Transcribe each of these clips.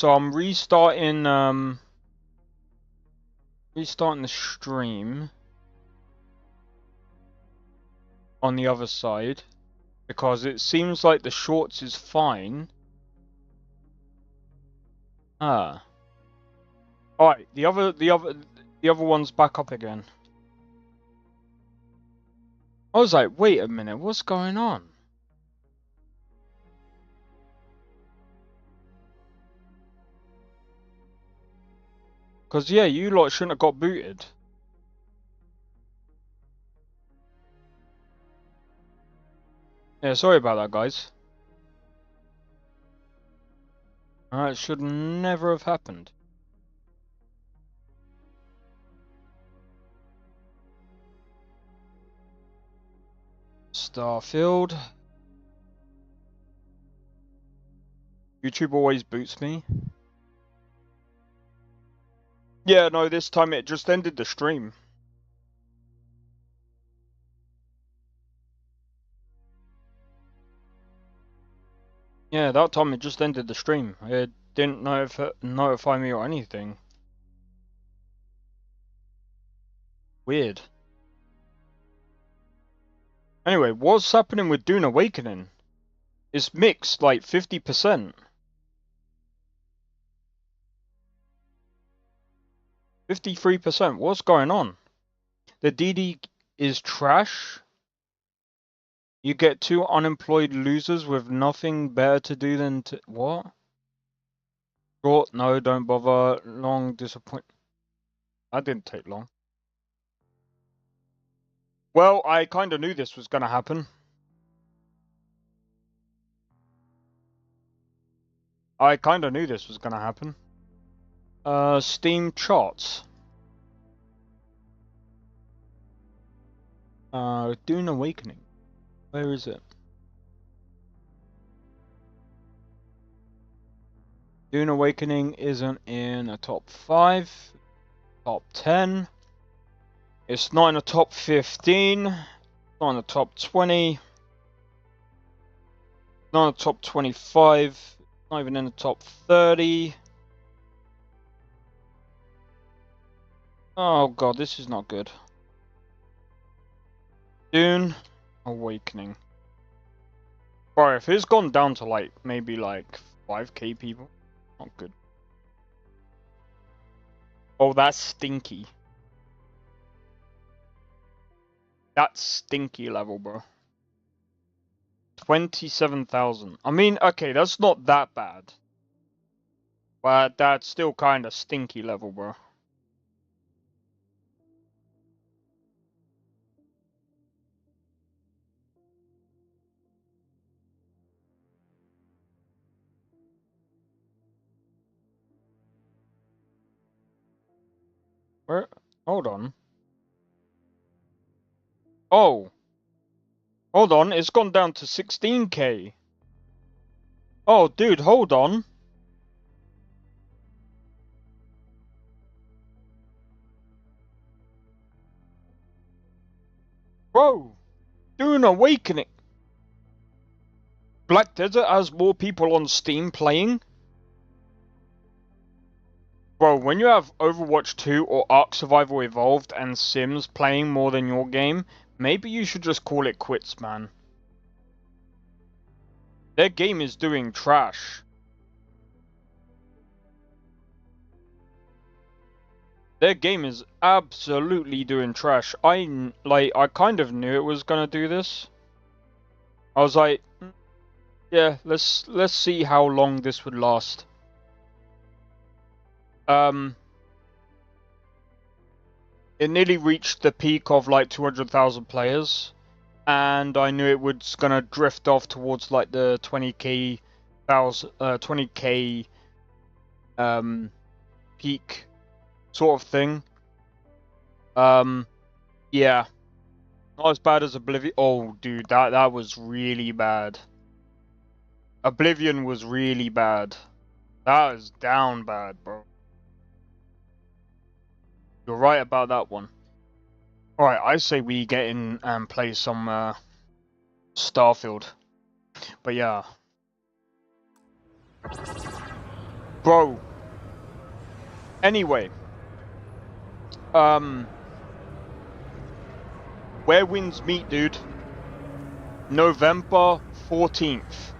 So I'm restarting the stream on the other side because it seems like the shorts is fine. Ah. Alright, the other one's back up again. I was like, wait a minute, what's going on? Cause yeah, you lot shouldn't have got booted. Yeah, sorry about that, guys. It should never have happened. Starfield. YouTube always boots me. Yeah, no, this time it just ended the stream. Yeah, that time it just ended the stream. It didn't notify me or anything. Weird. Anyway, what's happening with Dune Awakening? It's mixed, like 50%. 53%. What's going on? The DD is trash. You get 2 unemployed losers with nothing better to do than to... What? Short, no, don't bother. Long, disappoint... That didn't take long. Well, I kind of knew this was going to happen. Steam charts. Dune Awakening. Where is it? Dune Awakening isn't in a top 5, top 10. It's not in the top 15. Not in the top 20. Not in the top 25. Not even in the top 30. Oh god, this is not good. Dune Awakening. Bro, if it's gone down to like maybe like 5k people, not good. Oh, that's stinky. That's stinky level, bro. 27,000. I mean, okay, that's not that bad. But that's still kind of stinky level, bro. Where? Hold on. Oh. Hold on, it's gone down to 16k. Oh, dude, hold on. Bro, Dune Awakening. Black Desert has more people on Steam playing. Bro, when you have Overwatch 2 or Ark Survival Evolved and Sims playing more than your game, maybe you should just call it quits, man. Their game is doing trash. Their game is absolutely doing trash. I kind of knew it was gonna do this. I was like, yeah, let's see how long this would last. It nearly reached the peak of like 200,000 players, and I knew it was gonna drift off towards like the 20k peak sort of thing. Yeah, not as bad as Oblivion. Oh, dude, that was really bad. Oblivion was really bad. That is down bad, bro. You're right about that one. Alright, I say we get in and play some Starfield. But yeah. Bro. Anyway. Where winds meet, dude. November 14th.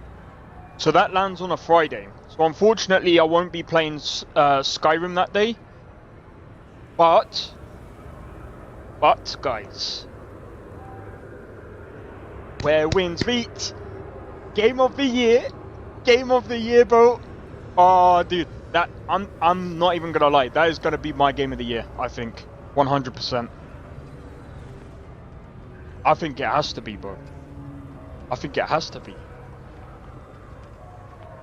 So that lands on a Friday. So unfortunately, I won't be playing Skyrim that day. But guys, where winds meet, game of the year, bro. Oh, dude, that I'm not even gonna lie. That is gonna be my game of the year. I think 100%. I think it has to be, bro. I think it has to be.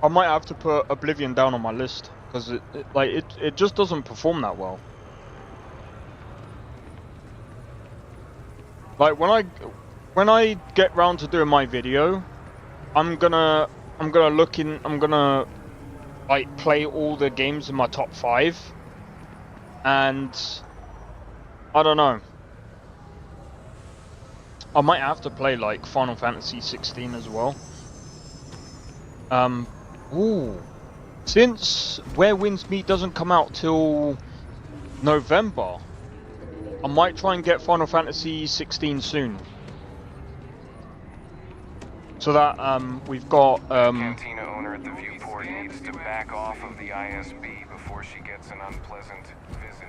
I might have to put Oblivion down on my list because it just doesn't perform that well. Like when I get round to doing my video, I'm gonna like play all the games in my top 5, and I don't know. I might have to play like Final Fantasy 16 as well. Ooh. Since Where Winds Meet doesn't come out till November, I might try and get Final Fantasy 16 soon. So that we've got Cantina owner at the viewport needs to back off of the ISB before she gets an unpleasant visit.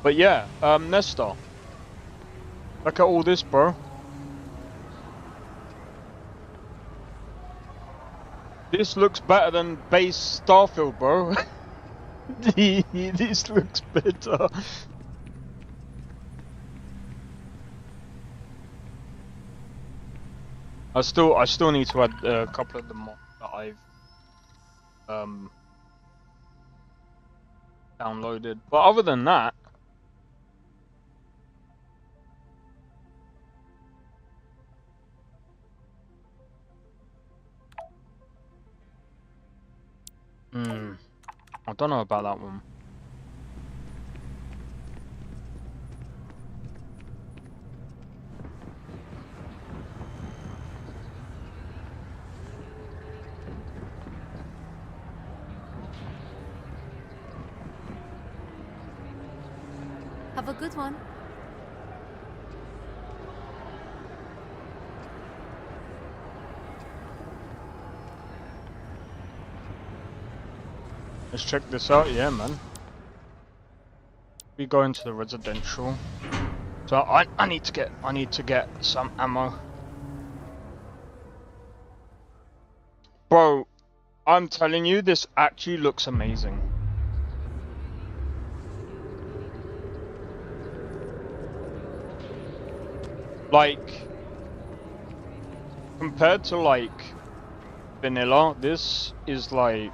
But yeah, Nestor. Look at all this, bro. This looks better than base Starfield, bro. This looks better. I still need to add a couple of the mods that I've downloaded. But other than that, I don't know about that one. Have a good one. Let's check this out. Yeah, man. We go into the residential. So I need to get some ammo. Bro, I'm telling you, this actually looks amazing. Like, compared to like vanilla, this is like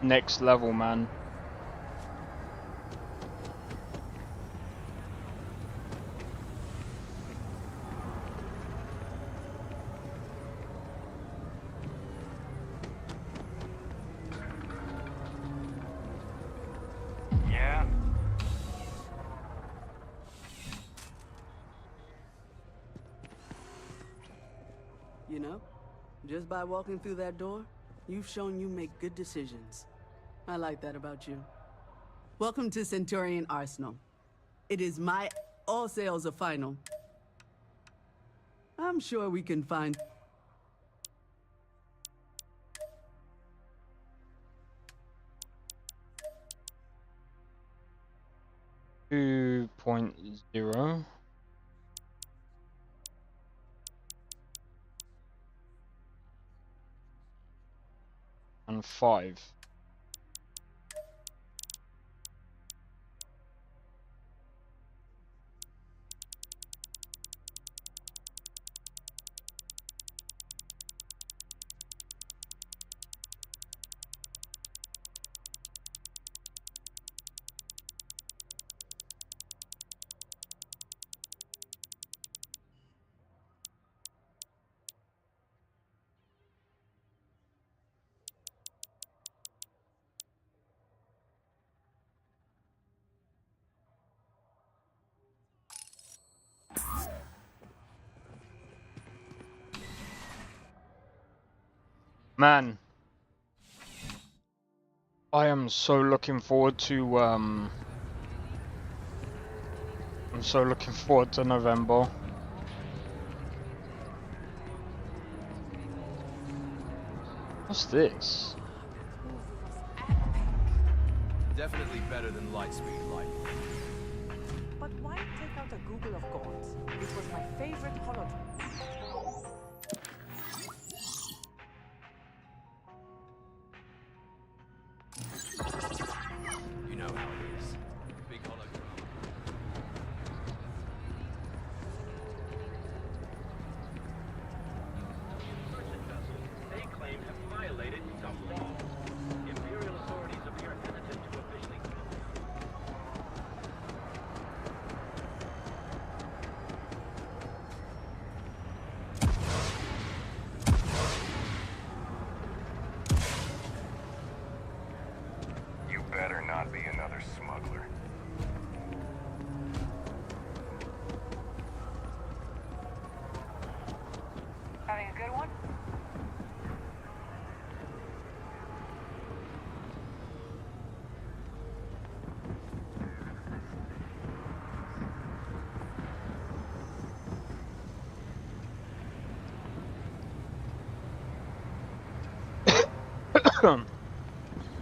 next level, man. Yeah? You know, just by walking through that door, you've shown you make good decisions. I like that about you. Welcome to Centurion Arsenal. It is my... all sales are final. I'm sure we can find... 2.0 and 5. Man, I am so looking forward to I'm so looking forward to November. What's this? Definitely better than Lightspeed Light. But why take out a Google of Gods? It was my favorite hologram. You know how it is. Big hologram. They claim have violated some law. Imperial authorities appear hesitant to officially. You better not be another smuggler. Having a good one?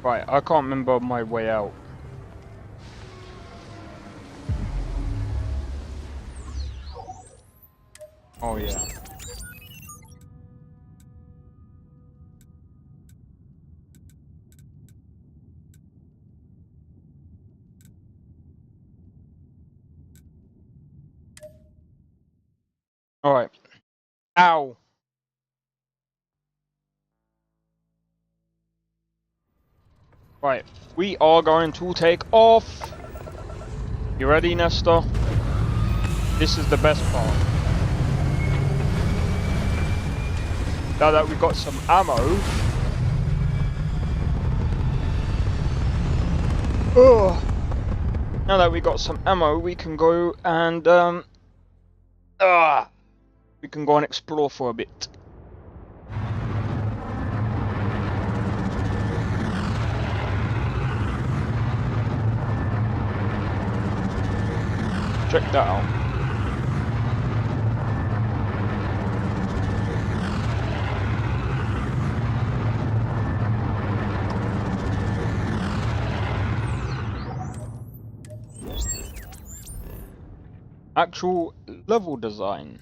Right, I can't remember my way out. Oh yeah. Alright. Ow! Right, we are going to take off! You ready, Nestor? This is the best part. Now that we've got some ammo... Ugh. Now that we got some ammo, we can go and we can go and explore for a bit. Check that out. Actual level design.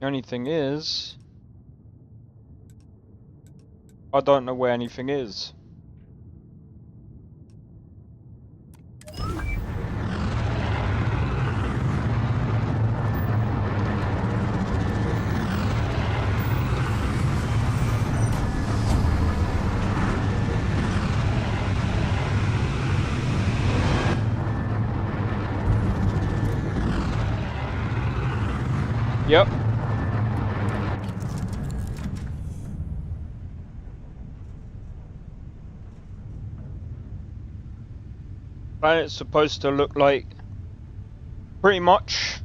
The only thing is, I don't know where anything is. Yep. And it's supposed to look like pretty much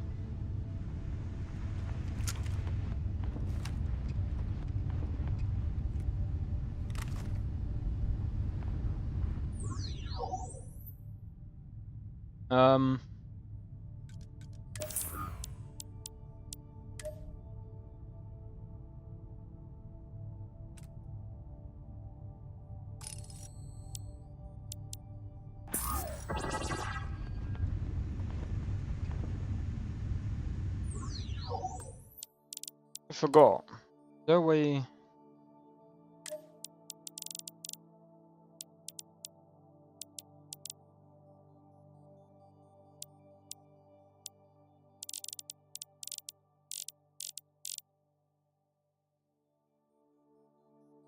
I forgot. Is there a way?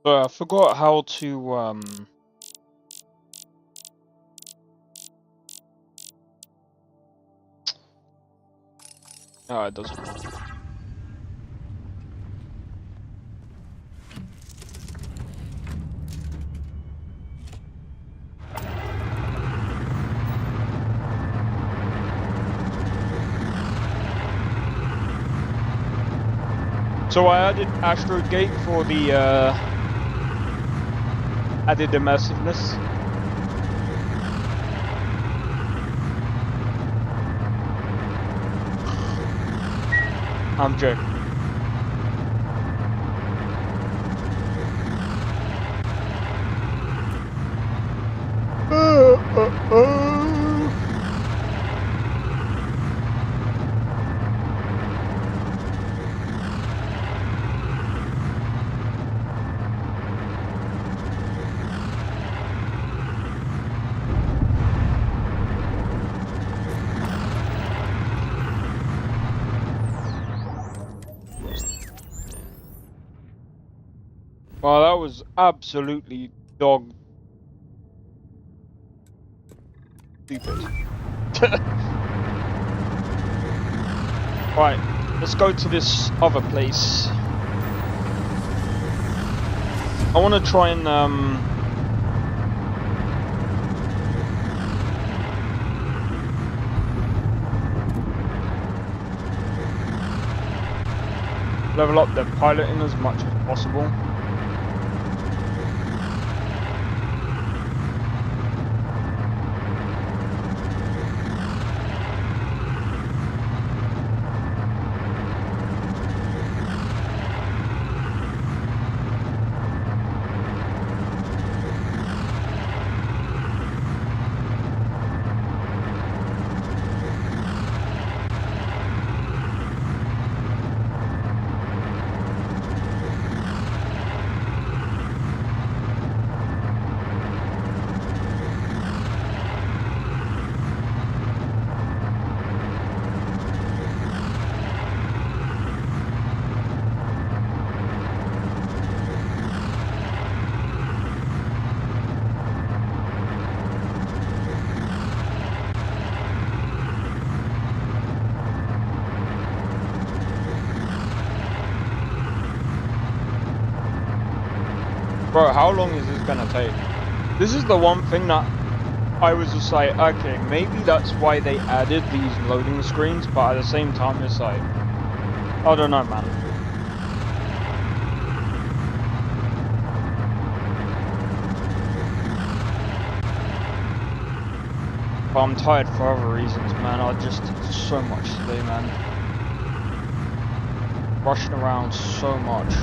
I forgot how to oh, it doesn't matter. So I added Astro Gate for the added immersiveness. I'm joking. Well, that was absolutely dog stupid. Right, let's go to this other place. I want to try and level up the piloting as much as possible. Bro, how long is this gonna take? This is the one thing that I was just like, okay, maybe that's why they added these loading screens, but at the same time it's like, I don't know, man. But I'm tired for other reasons, man. I just did so much today, man. Rushing around so much.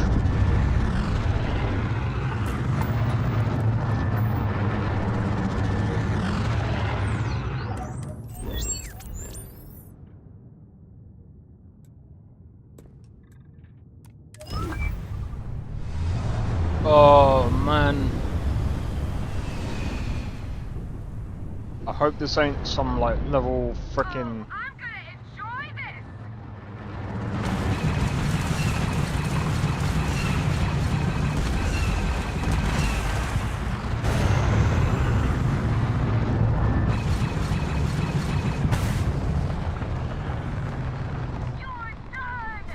Oh man, I hope this ain't some like level frickin' I'm gonna enjoy this! You're done!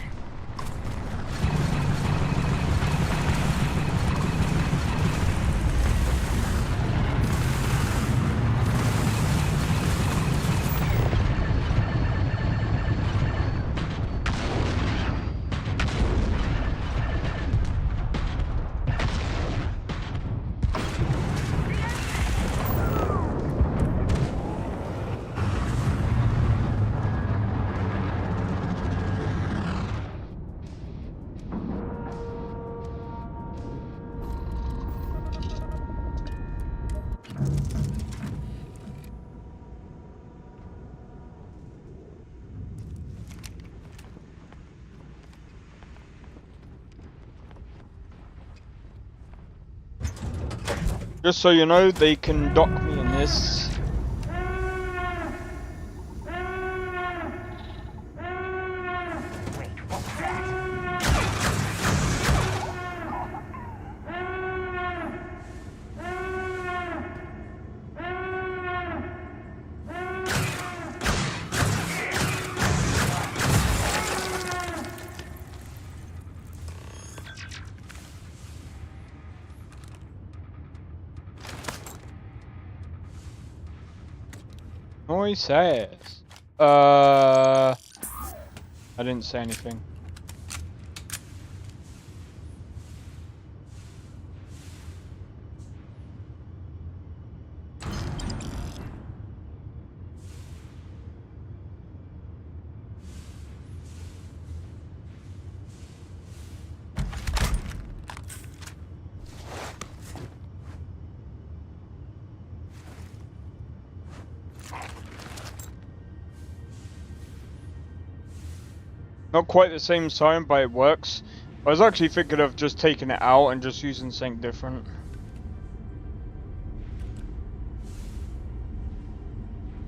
Just so you know, they can dock me in this. Noise says. I didn't say anything. Not quite the same sign, but it works. I was actually thinking of just taking it out and just using something different.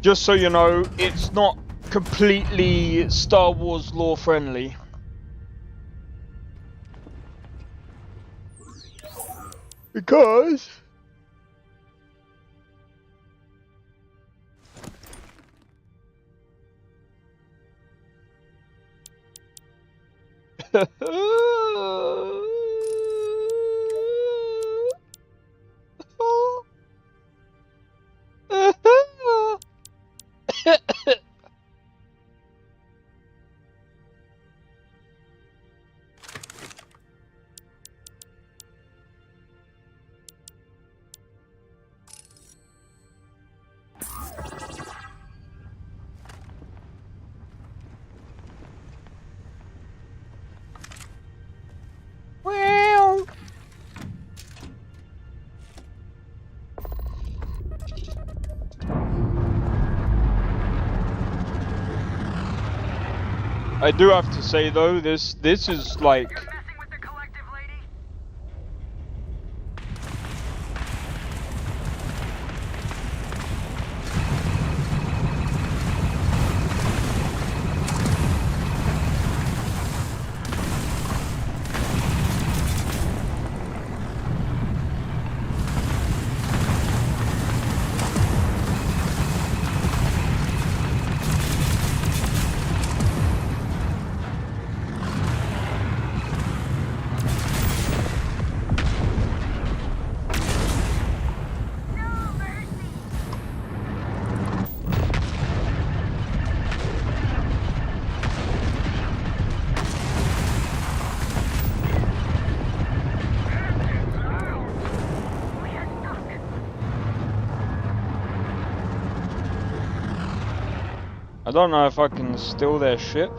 Just so you know, it's not completely Star Wars lore friendly. Because... Well... I do have to say though, this is like... You're messing with the collective, lady. No mercy. We are stuck. I don't know if I can steal their ship.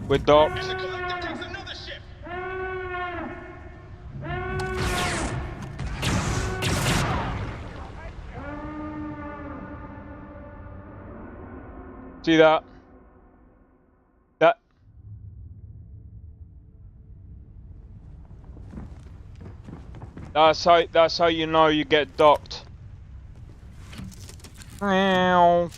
We're docked. The collective takes another ship. See that? That. That's how you know you get docked. Meow.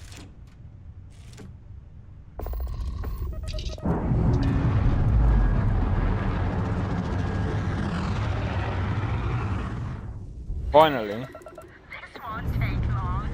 Finally. This won't take long.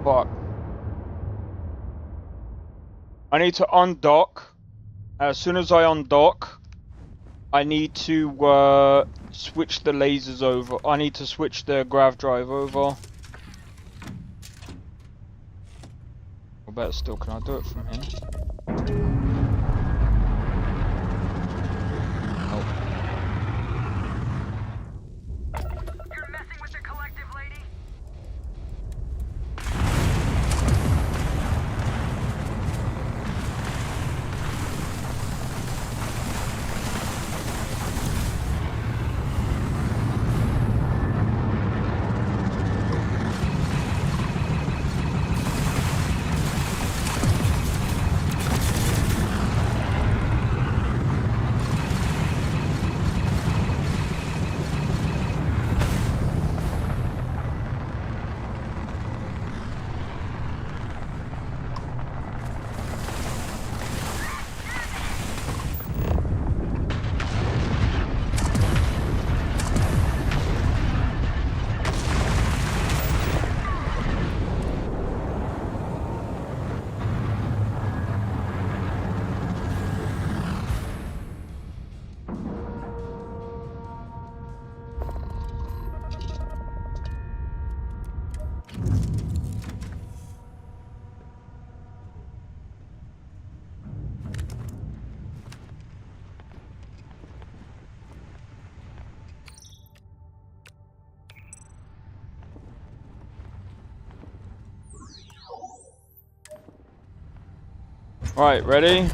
Fuck. I need to undock. As soon as I undock, I need to switch the lasers over. I need to switch the grav drive over. Or better still, can I do it from here? Oh. You're messing with the collective, lady. Right, ready? You're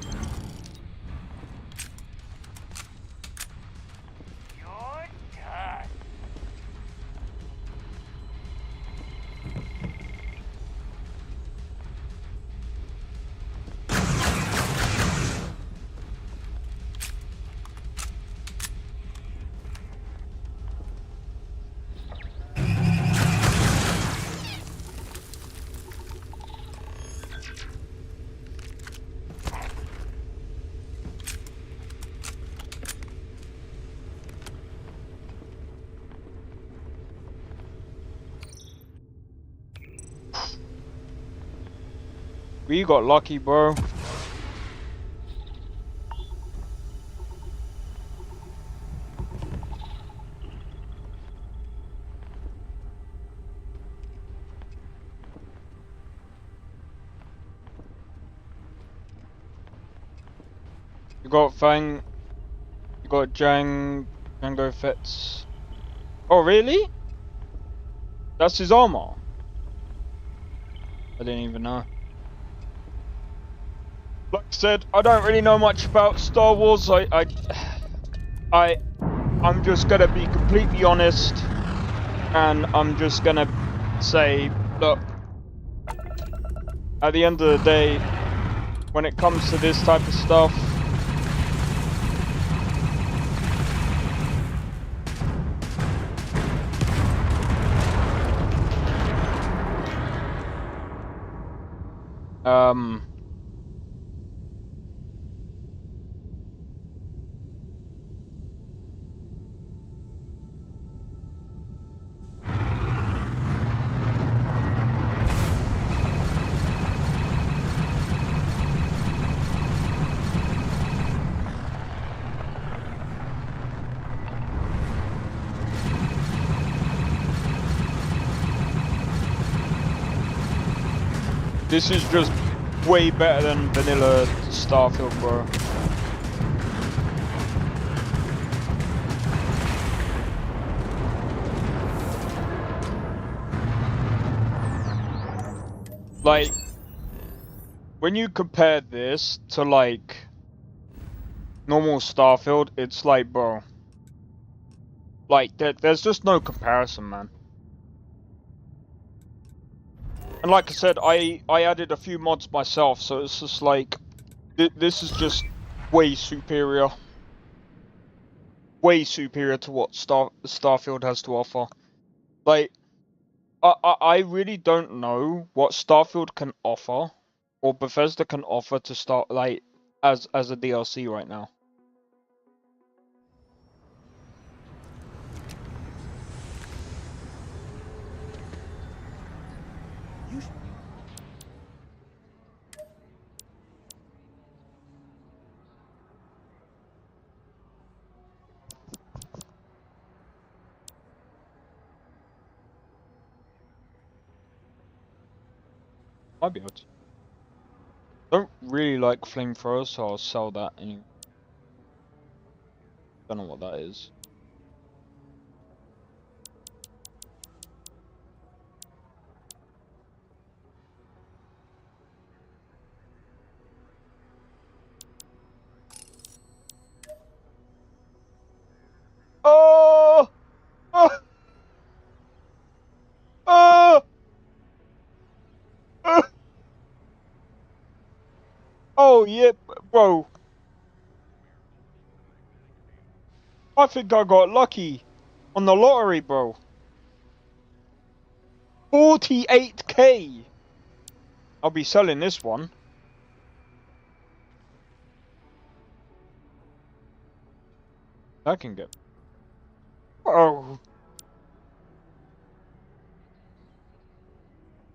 done. We got lucky, bro. You got Fang. You got Django Fett. Oh, really? That's his armor? I didn't even know. Like I said, I don't really know much about Star Wars. I'm just gonna be completely honest, and I'm just gonna say, look, at the end of the day, when it comes to this type of stuff, this is just way better than vanilla Starfield, bro. Like, when you compare this to like normal Starfield, it's like, bro, like there's just no comparison, man. And like I said, I added a few mods myself, so it's just like this is just way superior to what Starfield has to offer. Like, I really don't know what Starfield can offer, or Bethesda can offer to start like as a DLC right now. Might be able to. Don't really like flamethrowers, so I'll sell that anyway. Don't know what that is. Oh! Oh! Oh! Oh! Oh yeah, bro. I think I got lucky. On the lottery, bro. 48k. I'll be selling this one. I can get. Oh.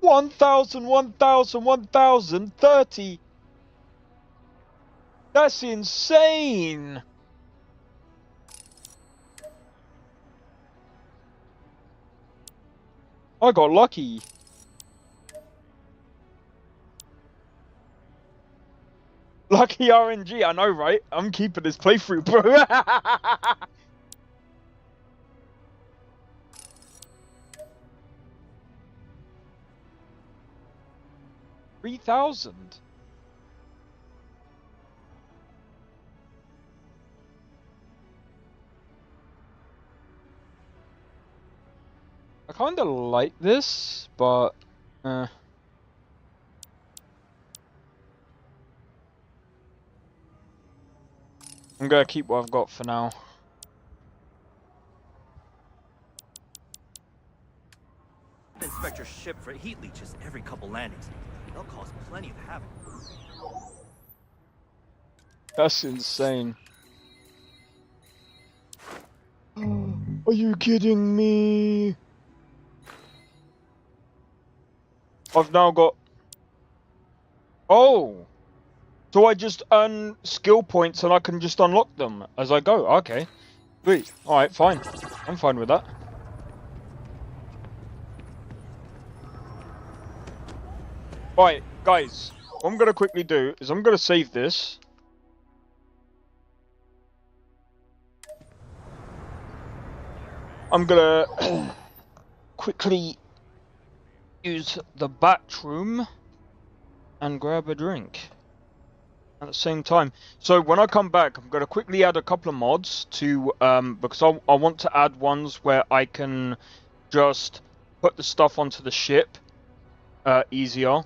1,000, 1,000, 1,000, 30. That's insane. I got lucky. Lucky RNG, I know, right? I'm keeping this playthrough, bro. 3,000. I kind of like this, but I'm gonna keep what I've got for now. Inspect your ship for heat leeches every couple landings. They'll cause plenty of havoc. That's insane. Are you kidding me? I've now got... Oh! So I just earn skill points and I can just unlock them as I go. Okay. Sweet. Alright, fine. I'm fine with that. Alright, guys. What I'm going to quickly do is I'm going to save this. I'm going to quickly use the bathroom and grab a drink at the same time. So when I come back, I'm going to quickly add a couple of mods to because I want to add ones where I can just put the stuff onto the ship easier.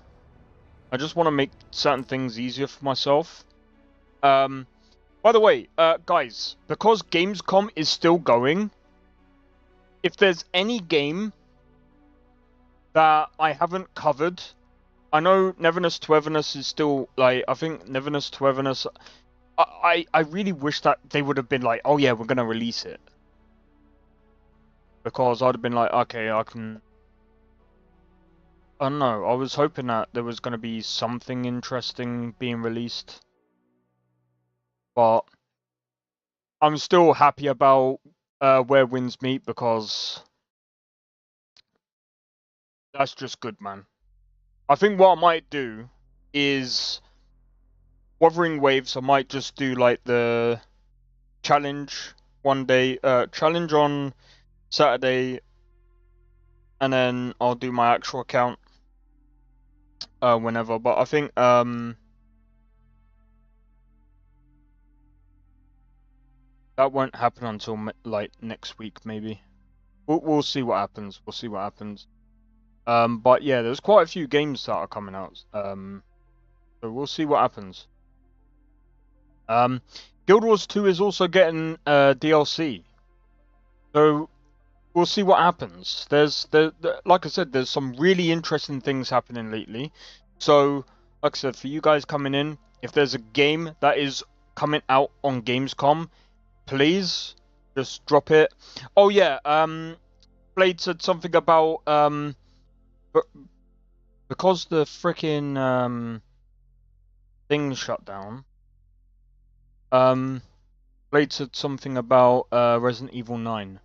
I just want to make certain things easier for myself. By the way, guys, because Gamescom is still going, if there's any game that I haven't covered, I know Nevernus to Evernus is still, like, I think Nevernus to Evernus, I really wish that they would have been like, oh yeah, we're going to release it. Because I'd have been like, okay, I can... I don't know, I was hoping that there was going to be something interesting being released. But I'm still happy about Where Winds Meet because that's just good, man. I think what I might do is Wuthering Waves. I might just do like the challenge one day, challenge on Saturday, and then I'll do my actual account whenever. But I think that won't happen until like next week, maybe. We'll see what happens. We'll see what happens. But yeah, there's quite a few games that are coming out. So we'll see what happens. Guild Wars 2 is also getting DLC. So we'll see what happens. Like I said, there's some really interesting things happening lately. So, like I said, for you guys coming in, if there's a game that is coming out on Gamescom, please just drop it. Oh yeah, Blade said something about because the freaking thing shut down. Blade said something about Resident Evil 9.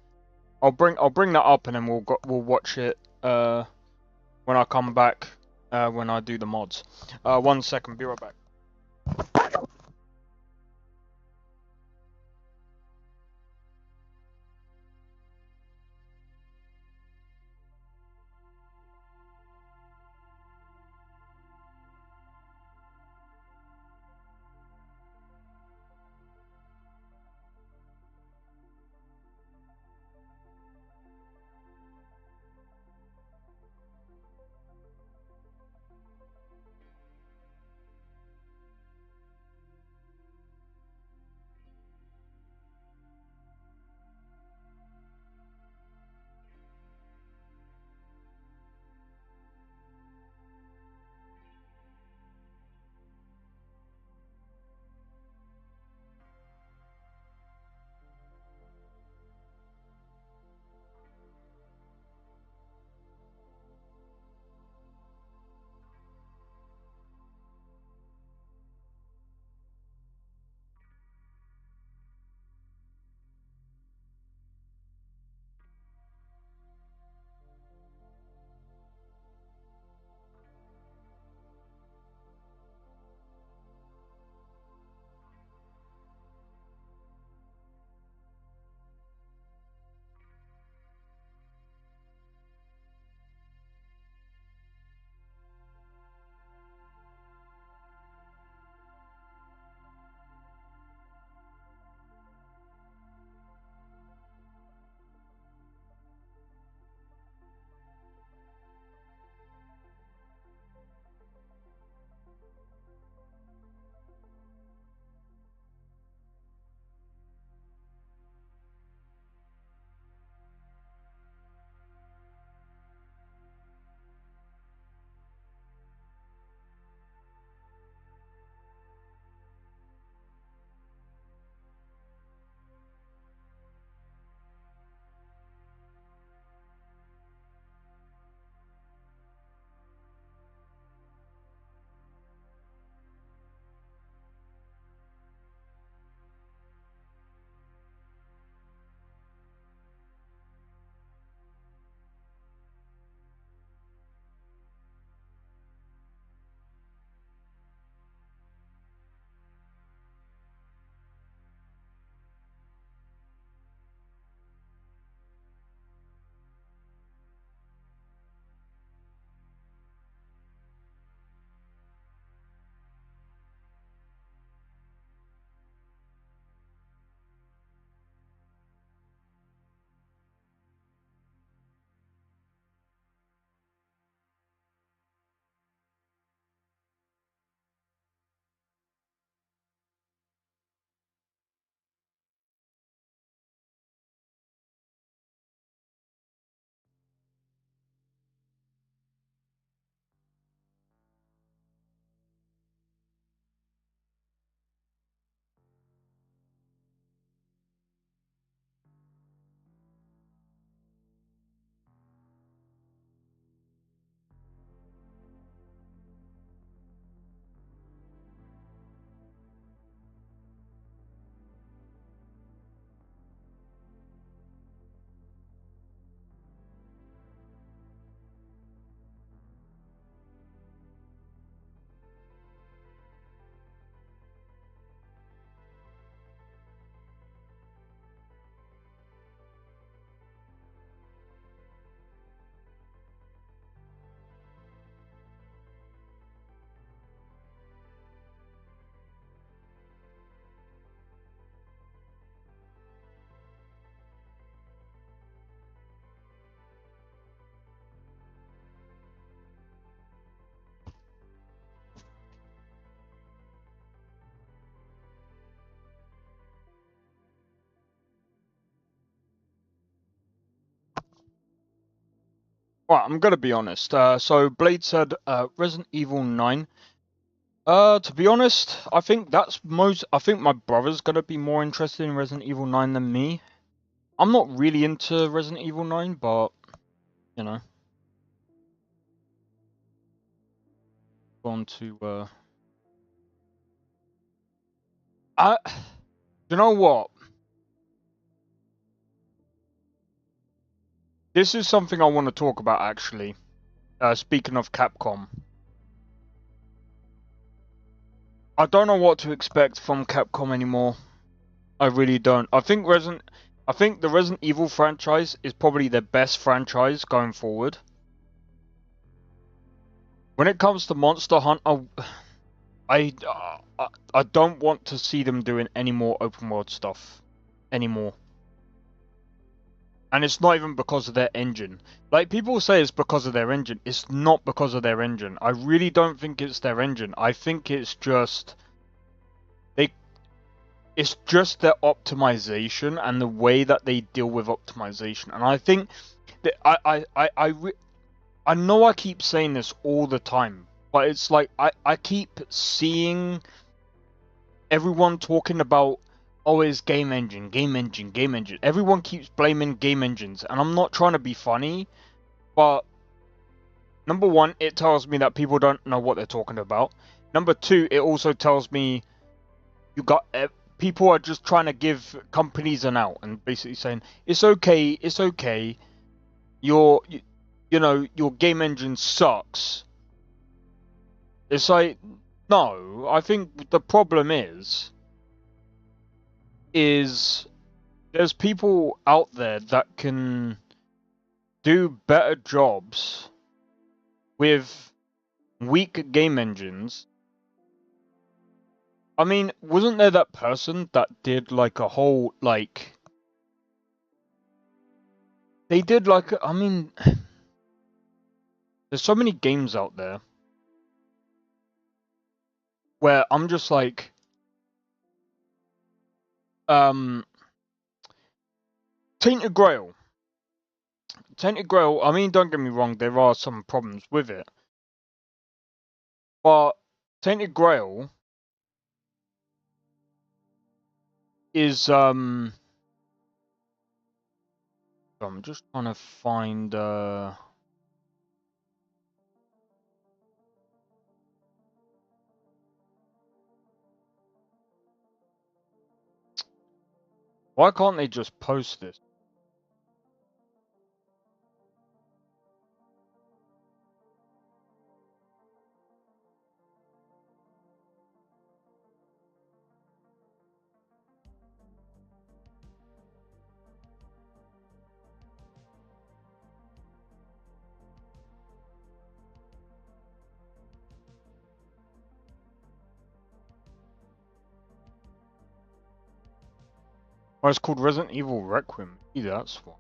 I'll bring that up and then we'll watch it when I come back when I do the mods. 1 second, be right back. Well, I'm gonna be honest. So Blade said Resident Evil 9. To be honest, I think I think my brother's gonna be more interested in Resident Evil 9 than me. I'm not really into Resident Evil 9, but you know. Gone to you know what? This is something I want to talk about actually. Speaking of Capcom. I don't know what to expect from Capcom anymore. I really don't. I think the Resident Evil franchise is probably their best franchise going forward. When it comes to Monster Hunter, I don't want to see them doing any more open world stuff anymore. And it's not even because of their engine. Like, people say it's because of their engine. It's not because of their engine. I really don't think it's their engine. I think it's just it's just their optimization and the way that they deal with optimization. And I think that I know I keep saying this all the time, but it's like I keep seeing everyone talking about, oh, it's game engine, game engine, game engine. Everyone keeps blaming game engines, and I'm not trying to be funny, but number one, it tells me that people don't know what they're talking about. Number two, it also tells me people are just trying to give companies an out and basically saying, it's okay, your game engine sucks. It's like, no, I think the problem is there's people out there that can do better jobs with weak game engines. I mean, wasn't there that person that did like a whole, like... They did like, I mean... There's so many games out there where I'm just like... Tainted Grail. Tainted Grail, I mean, don't get me wrong, there are some problems with it. But Tainted Grail is I'm just trying to find why can't they just post this? Oh, it's called Resident Evil Requiem. Either that's one.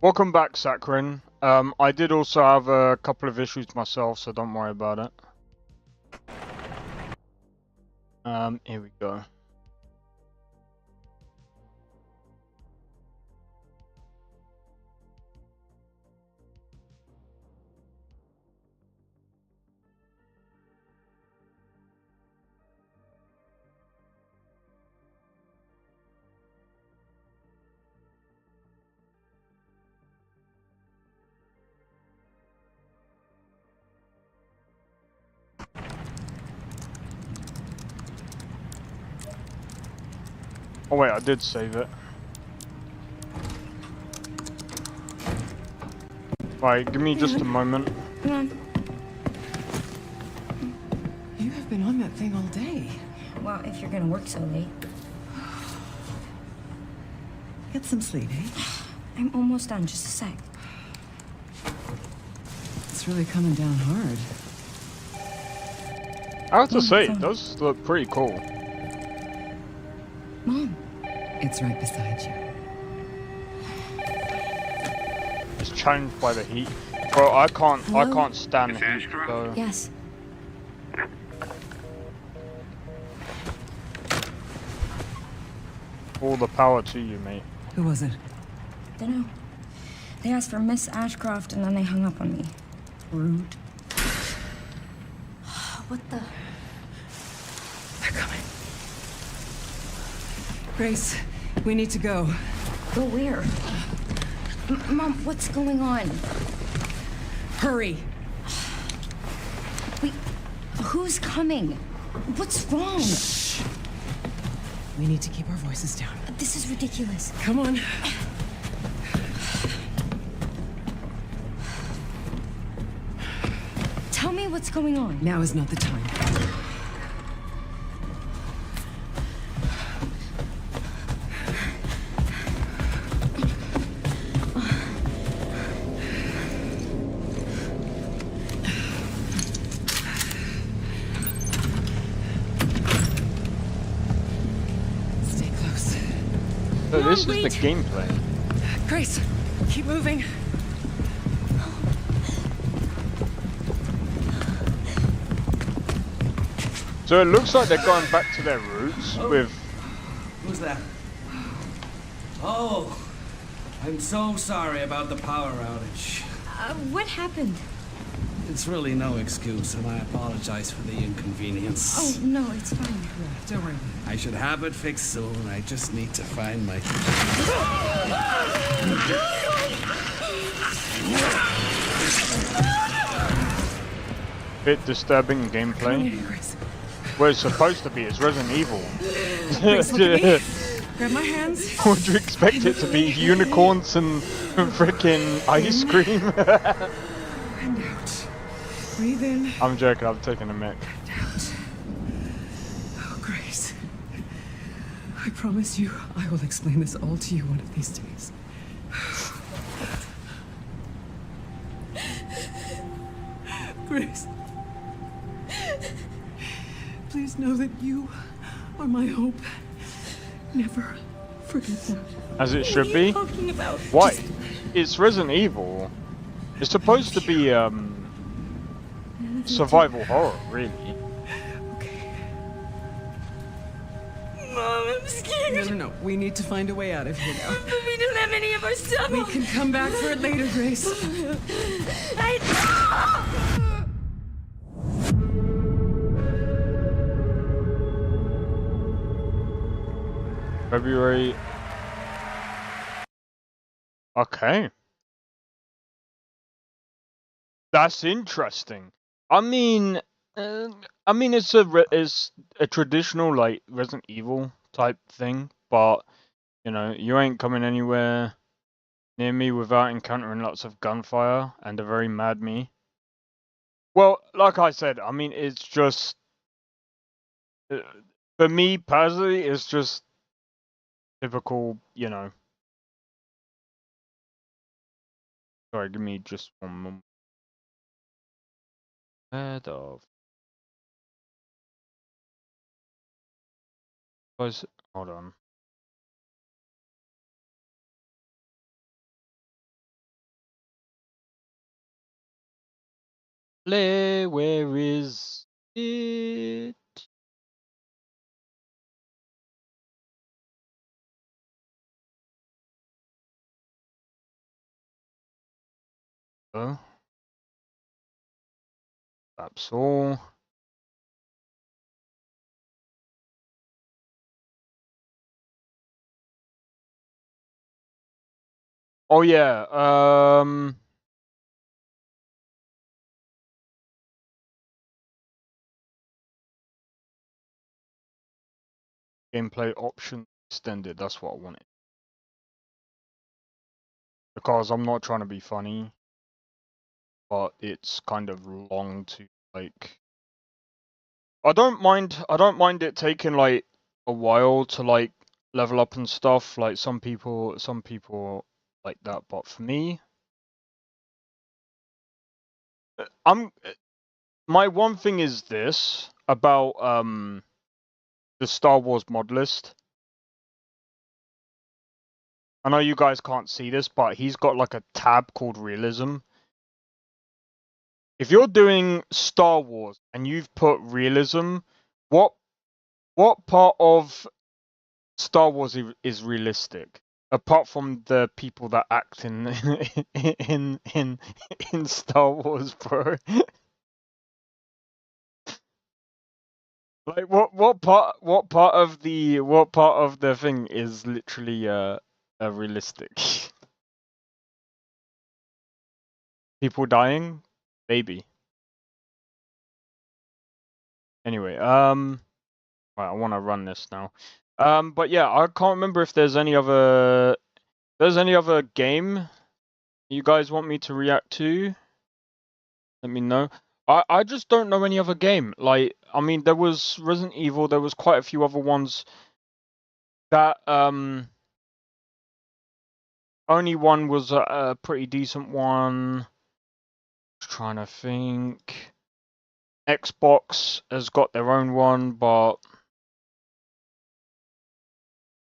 Welcome back, Sakharin. I did also have a couple of issues myself, so don't worry about it. Here we go. Oh wait, I did save it. Right, give me just a moment. Come on. You have been on that thing all day. Well, if you're gonna work so late. Get some sleep, eh? I'm almost done, just a sec. It's really coming down hard. I have to say, it does look pretty cool. Mom. It's right beside you. It's challenged by the heat. Bro, I can't stand the heat, so... Yes. All the power to you, mate. Who was it? Dunno. They asked for Miss Ashcroft and then they hung up on me. Rude. What the? They're coming. Grace, we need to go. Go where? Mom, what's going on? Hurry. Wait, who's coming? What's wrong? Shh. We need to keep our voices down. This is ridiculous. Come on. Tell me what's going on. Now is not the time. Stay close. So this is wait. the gameplay. Grace, keep moving. So it looks like they're going back to their roots with... Who's that? Oh, I'm so sorry about the power outage. What happened? It's really no excuse, and I apologize for the inconvenience. Oh, no, it's fine. Don't worry. I should have it fixed soon. I just need to find my... bit disturbing gameplay. Grace. Where it's supposed to be, it's Resident Evil. Grace, look at me. Grab my hands. Would you expect it to be unicorns and freaking ice cream? And out. Breathe in. I'm joking, I'm taking a mic. And out. Oh, Grace. I promise you, I will explain this all to you one of these days. Grace. Please know that you are my hope. Never forget that. As it should be. What are you talking about? Why? It's Resident Evil. It's supposed to be survival horror, really. Okay. Mom, I'm scared. No. We need to find a way out of here now. But we don't have any of our stuff. We can come back for it later, Grace. February. Okay. That's interesting. I mean, it's a traditional like Resident Evil type thing, but you know, you ain't coming anywhere near me without encountering lots of gunfire and a very mad me. Well, like I said, I mean, it's just for me personally, it's just typical, you know. Sorry, give me just one moment. Head of. Hold on. Where is it? Oh. That's all. Oh yeah, gameplay option extended, that's what I wanted. Because I'm not trying to be funny, but it's kind of long to like I don't mind it taking like a while to like level up and stuff, like some people like that, but for me my one thing is this about the Star Wars mod list. I know you guys can't see this, but he's got like a tab called realism. If you're doing Star Wars and you've put realism, what part of Star Wars is realistic. Apart from the people that act in in Star Wars, bro. Like what part of the thing is literally realistic? People dying? Maybe. Anyway, right, I want to run this now. But yeah, I can't remember if there's any other game you guys want me to react to. Let me know. I just don't know any other game. Like, I mean, there was Resident Evil, there was quite a few other ones that only one was a pretty decent one. Just trying to think. Xbox has got their own one, but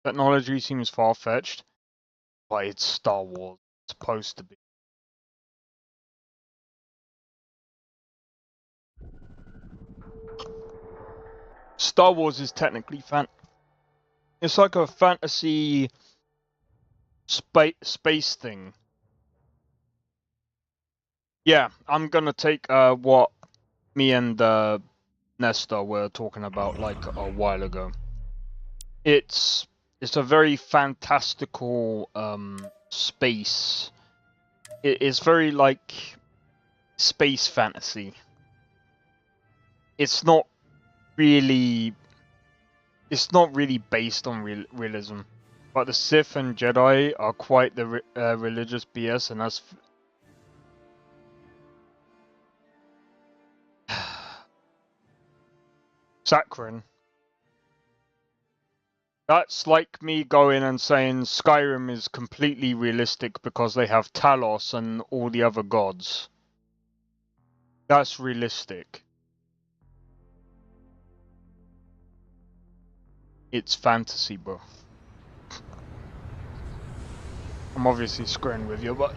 technology seems far-fetched. But it's Star Wars. It's supposed to be. Star Wars is technically it's like a fantasy space thing. Yeah, I'm gonna take what me and Nesta were talking about like a while ago. It's a very fantastical space. It's very like space fantasy. It's not really based on realism, but the Sith and Jedi are quite the religious BS, and that's saccharine. That's like me going and saying Skyrim is completely realistic because they have Talos and all the other gods. That's realistic. It's fantasy, bro. I'm obviously screwing with you, but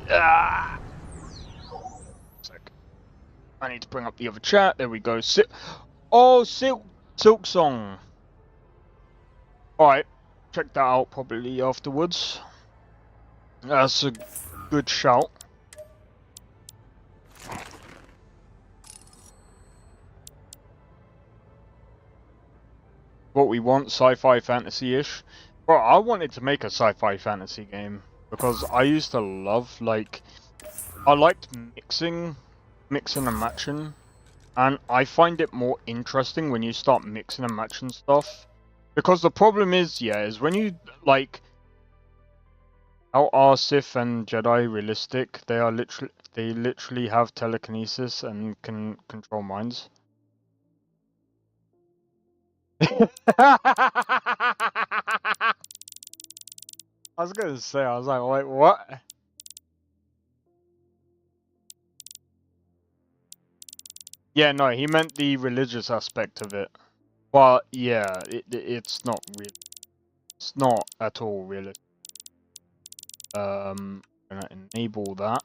Sec. I need to bring up the other chat. There we go. Silk Song. Alright, check that out probably afterwards. That's a good shout. What we want, sci-fi fantasy-ish. Bro, I wanted to make a sci-fi fantasy game because I used to love, like, I liked mixing and matching, and I find it more interesting when you start mixing and matching stuff. Because the problem is, yeah, is when you, like, how are Sith and Jedi realistic? They literally have telekinesis and can control minds. I was gonna say, I was like, wait, what? Yeah, no, he meant the religious aspect of it. But yeah, it's not real. It's not at all realistic. I'm gonna enable that.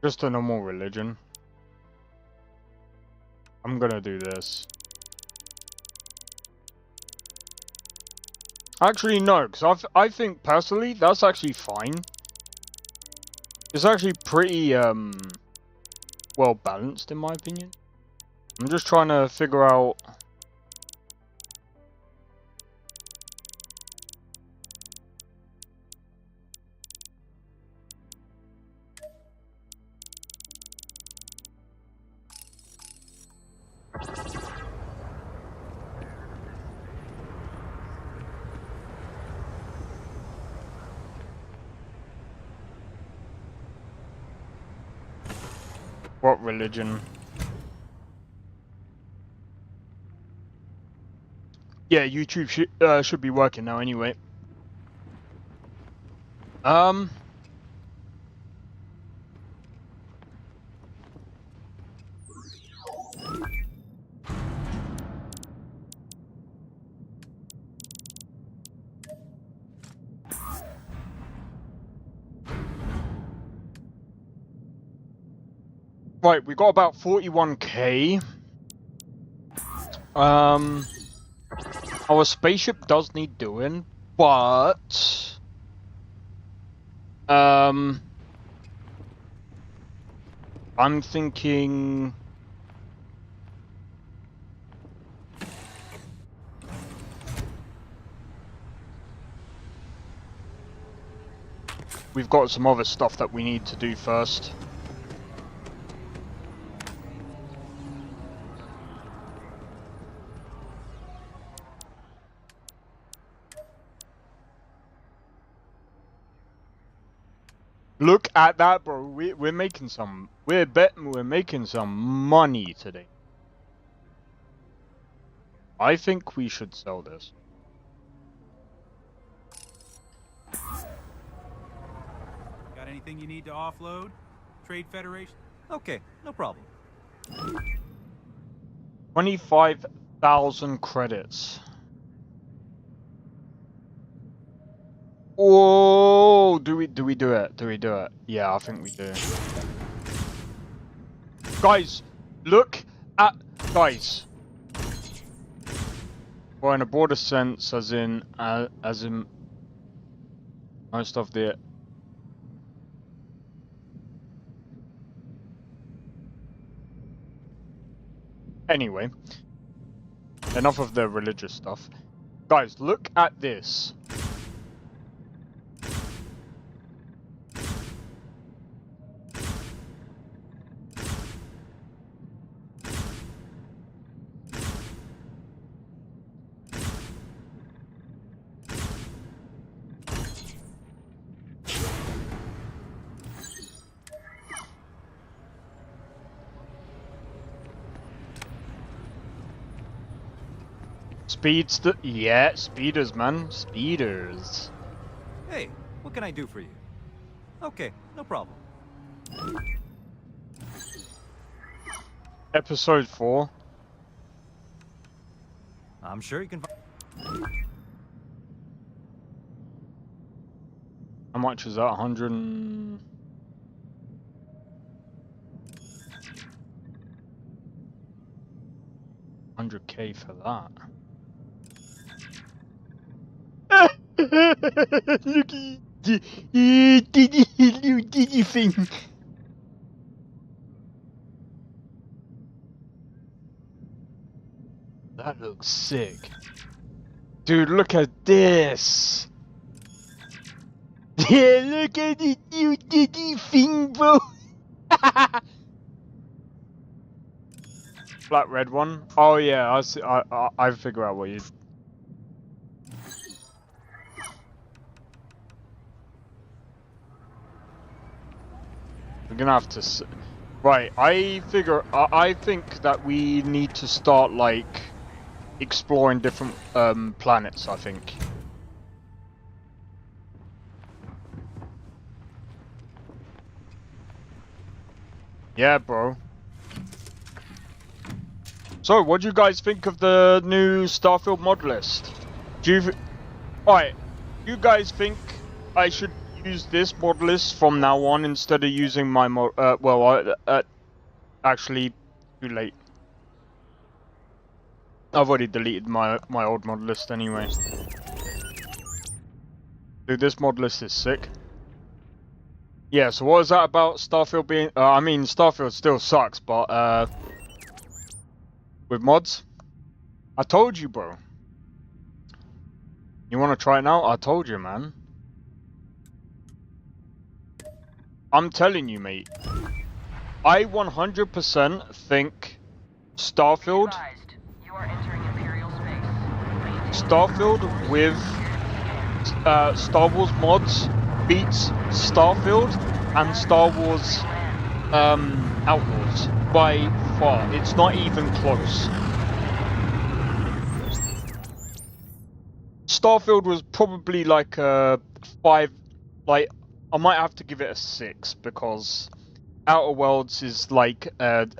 Just a normal religion. I'm gonna do this. Actually, no, because I think personally that's actually fine. It's actually pretty well balanced in my opinion. I'm just trying to figure out. What religion? Yeah, YouTube should be working now anyway. Right, we got about 41k. Our spaceship does need doing, but I'm thinking we've got some other stuff that we need to do first. Look at that, bro. We're making some. We're making some money today. I think we should sell this. Got anything you need to offload? Trade Federation? Okay, no problem. 25,000 credits. Whoa! Do we do it? Do we do it? Yeah, I think we do. Guys, look at guys. Well, in a broader sense, as in most of the. Anyway, enough of the religious stuff. Guys, look at this. Yeah, speeders, man. Speeders. Hey, what can I do for you? Okay, no problem. Episode 4. I'm sure you can find... How much is that? 100 and... $100K for that. Look at the thing. That looks sick. Dude, look at this. Yeah, look at the new diddy thing, bro. Flat red one. Oh yeah, I see. I figure out what you. We're gonna have to. Right, I think that we need to start like exploring different planets. I think. Yeah, bro. So, what do you guys think of the new Starfield mod list? Do you... Alright, you guys think I should use this mod list from now on instead of using my mod... actually, too late. I've already deleted my old mod list anyway. Dude, this mod list is sick. Yeah, so what is that about Starfield being... I mean, Starfield still sucks, but... with mods? I told you, bro. You want to try it now? I told you, man. I'm telling you, mate. I 100% think Starfield... Starfield with Star Wars mods beats Starfield and Star Wars Outlaws by far. It's not even close. Starfield was probably like a 5. Like, I might have to give it a 6 because Outer Worlds is like an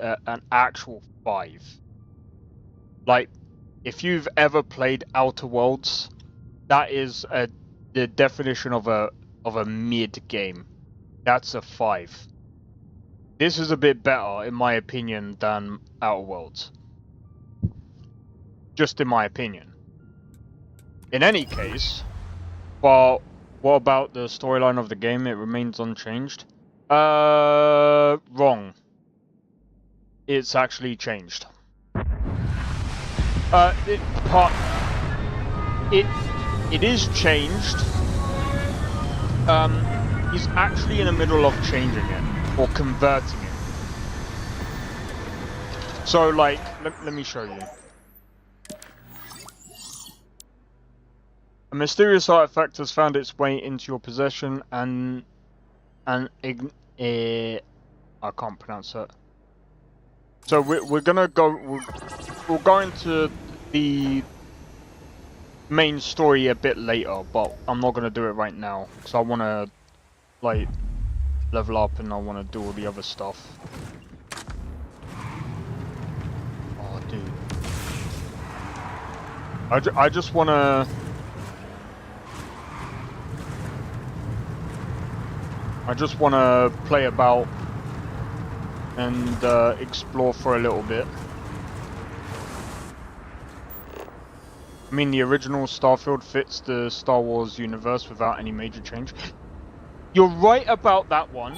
actual 5. Like, if you've ever played Outer Worlds, that is the definition of a mid game. That's a 5. This is a bit better, in my opinion, than Outer Worlds. Just in my opinion. In any case, well, what about the storyline of the game? It remains unchanged. Wrong. It's actually changed. It is changed. He's actually in the middle of changing it. Or converting it. So, like, let me show you. A mysterious artifact has found its way into your possession and I can't pronounce it. So we're gonna go. We'll go into the main story a bit later, but I'm not gonna do it right now because I want to like level up and I want to do all the other stuff. Oh, dude. I just want to. I just want to play about and explore for a little bit. I mean, the original Starfield fits the Star Wars universe without any major change. You're right about that one.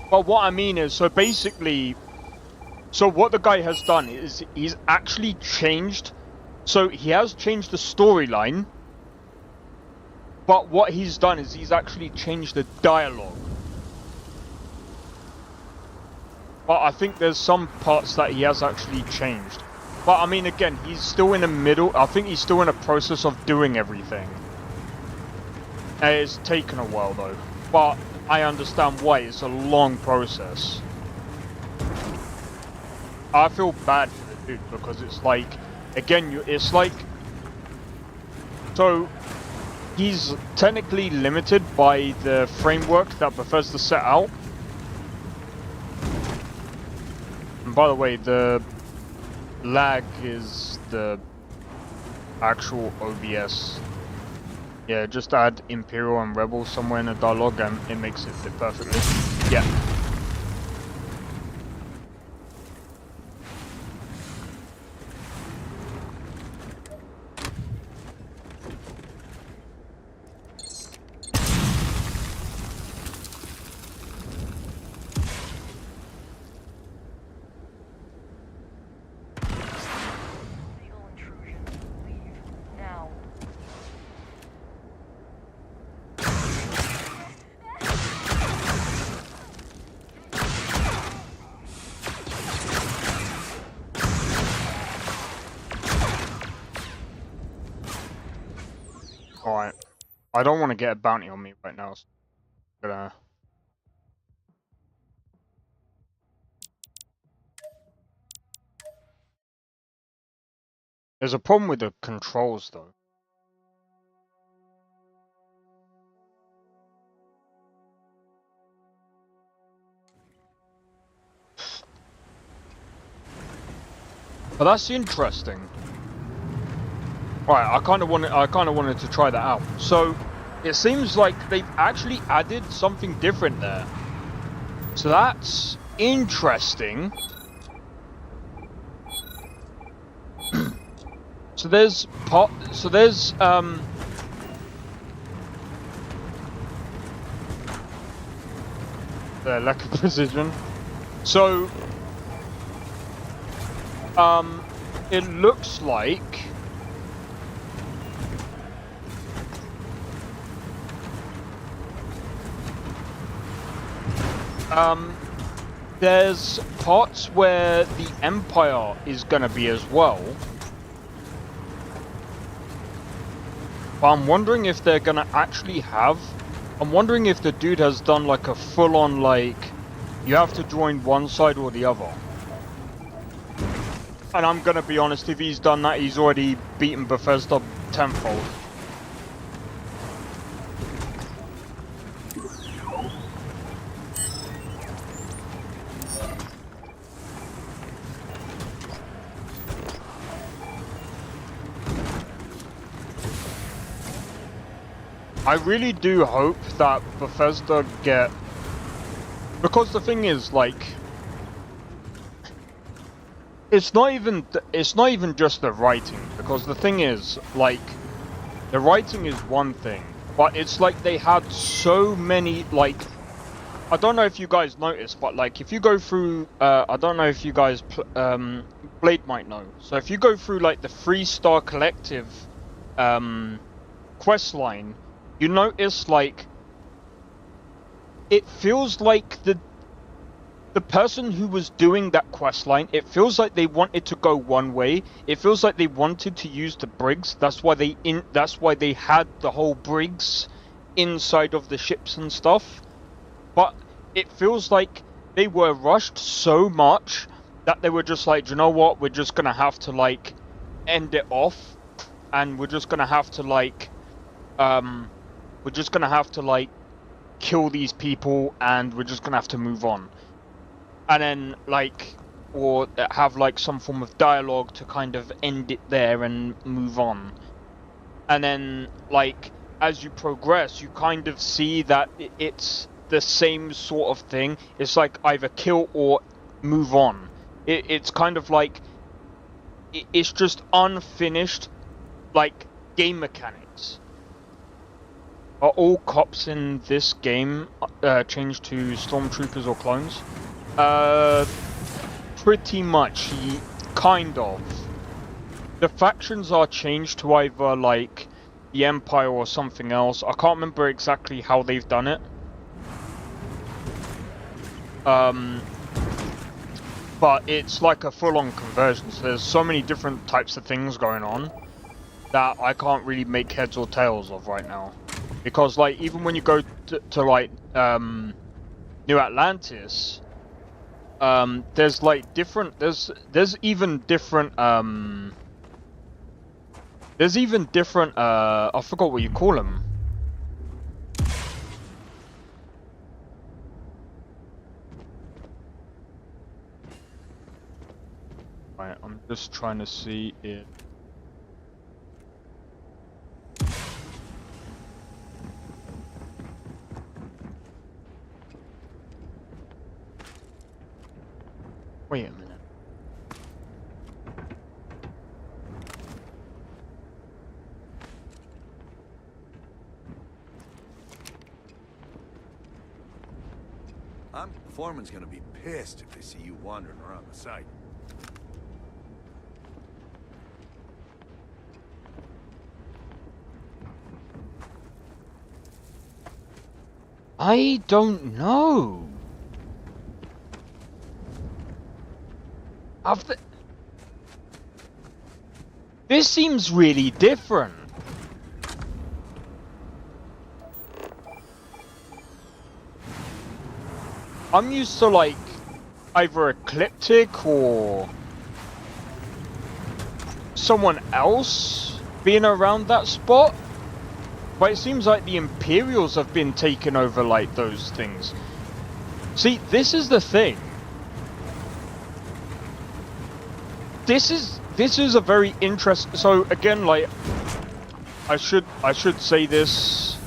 But what I mean is, so basically, so what the guy has done is he's actually changed. So he has changed the storyline. But what he's done is he's actually changed the dialogue. But I think there's some parts that he has actually changed. But I mean, again, he's still in the middle. I think he's still in a process of doing everything. It's taken a while though. But I understand why. It's a long process. I feel bad for the dude because it's like, again, it's like, so he's technically limited by the framework that Bethesda set out. And by the way, the lag is the actual OBS. Yeah, just add Imperial and Rebel somewhere in the dialogue and it makes it fit perfectly. Yeah. Alright. I don't want to get a bounty on me right now, so I'm gonna... There's a problem with the controls, though. But that's interesting. Right, I kind of wanted to try that out. So, it seems like they've actually added something different there. So that's interesting. there's lack of precision. So it looks like there's parts where the Empire is gonna be as well. But I'm wondering if they're gonna actually have... I'm wondering if the dude has done like a full-on like You have to join one side or the other. And I'm gonna be honest, if he's done that, he's already beaten Bethesda tenfold. I really do hope that Bethesda get... Because the thing is, like... It's not even just the writing, because the thing is, like... The writing is one thing, but it's like they had so many, like... I don't know if you guys noticed, but like, if you go through... I don't know if you guys... Blade might know. So if you go through, like, the 3-star collective... quest line... You notice, like, it feels like the person who was doing that quest line, it feels like they wanted to go one way. It feels like they wanted to use the brigs. That's why they had the whole brigs inside of the ships and stuff. But it feels like they were rushed so much that they were just like, you know what? We're just gonna have to like end it off, and we're just gonna have to like we're just gonna have to like kill these people, and we're just gonna have to move on, and then like, or have like some form of dialogue to kind of end it there and move on. And then like as you progress, you kind of see that it's the same sort of thing. It's like either kill or move on. It's kind of like it's just unfinished like game mechanics. Are all cops in this game changed to stormtroopers or clones? Pretty much, kind of. The factions are changed to either like the Empire or something else. I can't remember exactly how they've done it. But it's like a full-on conversion. So there's so many different types of things going on that I can't really make heads or tails of right now. Because like even when you go to like New Atlantis, there's like different there's even different I forgot what you call them. Right, I'm just trying to see it. Wait a minute. Foreman's gonna be pissed if they see you wandering around the site. I don't know. This seems really different. I'm used to like either Ecliptic or someone else being around that spot, but it seems like the Imperials have been taking over like those things. See, this is the thing. This is a very interesting. So again, like I should say this.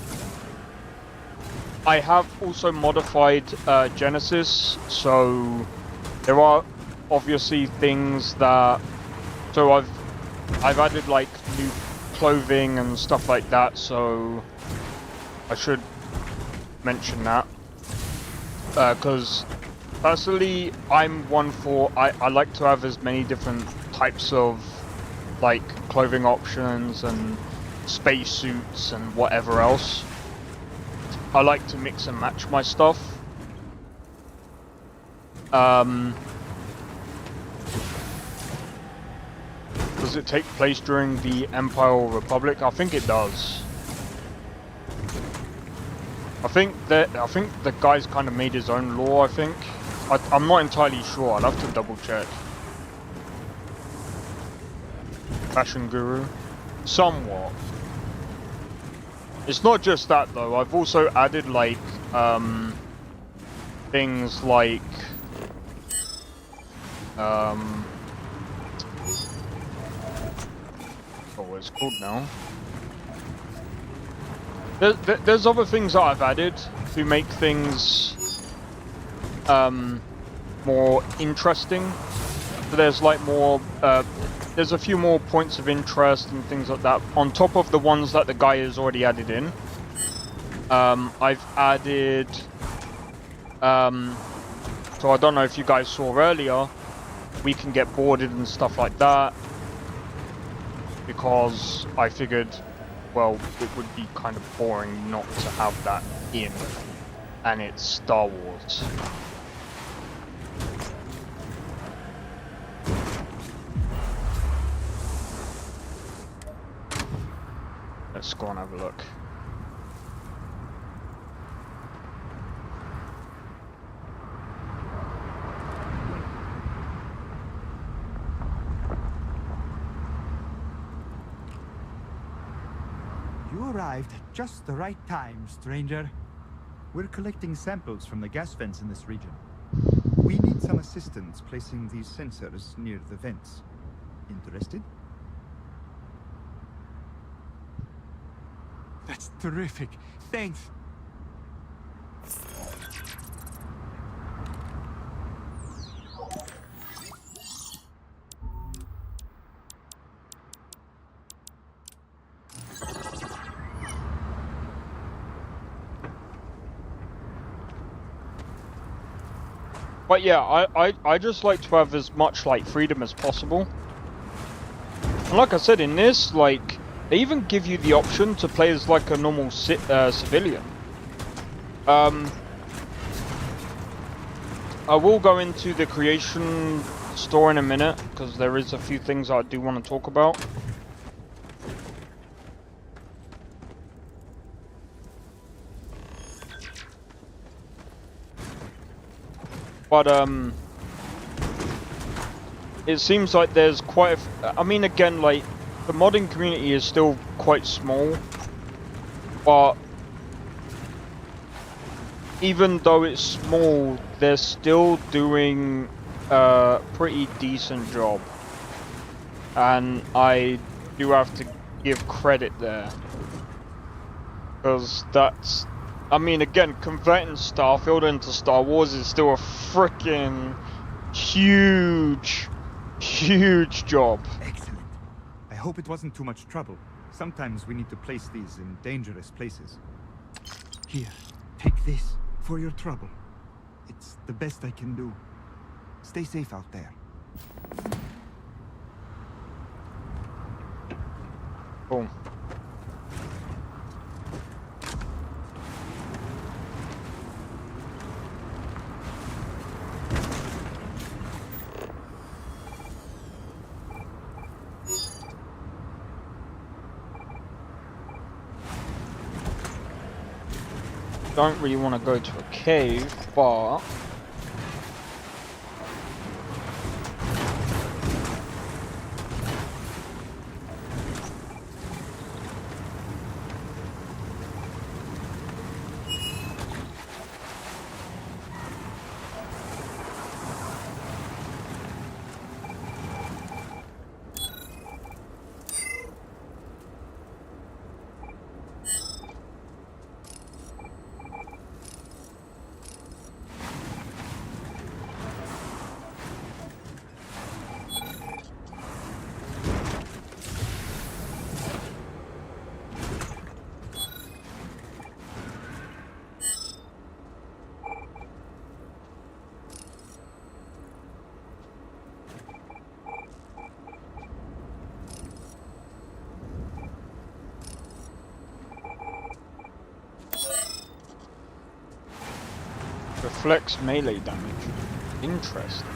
I have also modified Genesis, so there are obviously things that. So I've added like new clothing and stuff like that. So I should mention that because personally, I'm one for I like to have as many different types of like clothing options and spacesuits and whatever else. I like to mix and match my stuff. Does it take place during the Empire or Republic? I think it does. I think the guy's kind of made his own lore, I think. I'm not entirely sure. I'll have to double check. Fashion guru. Somewhat. It's not just that though. I've also added like things like what it's called now. There's other things that I've added to make things more interesting. So there's like more there's a few more points of interest and things like that on top of the ones that the guy has already added in. I've added so I don't know if you guys saw earlier, we can get boarded and stuff like that, because I figured, well, it would be kind of boring not to have that in, and it's Star Wars. Let's go and have a look. You arrived at just the right time, stranger. We're collecting samples from the gas vents in this region. We need some assistance placing these sensors near the vents. Interested? That's terrific. Thanks. But yeah, I just like to have as much like freedom as possible. And like I said, in this, like, they even give you the option to play as like a normal civilian. I will go into the creation store in a minute, because there is a few things I do want to talk about. But it seems like there's quite a I mean, again, like, the modding community is still quite small, but even though it's small, they're still doing a pretty decent job, and I do have to give credit there, because that's, I mean, again, converting Starfield into Star Wars is still a freaking huge job. Excellent. I hope it wasn't too much trouble. Sometimes we need to place these in dangerous places. Here, take this for your trouble. It's the best I can do. Stay safe out there. Boom. Don't really want to go to a cave, but reflects melee damage. Interesting.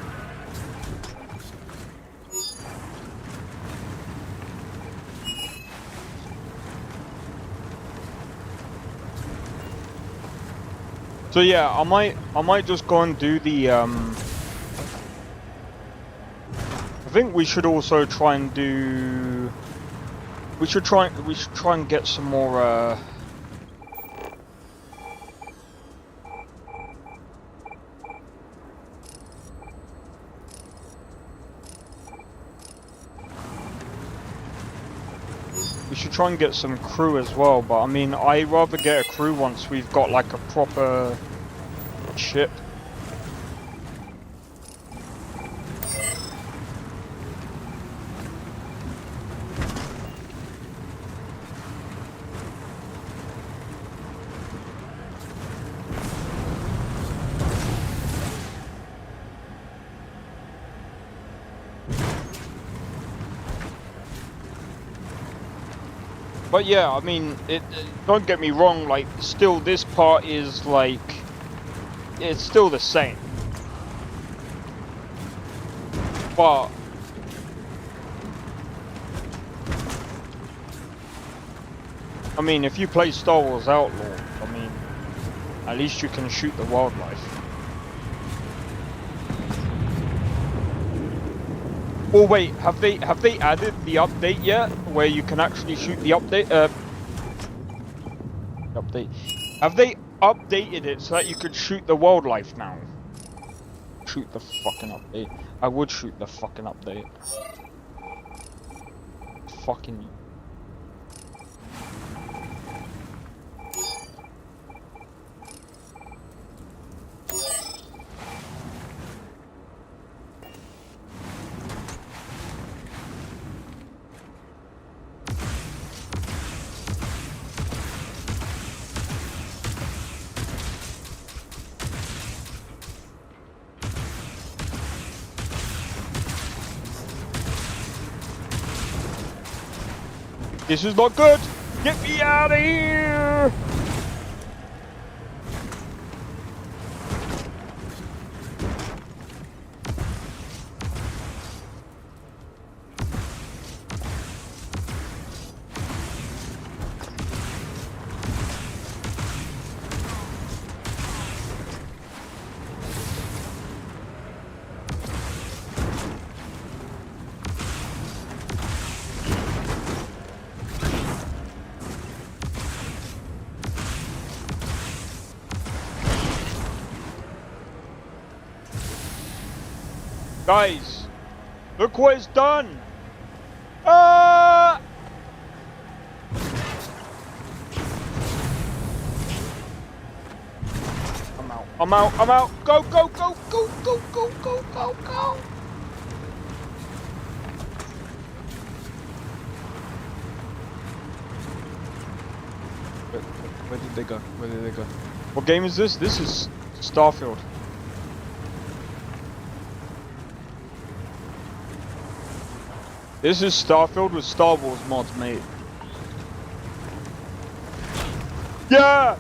So yeah, I might just go and do the I think we should also try and do. We should try and get some more. We should try and get some crew as well, but I mean, I'd rather get a crew once we've got like a proper ship. But yeah, I mean, don't get me wrong, like, still this part is like, it's still the same. But I mean, if you play Star Wars Outlaw, I mean, at least you can shoot the wildlife. Oh wait, have they added the update yet, where you can actually shoot the update? Have they updated it so that you could shoot the wildlife now? Shoot the fucking update. I would shoot the fucking update. Fucking. This is not good! Get me out of here! Guys, look what it's done! Ah! I'm out! Go! Where did they go? What game is this? This is Starfield. This is Starfield with Star Wars mods, mate. Yeah!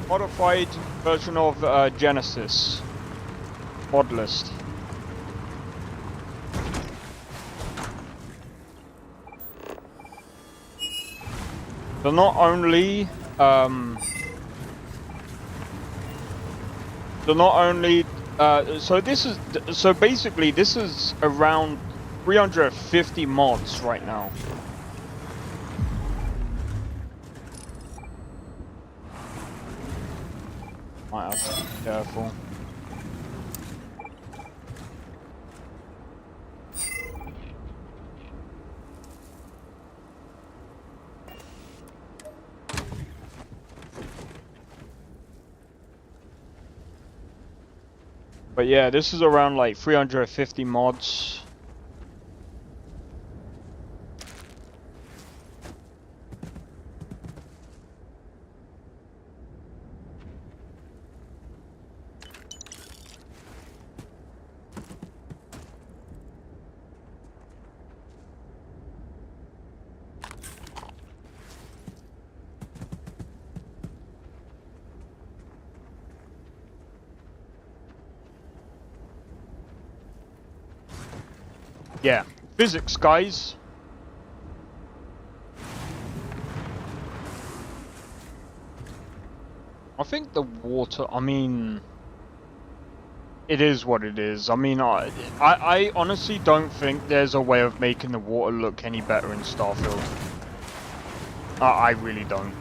Modified version of Genesis. Mod list. So not only so basically this is around 350 mods right now. Might have to be careful. But yeah, this is around like 350 mods. Yeah, physics, guys. I think the water, I mean, it is what it is. I mean, I honestly don't think there's a way of making the water look any better in Starfield. I really don't.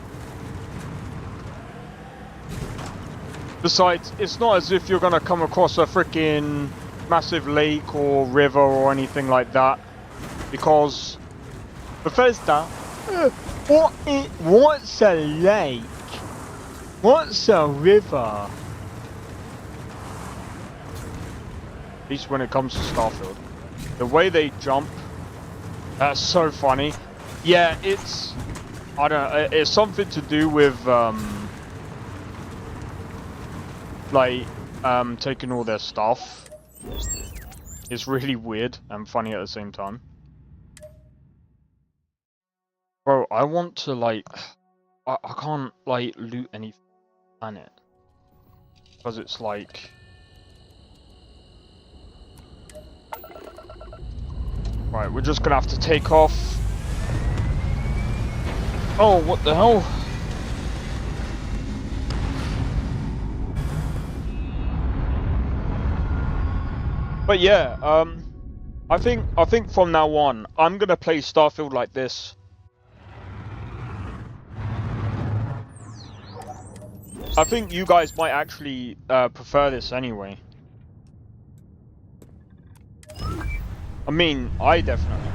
Besides, it's not as if you're gonna come across a freaking massive lake or river or anything like that. Because Bethesda, what's a lake? What's a river? At least when it comes to Starfield. The way they jump, that's so funny. Yeah, it's, I don't know, it's something to do with, taking all their stuff. It's really weird and funny at the same time. Bro, I want to, like, I can't, like, loot any planet. Because it's like... Right, we're just gonna have to take off. Oh, what the hell? But yeah, I think from now on, I'm gonna play Starfield like this. I think you guys might actually prefer this anyway. I mean, I definitely.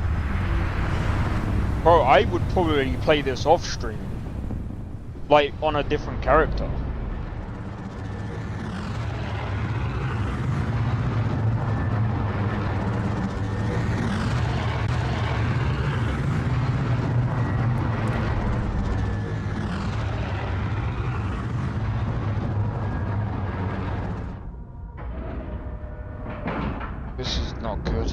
Bro, I would probably play this off stream. Like, on a different character. This is not good.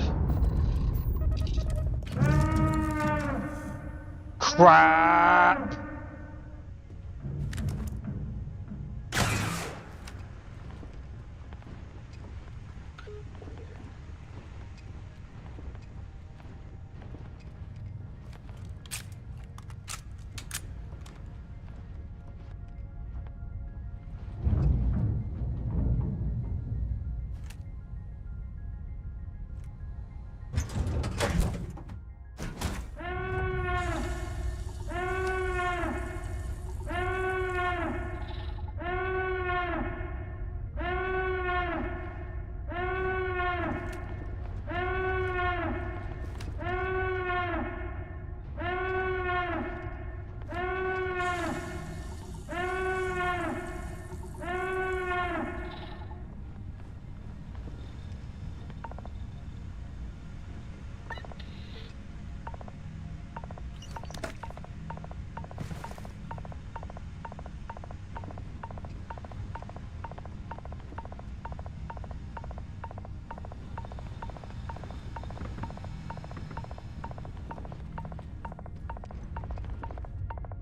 Crap!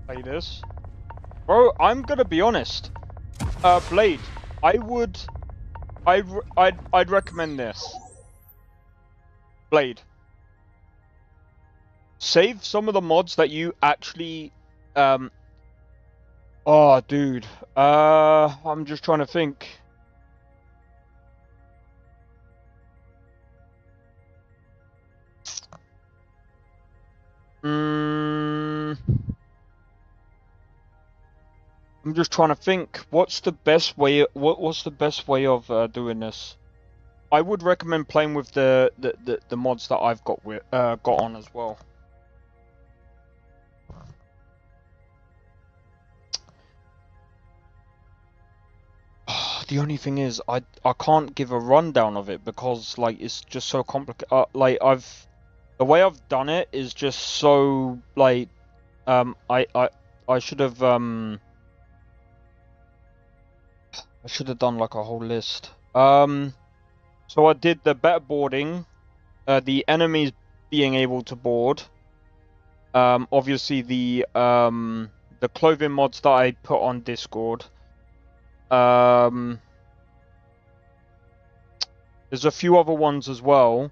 Play this. Bro, I'm gonna be honest. Blade, I'd recommend this. Blade. Save some of the mods that you actually, oh, dude. I'm just trying to think. I'm just trying to think. What's the best way? What's the best way of doing this? I would recommend playing with the mods that I've got on as well. The only thing is, I can't give a rundown of it because like it's just so complicated. Like the way I've done it is just so like I should have I should have done like a whole list. So I did the better boarding, the enemies being able to board. Obviously the clothing mods that I put on Discord. There's a few other ones as well.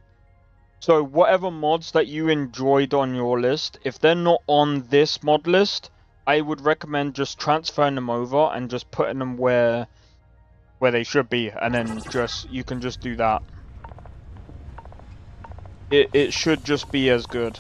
So whatever mods that you enjoyed on your list, if they're not on this mod list, I would recommend just transferring them over and just putting them where they should be, and then you can just do that. It should just be as good.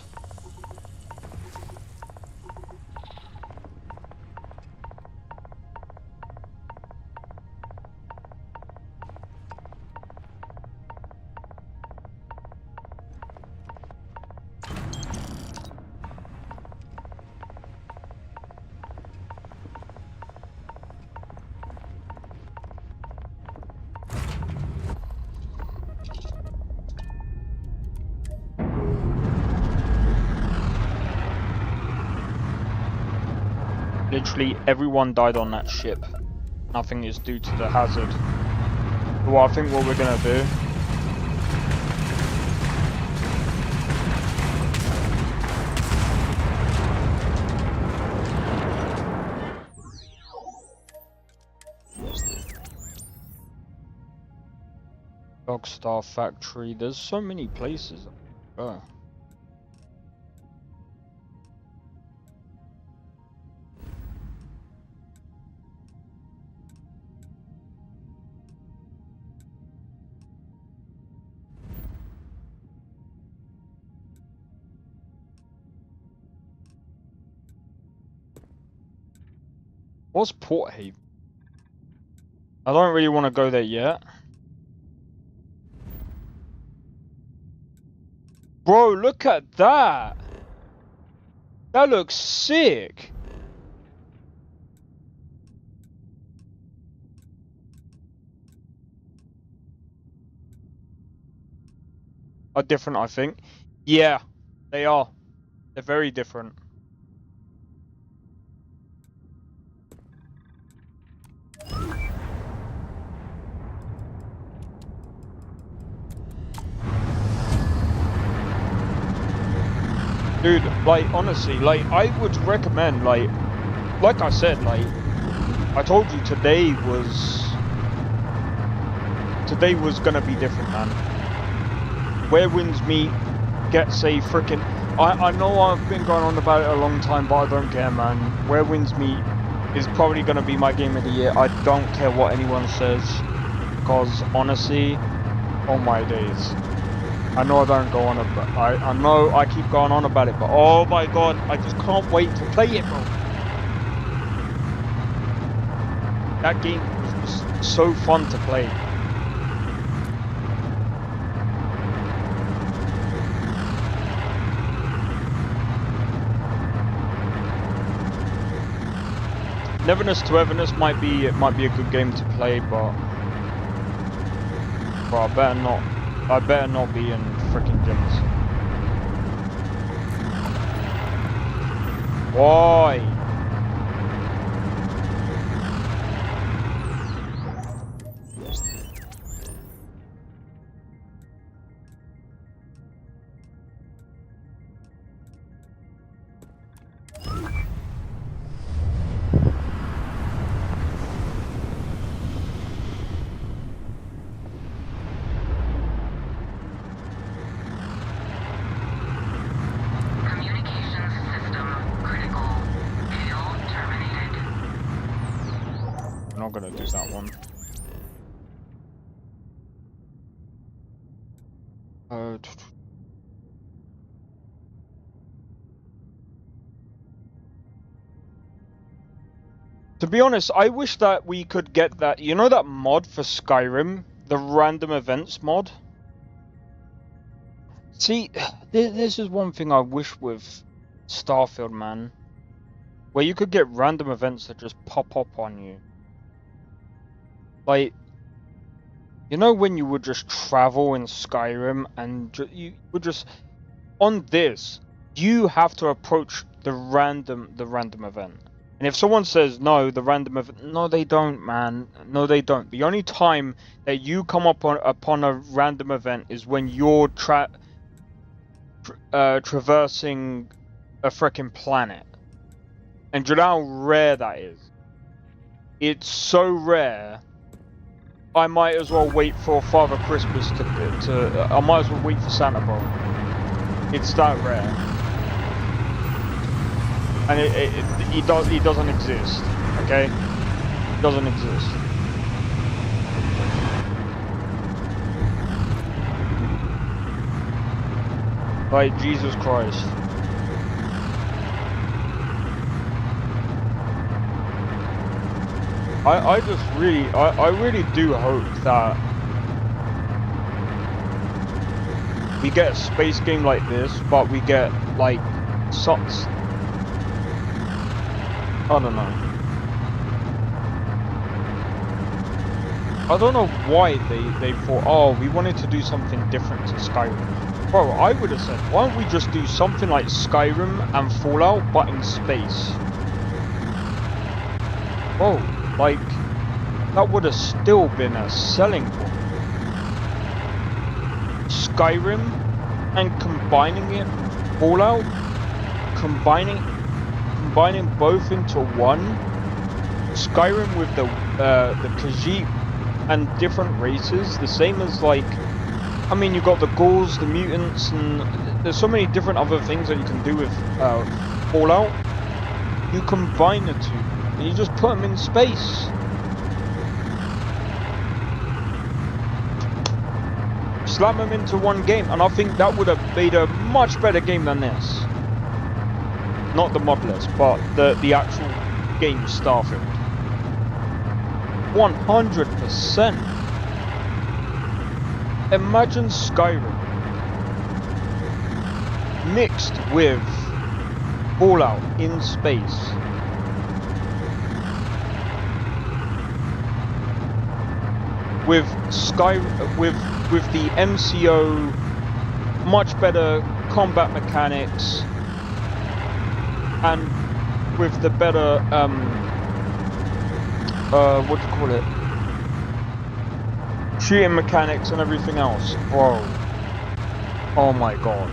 Literally everyone died on that ship. Nothing is due to the hazard. Well, I think what we're gonna do. Dogstar Factory. There's so many places. Oh. What's Port Haven? I don't really want to go there yet. Bro, look at that! That looks sick! Are different, I think. Yeah, they are. They're very different. Dude, like, honestly, like, I would recommend, like I said, like, I told you today was gonna be different, man. Where winds meet gets a freaking... I know I've been going on about it a long time, but I don't care, man. Where winds meet is probably gonna be my game of the year. I don't care what anyone says, because honestly, oh my days. I know I don't go on about I know I keep going on about it, but oh my god, I just can't wait to play it, bro. That game was just so fun to play. Neverness to Everness might be a good game to play, but I better not be in freaking gyms. Why? That one. To be honest, I wish that we could get that, you know that mod for Skyrim? The random events mod? See, this is one thing I wish with Starfield, man. Where you could get random events that just pop up on you. Like, you know when you would just travel in Skyrim and you would just... On this, you have to approach the random event. And if someone says, no, the random event... No, they don't, man. No, they don't. The only time that you come upon a random event is when you're traversing a freaking planet. And do you know how rare that is? It's so rare... I might as well wait for Father Christmas I might as well wait for Santa, bro. It's that rare. And it doesn't exist, okay? It doesn't exist. Like, Jesus Christ. I just really, I really do hope that we get a space game like this, but we get, like, sots. I don't know. I don't know why they thought, oh, we wanted to do something different to Skyrim. Bro, I would have said, why don't we just do something like Skyrim and Fallout, but in space? Bro, like, that would have still been a selling point. Skyrim and combining it with Fallout, combining both into one. Skyrim with the Khajiit and different races, the same as, like, I mean, you got the ghouls, the mutants, and there's so many different other things that you can do with Fallout. You combine the two, and you just put them in space. Slam them into one game, and I think that would have made a much better game than this. Not the modless, but the actual game Starfield. 100%. Imagine Skyrim mixed with Fallout in space. With the MCO, much better combat mechanics, and with the better what do you call it? Shooting mechanics and everything else, bro. Oh my god.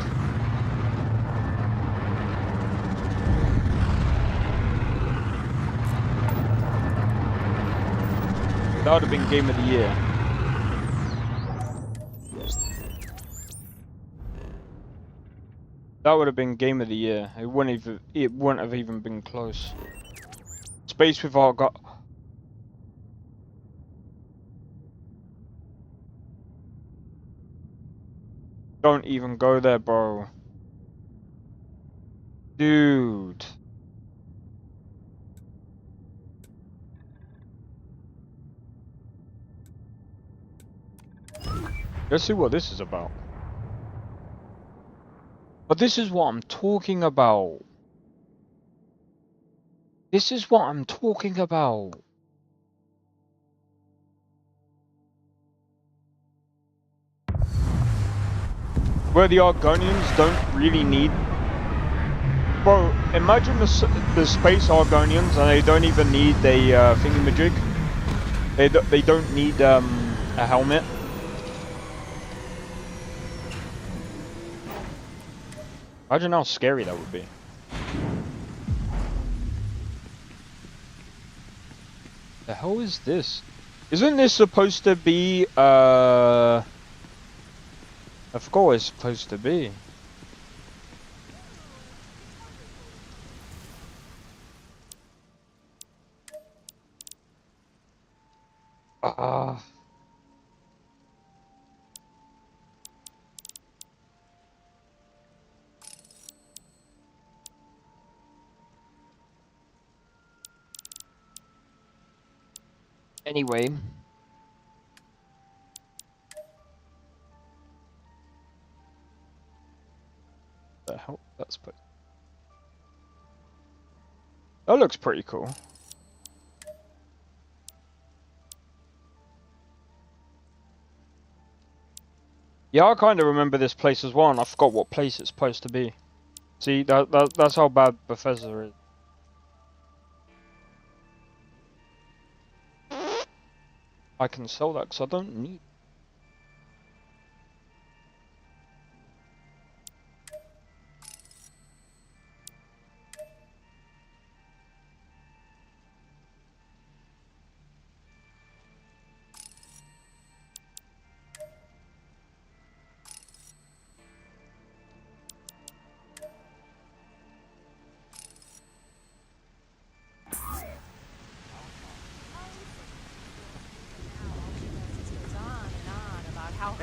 That would have been game of the year. That would have been game of the year. It wouldn't have even been close. Space without God. Don't even go there, bro. Dude. Let's see what this is about. But this is what I'm talking about. This is what I'm talking about. Where the Argonians don't really need... Bro, imagine the space Argonians and they don't even need a thingamajig. They don't need a helmet. Imagine how scary that would be. The hell is this? Isn't this supposed to be I forgot what it's supposed to be. Anyway. The hell that's put. That looks pretty cool. Yeah, I kind of remember this place as well, and I forgot what place it's supposed to be. See, that's how bad Bethesda is. I can sell that because I don't need.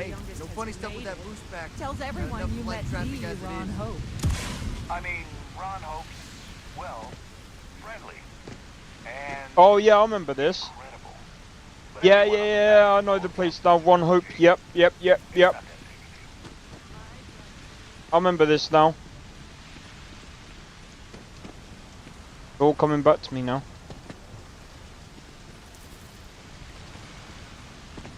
our Hey, youngest no has funny stuff with made that it. boost back. Tells Got everyone enough you flight met traffic the as it Ron is. Hope. I mean, Ron Hope's, well, friendly. And Oh yeah, I remember this. incredible. But Yeah, everyone yeah, on the yeah. back I know the floor place now. One Hope. Yep, yep, yep, yep. got that thing. I remember this now. All coming back to me now.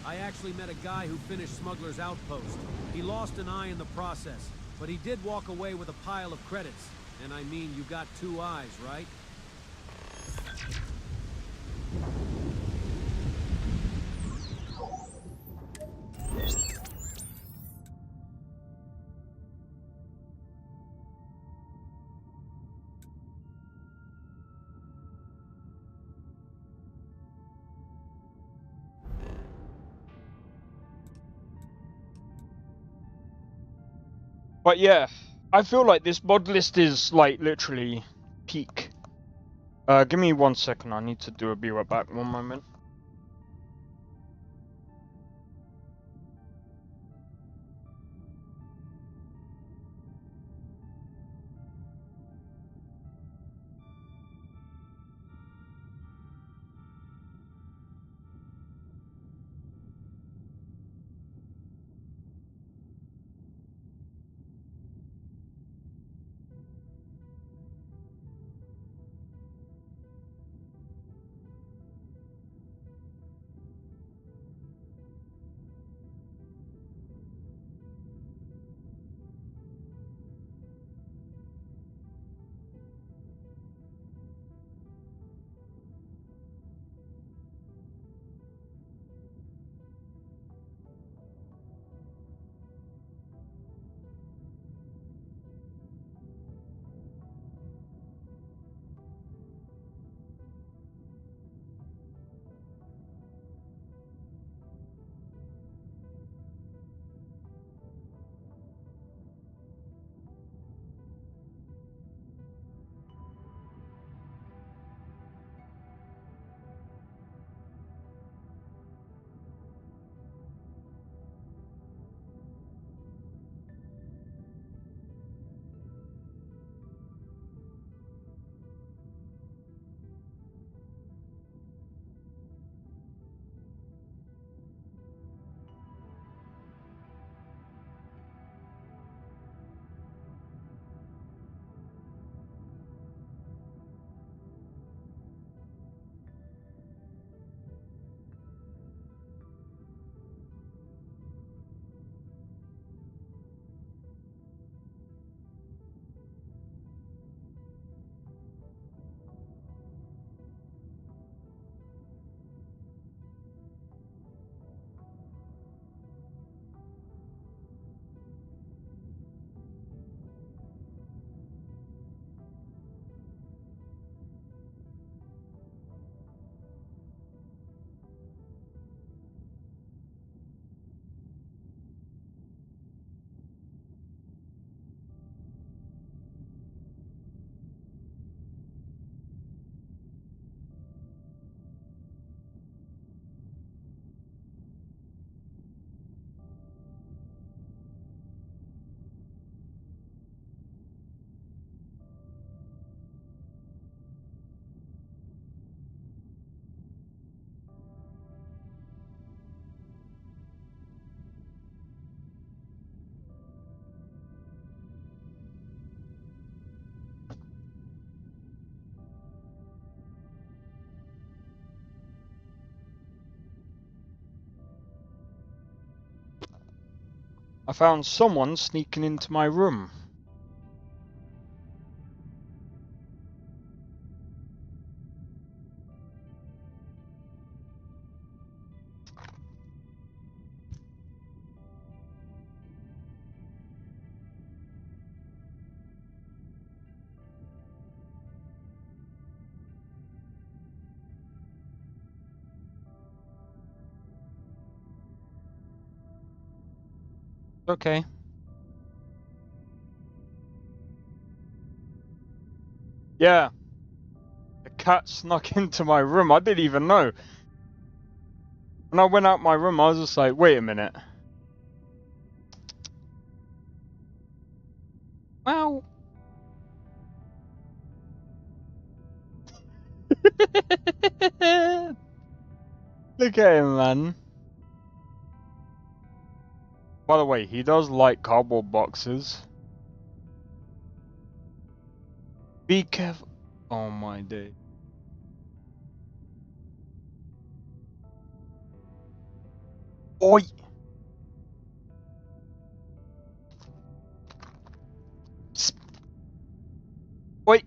I actually met a guy who finished Smuggler's Outpost. He lost an eye in the process, but he did walk away with a pile of credits. And I mean, you got 2 eyes, right? But yeah, I feel like this mod list is like literally peak. Give me 1 second. I need to do a be right back. 1 moment. I found someone sneaking into my room. Okay. Yeah. The cat snuck into my room. I didn't even know. When I went out my room, I was just like, wait a minute. Well. Look at him, man. By the way, he does like cardboard boxes. Be careful. Oh my day. Oi! Oi!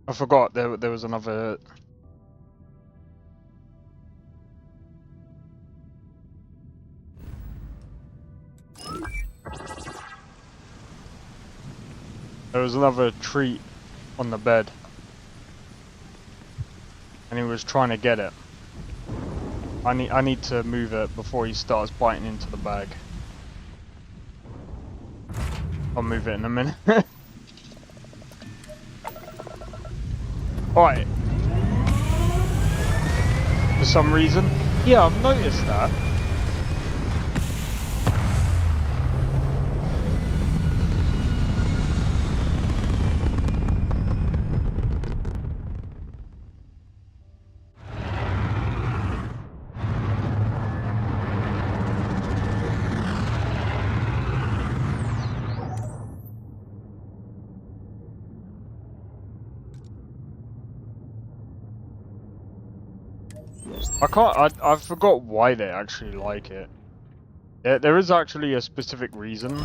I forgot there was another. There was another treat on the bed, and he was trying to get it. I need to move it before he starts biting into the bag. I'll move it in a minute. Alright. For some reason. Yeah, I've noticed that. I forgot why they actually like it. There is actually a specific reason.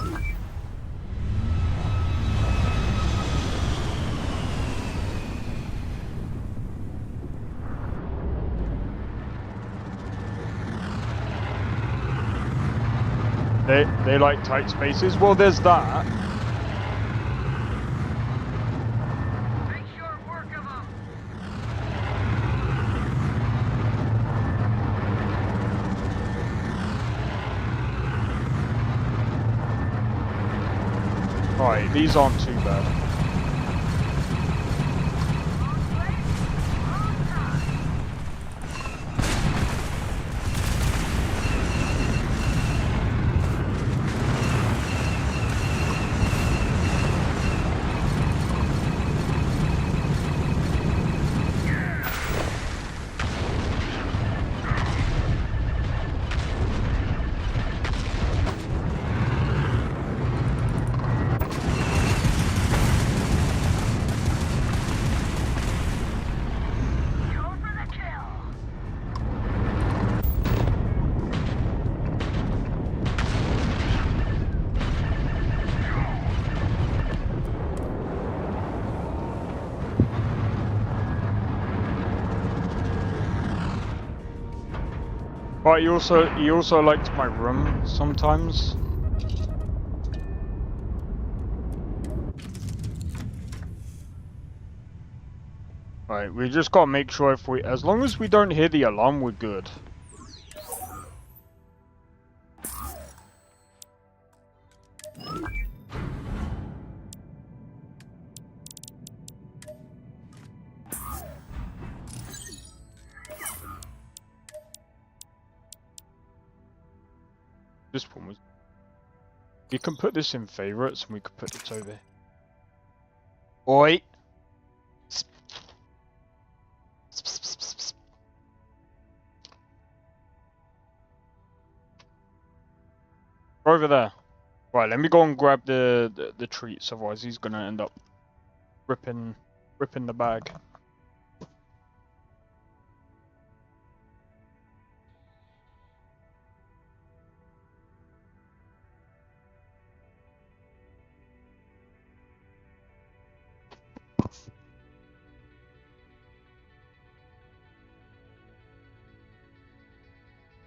They like tight spaces. Well, there's that. Alright, these aren't too bad. But he also liked my room sometimes. Right, we just gotta make sure as long as we don't hear the alarm, we're good. This one was. We can put this in favorites and we could put it over. Oi! Over there. Right, let me go and grab the treats, otherwise he's gonna end up ripping the bag.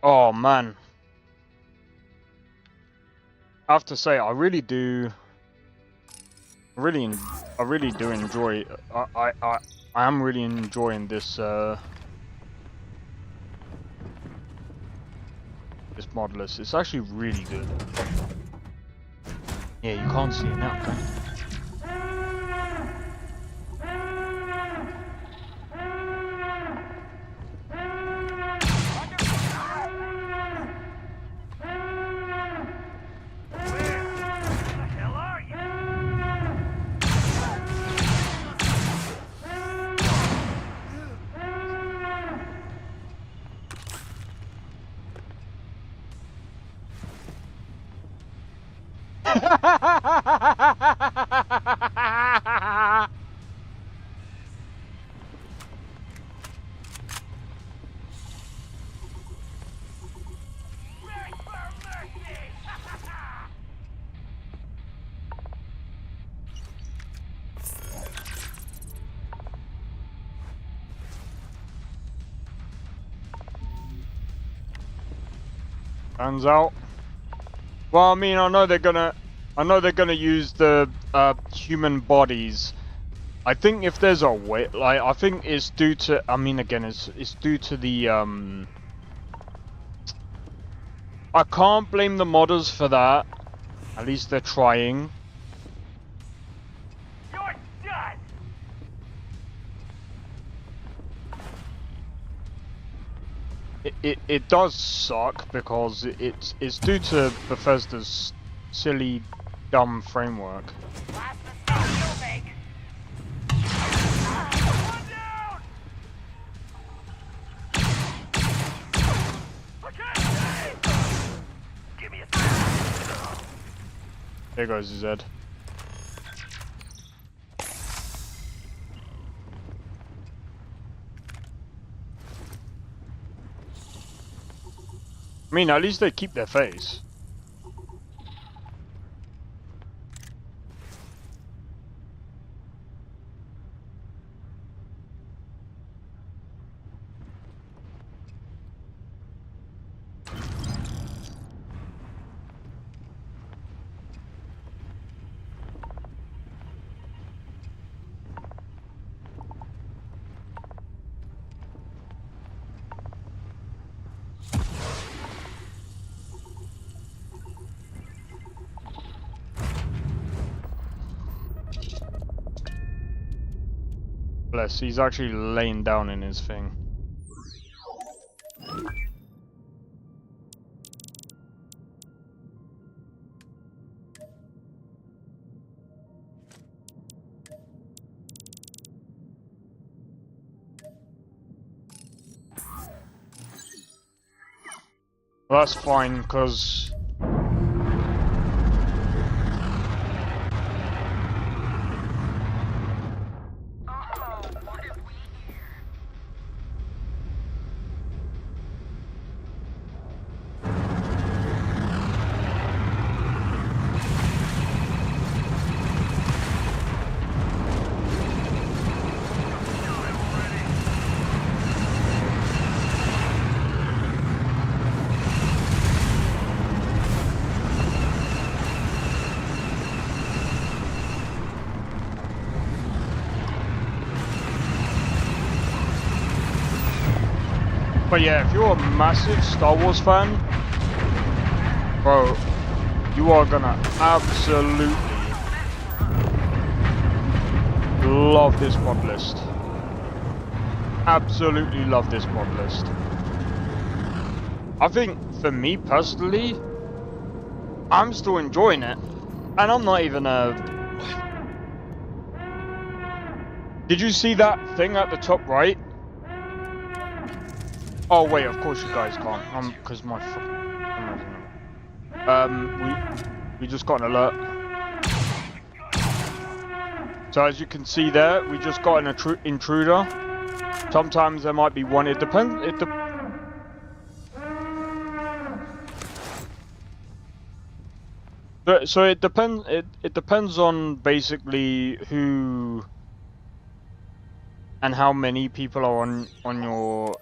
Oh man. I have to say, I really do enjoy. I am really enjoying this this modless. It's actually really good. Yeah, you can't see it now, can you? Turns out. Well, I mean, I know they're gonna use the human bodies. I think if there's a way, like, I think it's due to. I mean, again, it's due to the I can't blame the modders for that. At least they're trying. You're done. It does suck because it's due to Bethesda's silly, dumb framework. Last mistake you'll make. One down. Okay. Give me a second. There goes his head. I mean, at least they keep their face. Bless, he's actually laying down in his thing. Well, that's fine, because but yeah, if you're a massive Star Wars fan, bro, you are gonna absolutely love this mod list. Absolutely love this mod list. I think, for me personally, I'm still enjoying it. And I'm not even a... Did you see that thing at the top right? Oh wait, of course you guys can't. Because my we just got an alert. So as you can see there, we just got an intruder. Sometimes there might be one. It depends. So it depends. It depends on basically who and how many people are on your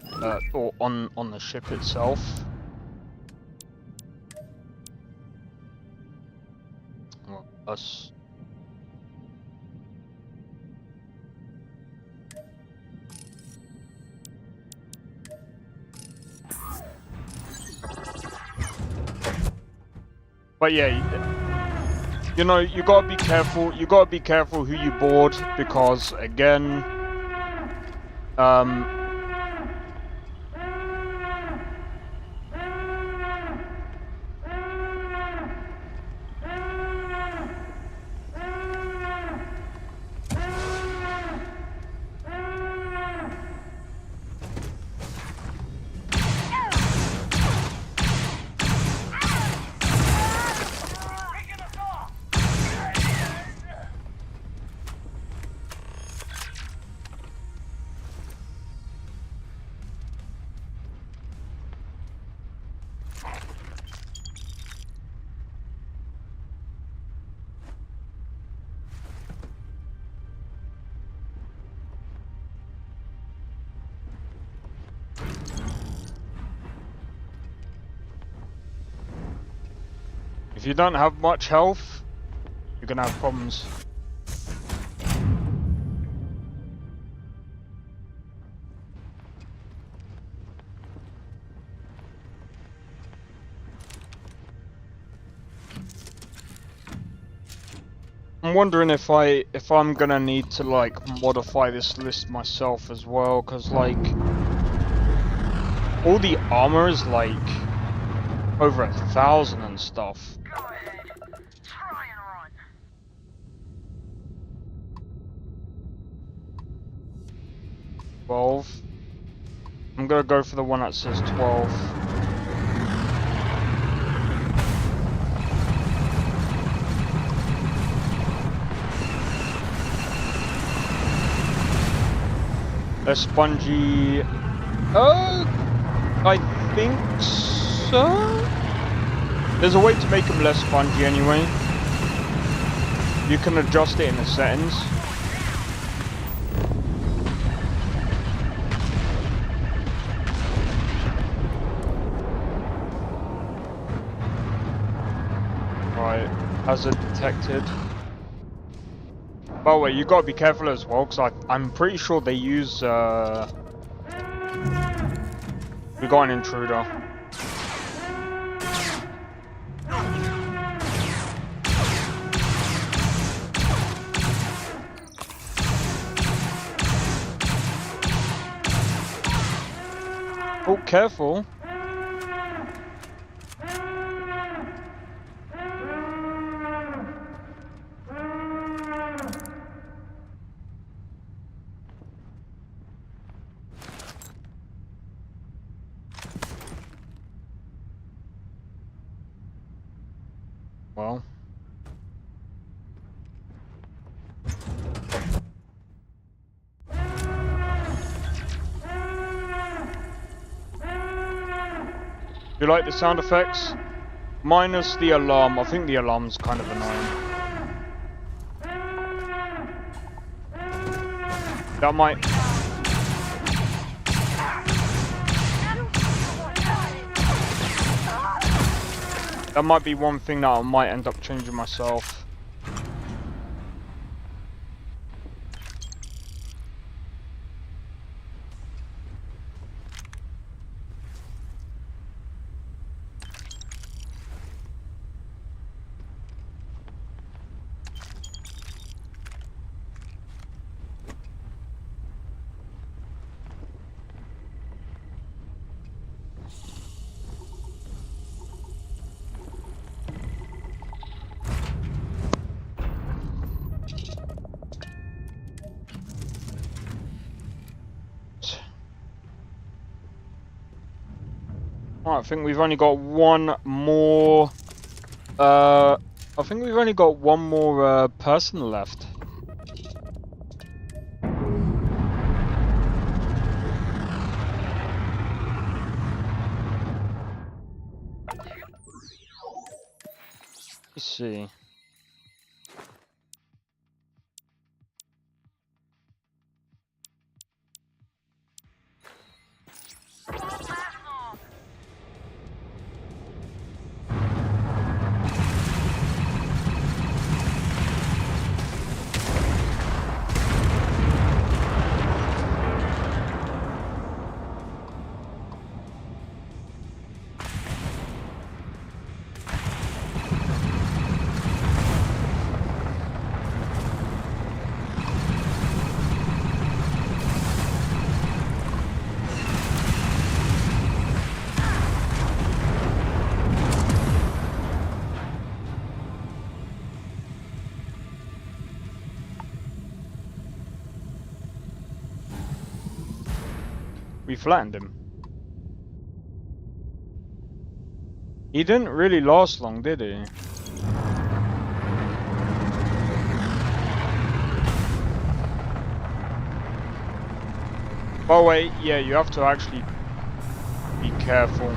or on the ship itself. Well, us. But yeah, you know, you gotta be careful. You gotta be careful who you board, because again, If you don't have much health, you're gonna have problems. I'm wondering if I'm gonna need to like modify this list myself as well, cause like all the armor is like over 1,000 and stuff. Go ahead. Try and run. 12. I'm gonna go for the one that says 12. A spongy. I think so. There's a way to make them less spongy anyway. You can adjust it in the settings. Right, hazard detected. By the way, you gotta be careful as well, because I'm pretty sure they use, we got an intruder. Oh, careful. Well. You like the sound effects? Minus the alarm. I think the alarm's kind of annoying. That might... That might be one thing that I might end up changing myself. I think we've only got one more. I think we've only got one more person left. Let's see. We flattened him. He didn't really last long, did he? By the way, yeah, you have to actually be careful.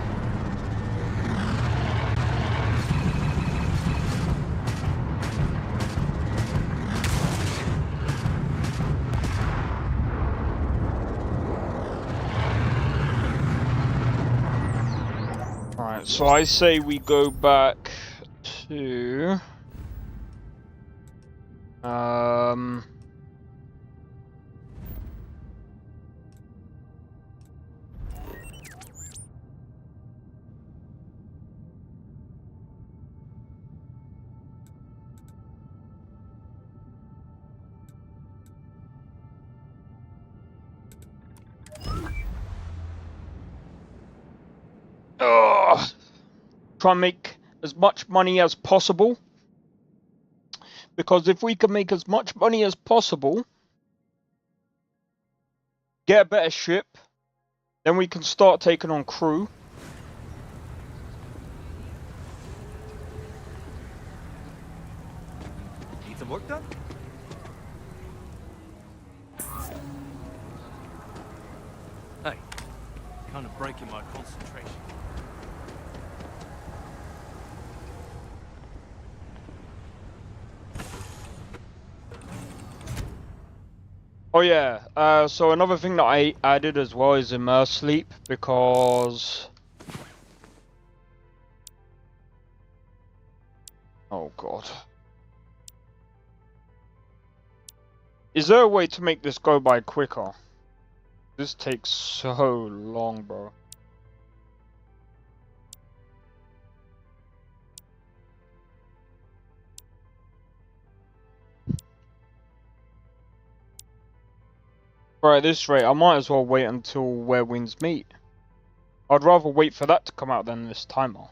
So I say we go back to try and make as much money as possible, because if we can make as much money as possible, get a better ship, then we can start taking on crew. Need some work done? Hey, kind of breaking my concentration. Oh yeah, so another thing that I added as well is immerse sleep, because oh god. Is there a way to make this go by quicker? This takes so long, bro. Right, at this rate, I might as well wait until Where Winds Meet. I'd rather wait for that to come out than this timer.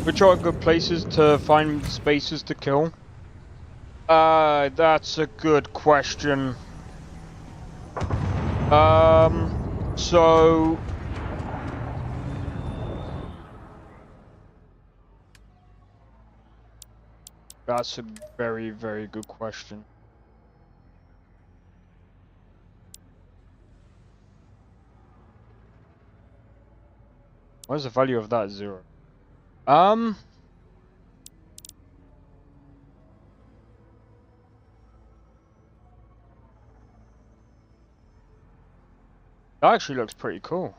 Which are good places to find spaces to kill? That's a good question. So that's a very, very good question. Where's the value of that? 0. That actually looks pretty cool.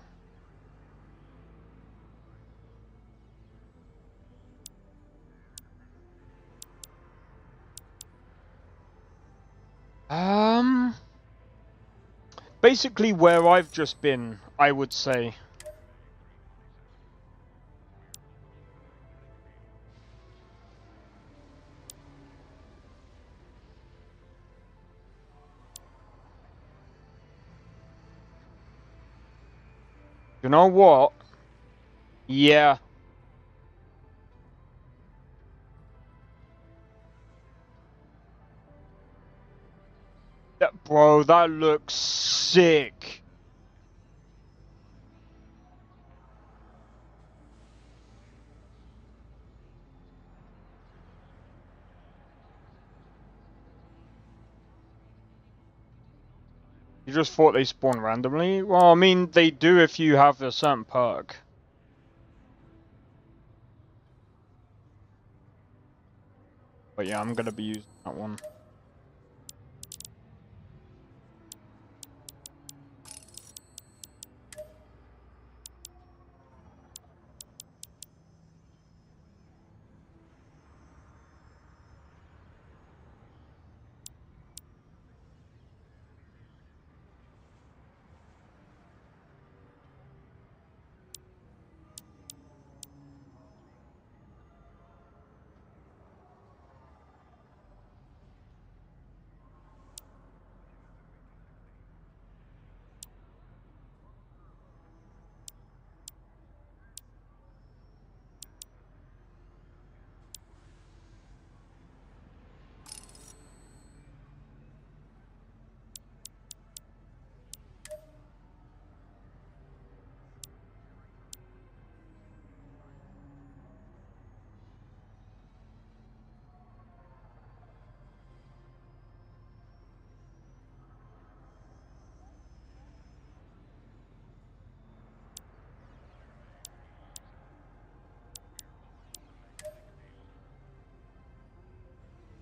Basically where I've just been, I would say. You know what? Yeah. Bro, that looks sick. You just thought they spawn randomly? Well, I mean, they do if you have a certain perk. But yeah, I'm gonna be using that one.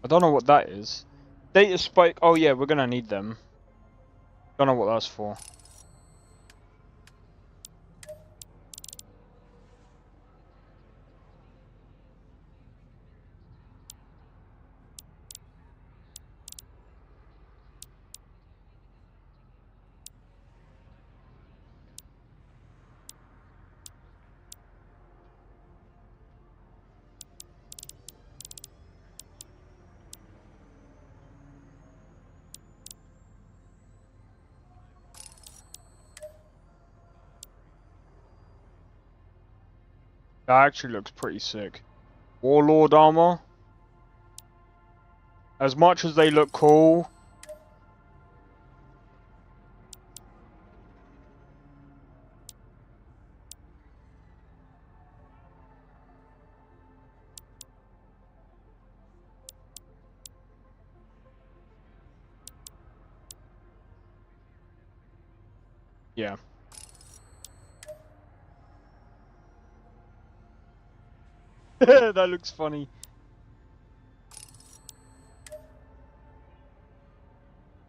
don't know what that is. Data spike. Oh yeah, we're gonna need them. Don't know what that's for. That actually looks pretty sick. Warlord armor. As much as they look cool. Yeah. That looks funny.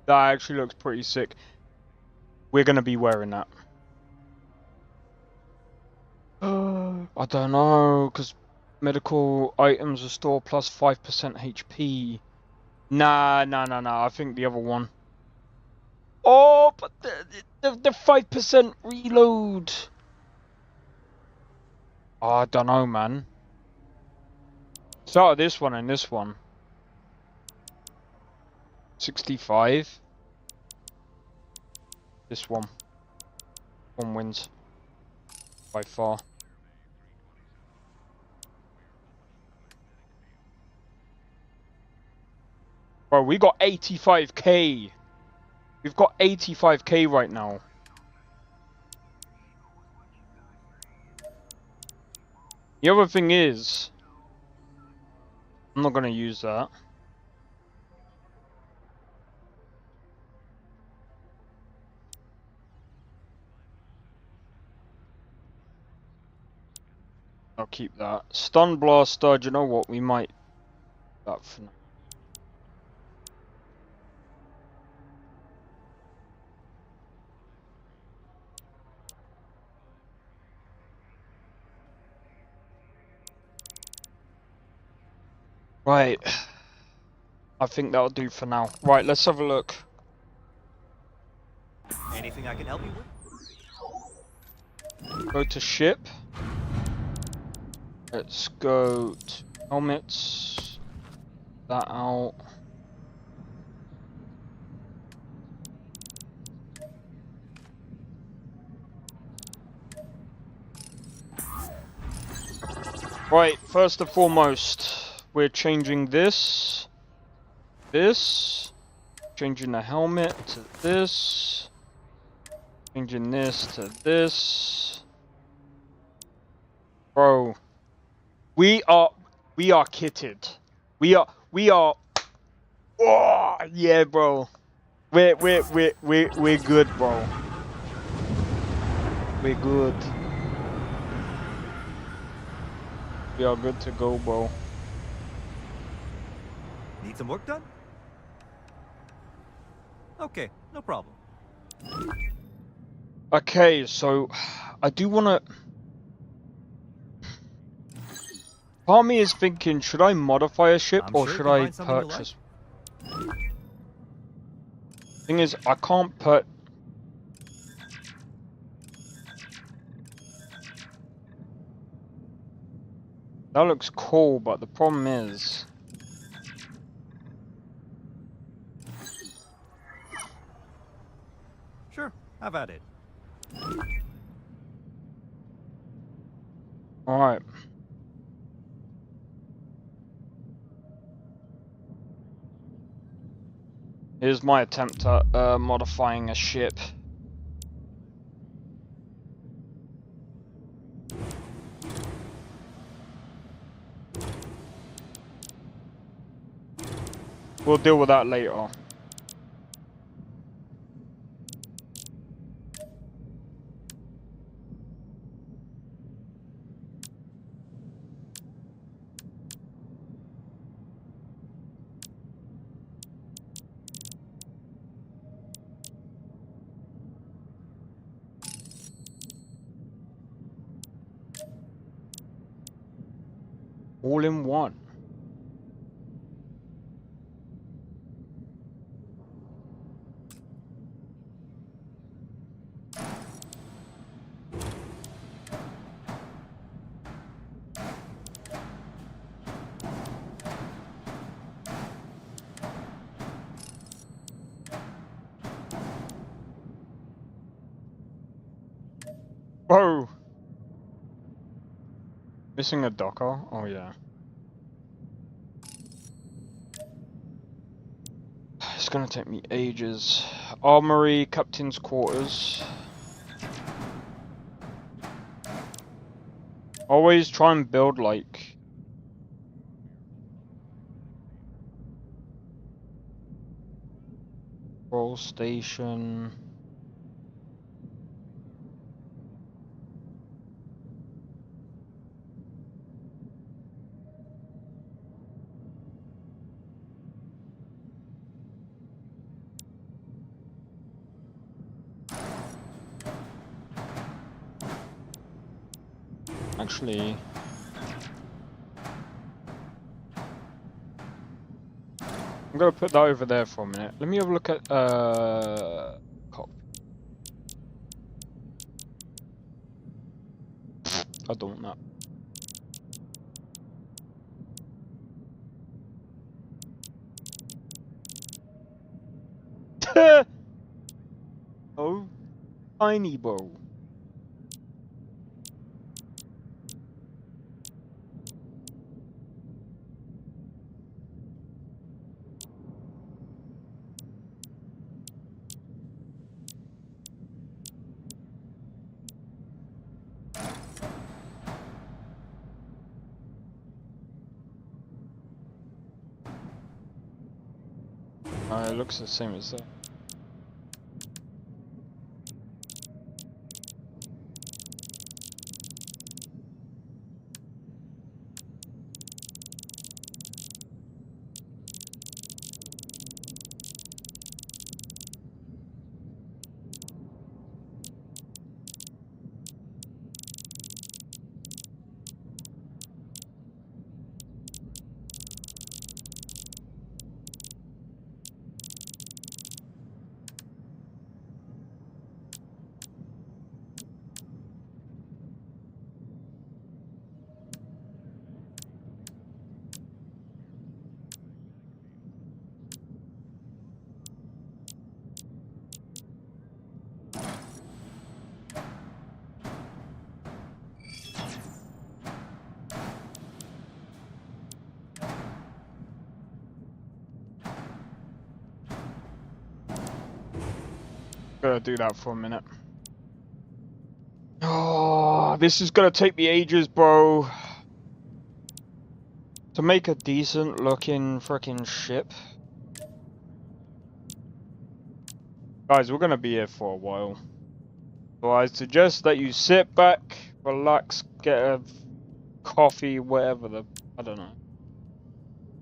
That actually looks pretty sick. We're gonna be wearing that. I don't know, because medical items restore plus 5% HP. Nah. I think the other one. Oh, but the 5% reload. Oh, I don't know, man. Start this one and this one. 65. This one. One wins. By far. Bro, we got 85k. We've got 85k right now. The other thing is, I'm not gonna use that. I'll keep that. Stun blaster, do you know what? We might that for now. Right. I think that'll do for now. Right, let's have a look. Anything I can help you with? Go to ship. Let's go to helmets. That out. Right, first and foremost, we're changing this. Changing the helmet to this. Changing this to this. Bro. We are kitted. We are oh yeah, bro. We're good, bro. We're good. We are good to go, bro. Need some work done? Okay, no problem. Okay, so I do wanna. Part of me is thinking, should I modify a ship or should I purchase? Thing is, I can't put. That looks cool, but the problem is. Sure, have at it. Alright. Here's my attempt at modifying a ship. We'll deal with that later. All in one. Whoa! Missing a docker? Oh yeah. It's gonna take me ages. Armory, captain's quarters. Always try and build like control station. Actually, I'm gonna put that over there for a minute. Let me have a look at cop. I don't want that. Oh, tiny bow. It looks the same as that. Gotta do that for a minute. Oh, this is gonna take me ages, bro. To make a decent looking freaking ship. Guys, we're gonna be here for a while. So I suggest that you sit back, relax, get a coffee, whatever I don't know.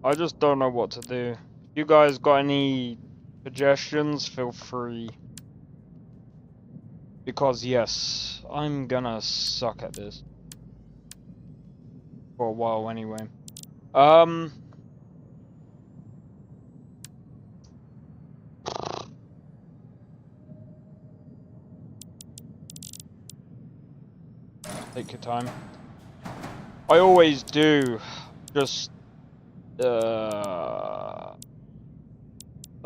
I just don't know what to do. If you guys got any suggestions, feel free. Because yes, I'm gonna suck at this. For a while anyway. Take your time. I always do. Just don't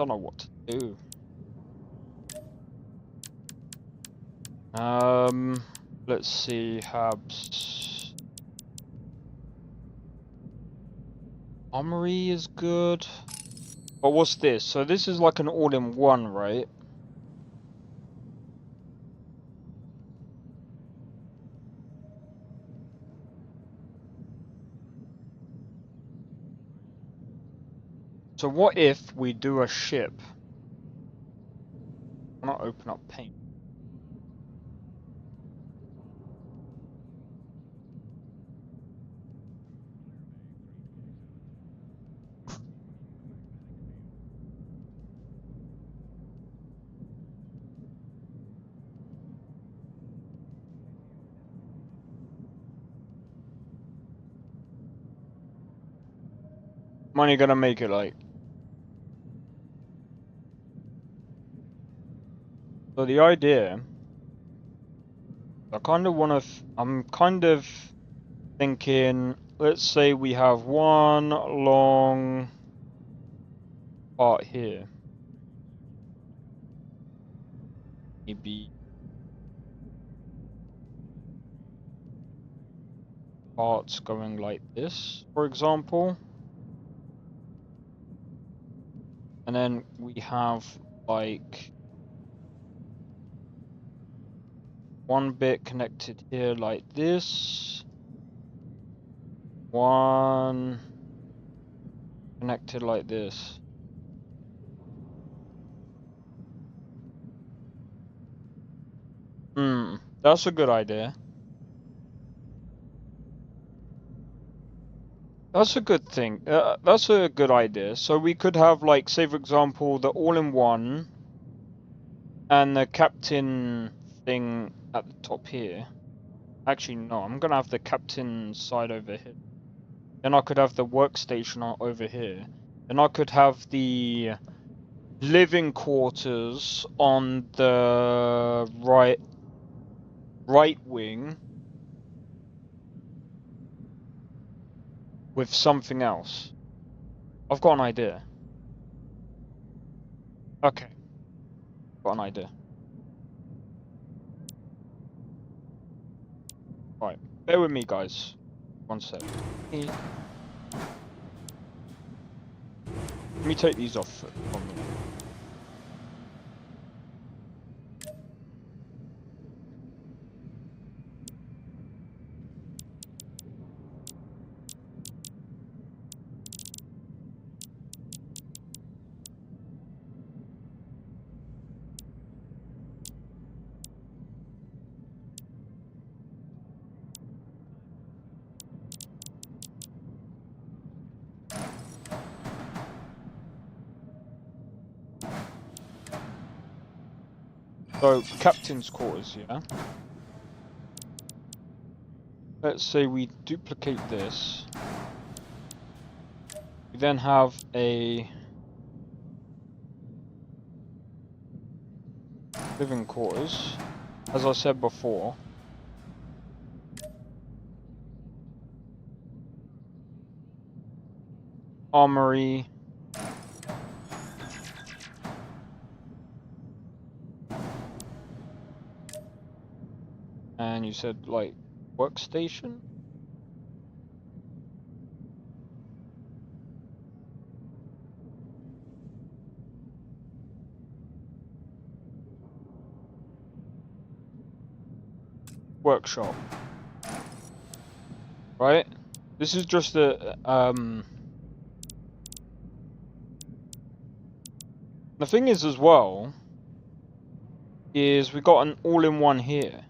know what to do. Let's see, Habs. Armory is good. But what's this? So this is like an all-in-one, right? So what if we do a ship? Why not open up paint? money gonna make it like? So the idea, I kind of want to. I'm kind of thinking. Let's say we have one long part here. Maybe parts going like this, for example. And then we have like one bit connected here like this. One connected like this. That's a good idea. That's a good thing. That's a good idea. So we could have, like, say for example, the all-in-one and the captain thing at the top here. Actually, no, I'm gonna have the captain side over here. Then I could have the workstation over here. Then I could have the living quarters on the right wing with something else. I've got an idea. Okay. Got an idea. Right. Bear with me, guys. One sec. Let me take these off from me. So, captain's quarters, yeah? Let's say we duplicate this. We then have a living quarters, as I said before. Armory. And you said, like, workstation? Workshop. Right? This is just a, the thing is as well, is we got an all-in-one here.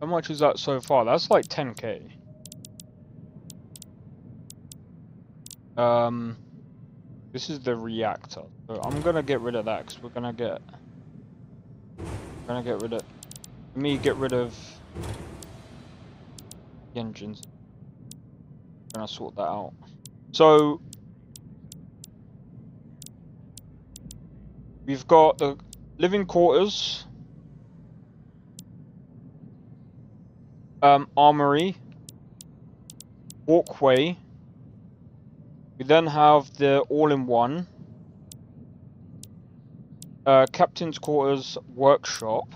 How much is that so far? That's like 10k. This is the reactor. So I'm gonna get rid of that because we're gonna get rid of get rid of the engines. I'm gonna sort that out. So we've got the living quarters, armory, walkway. We then have the all-in-one, captain's quarters, workshop.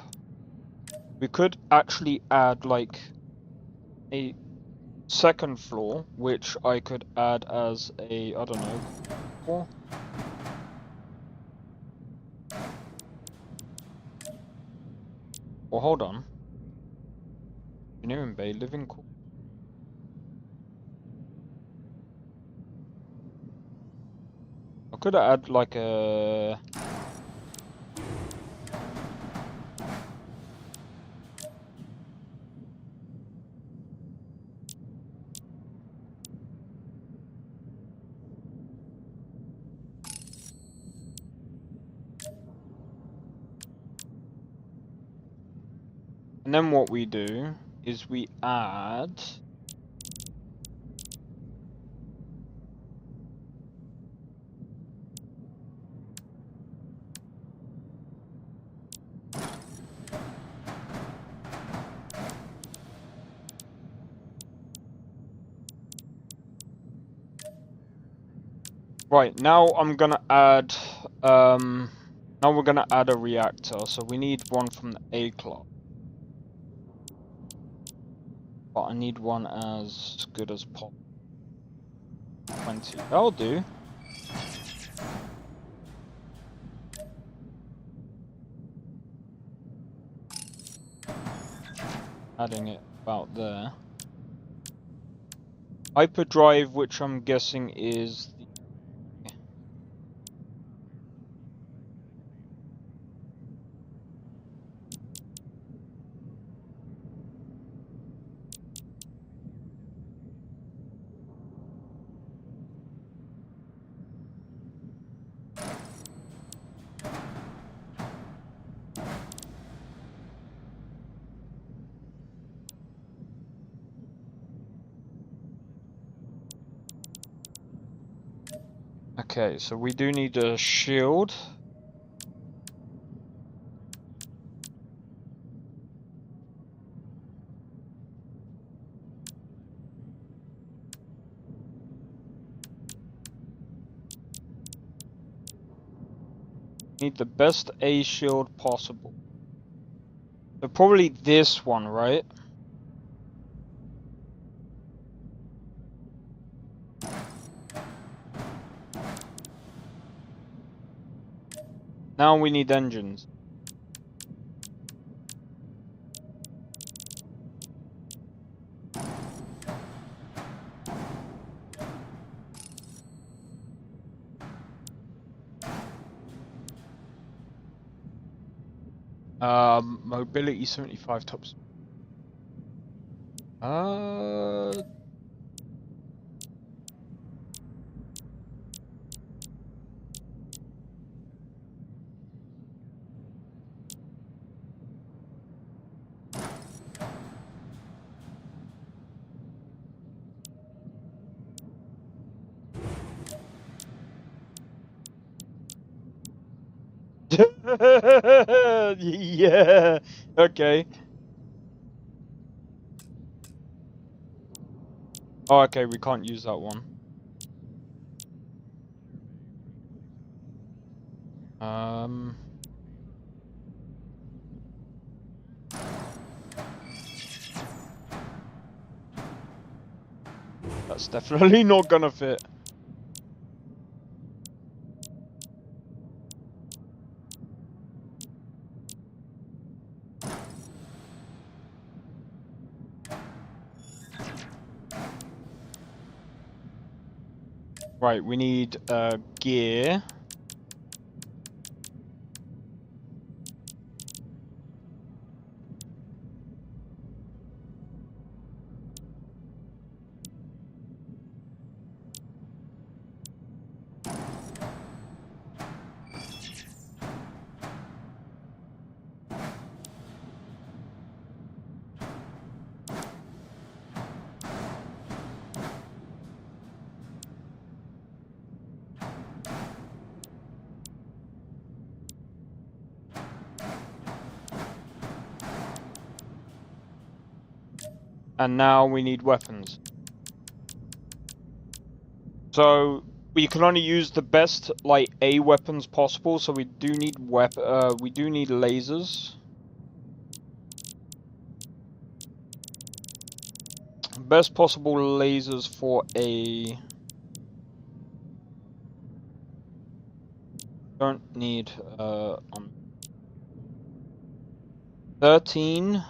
We could actually add like a second floor, which I could add as a, I don't know, floor. Well, hold on. Engineering bay, living quarters. I could add like a... And then what we do is we add... Right, now I'm gonna add, now we're gonna add a reactor, so we need one from the A class. But I need one as good as possible. 20, that'll do. Adding it about there. Hyperdrive, which I'm guessing is the... Okay, so we do need a shield. Need the best A shield possible. So probably this one, right? Now we need engines. Mobility 75 tops. Yeah. Okay. Oh, okay. We can't use that one. That's definitely not gonna fit. Right, we need gear. And now we need weapons. So we can only use the best like A weapons possible. So we do need we do need lasers. Best possible lasers for a. Don't need 13.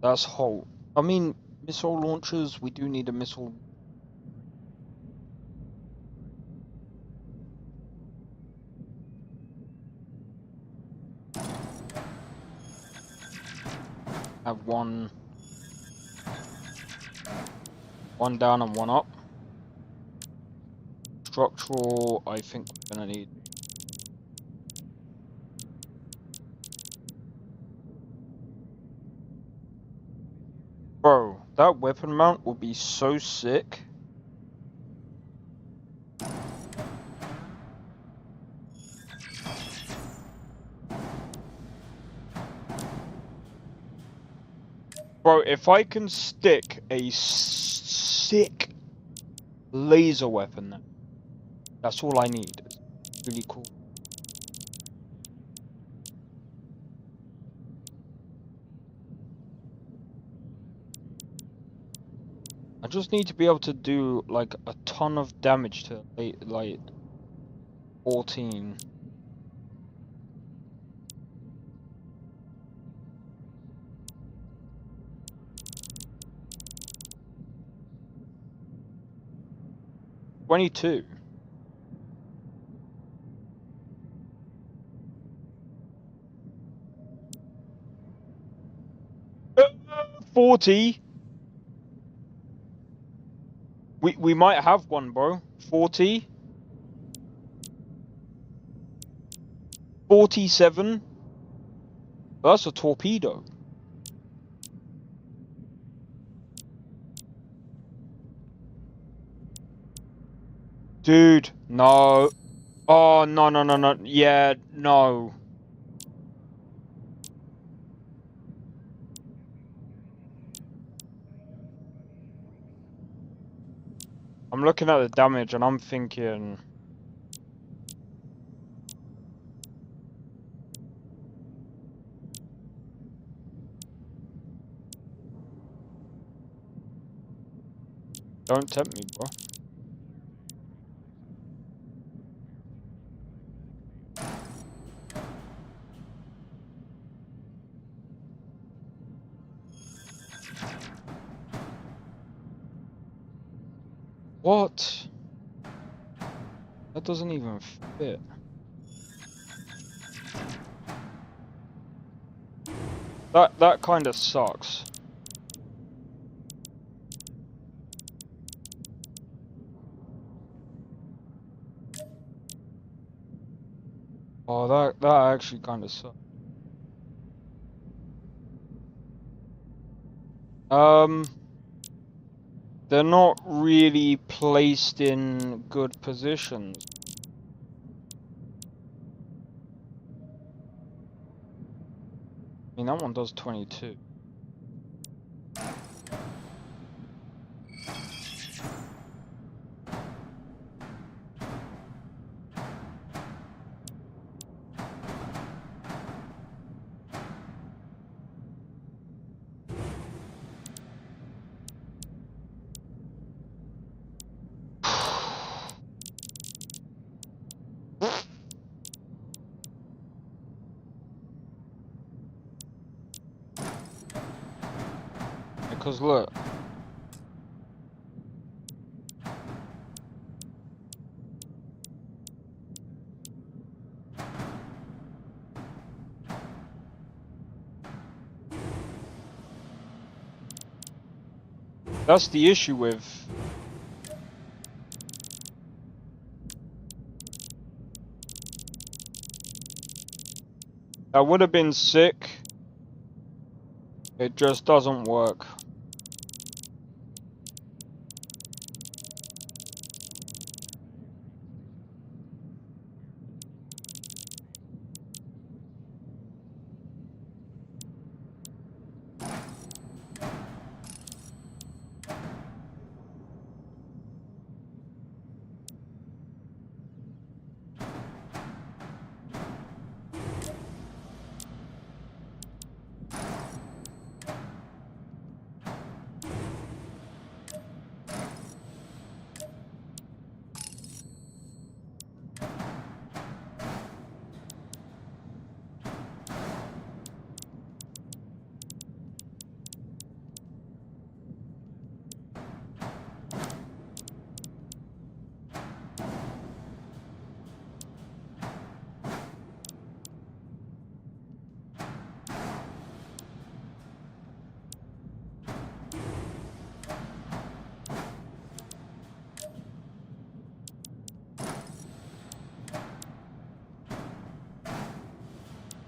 That's whole. I mean, missile launchers, we do need a missile. Have one down and one up. Structural, I think we're gonna need. Bro, that weapon mount will be so sick. Bro, if I can stick a sick laser weapon. That's all I need. It's really cool. I just need to be able to do like a ton of damage to like 14. $22. 40. We might have one, bro. 40. 47. That's a torpedo. Dude, no. Oh, no. Yeah, no. I'm looking at the damage and I'm thinking... Don't tempt me, bro. What? That doesn't even fit. That kind of sucks. Oh, that actually kind of sucks. They're not really placed in good positions. I mean, that one does 22. Because look. That's the issue with... That would have been sick. It just doesn't work.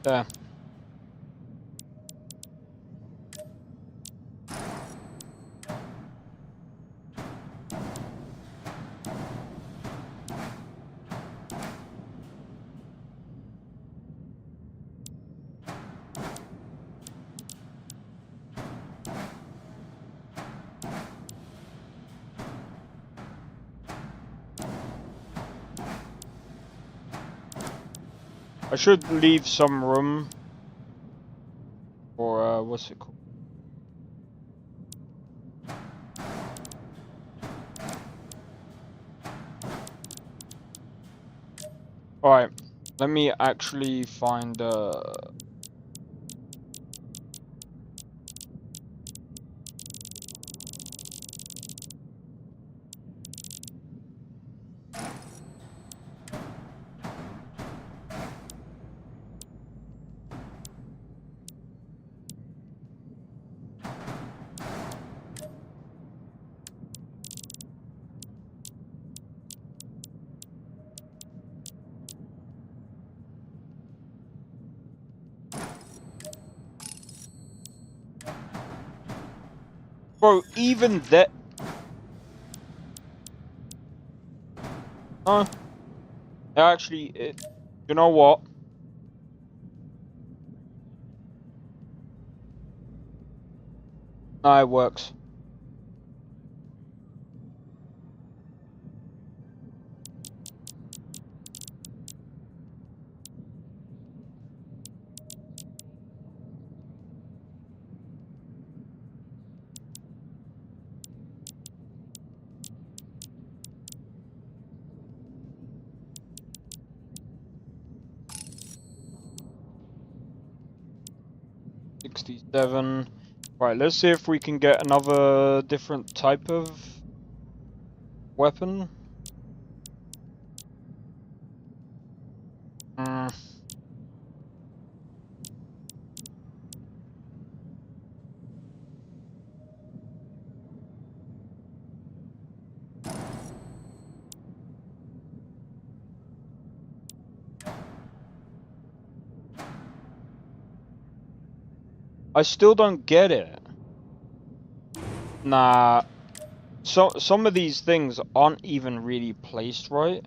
There. I should leave some room for, what's it called? Alright, let me actually find, bro, even that. Actually, you know what? No, it works. $67. Right, let's see if we can get another different type of weapon. I still don't get it. Nah. Some of these things aren't even really placed right.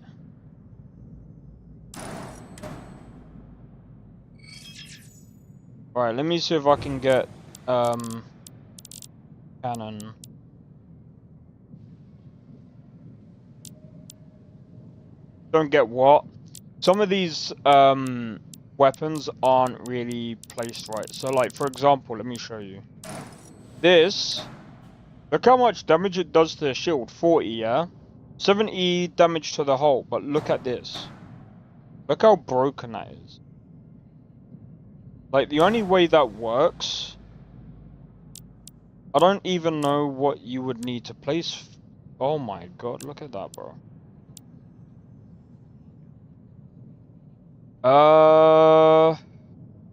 Alright, let me see if I can get cannon. Don't get what? Some of these weapons aren't really placed right. So like for example, let me show you. This, look how much damage it does to the shield, 40, yeah? 70 damage to the hull, but look at this. Look how broken that is. Like the only way that works, I don't even know what you would need to place. Oh my god, look at that, bro.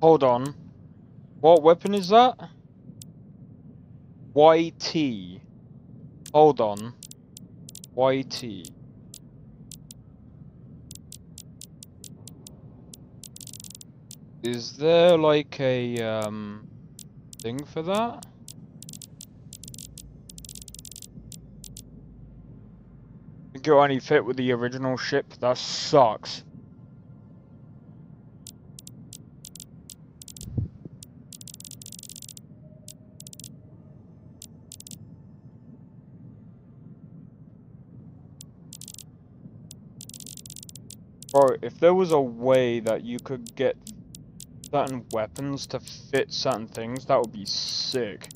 Hold on. What weapon is that? YT. Hold on. YT. Is there like a thing for that? I think it'll only fit with the original ship. That sucks. Bro, if there was a way that you could get certain weapons to fit certain things, that would be sick.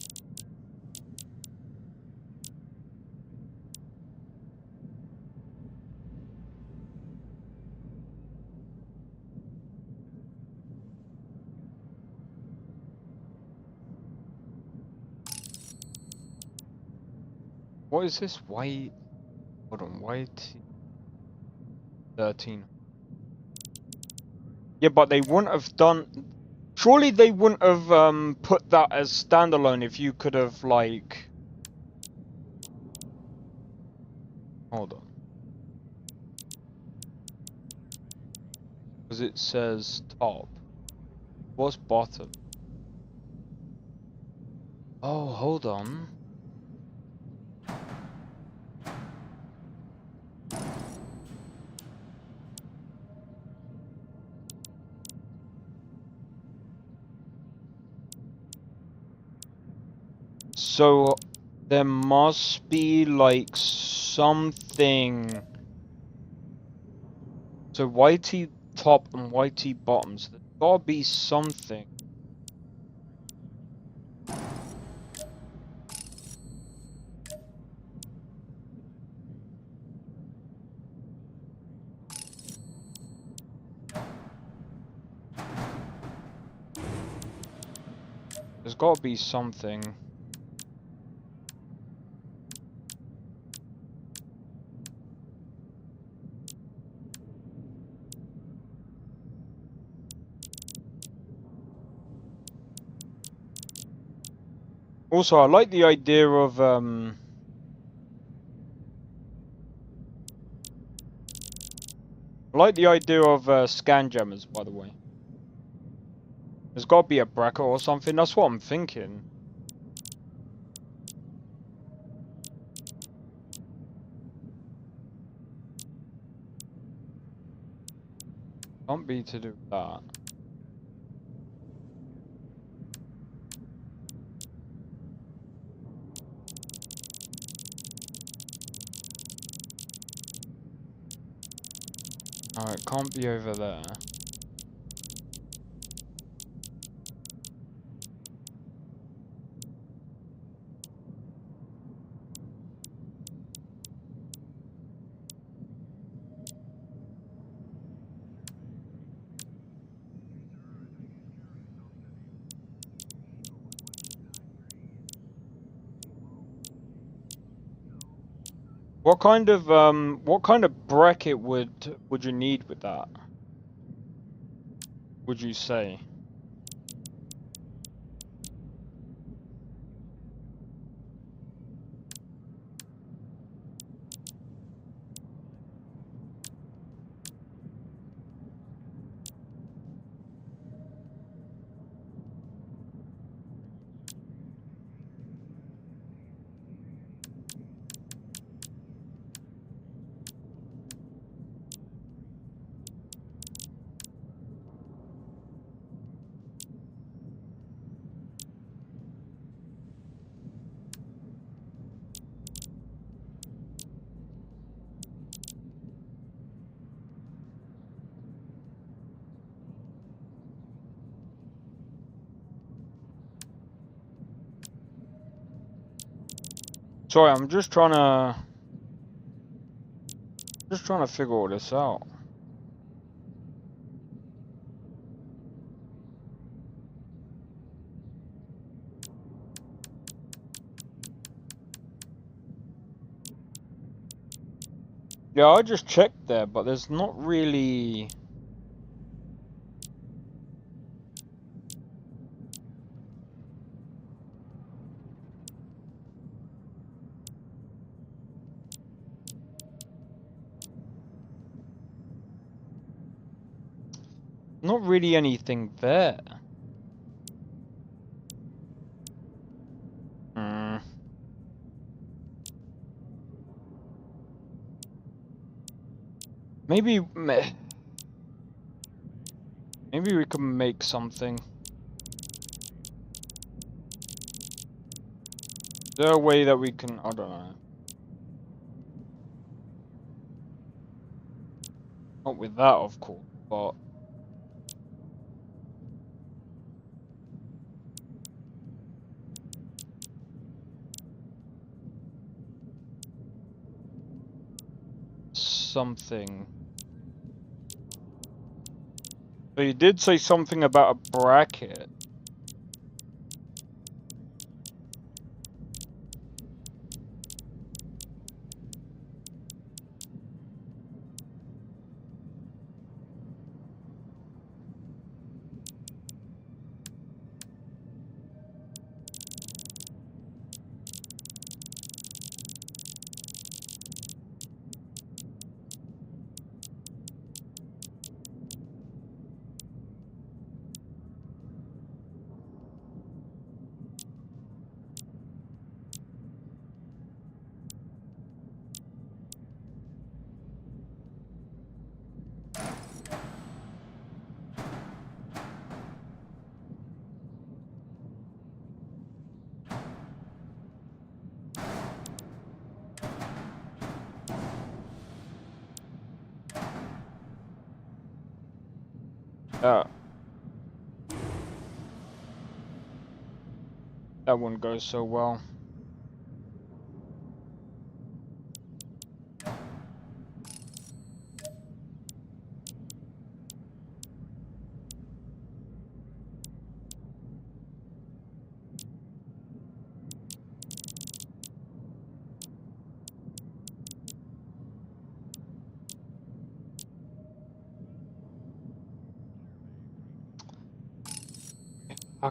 What is this? White? Hold on, white 13. Yeah, but they wouldn't have done. Surely they wouldn't have put that as standalone if you could have like. Hold on. Because it says top. What's bottom? Oh, hold on. So there must be like something. So YT top and YT bottoms. There's gotta be something. There's gotta be something. Also, I like the idea of I like the idea of scan jammers, by the way. There's got to be a bracket or something. That's what I'm thinking. Can't be to do that. No, it can't be over there. What kind of bracket would you need with that? Would you say? Sorry, I'm just trying to figure all this out. Yeah, I just checked there, but there's not really... Not really anything there. Maybe we can make something. Is there a way that we can... I don't know. Not with that, of course, but... something. So you did say something about a bracket. That wouldn't go so well.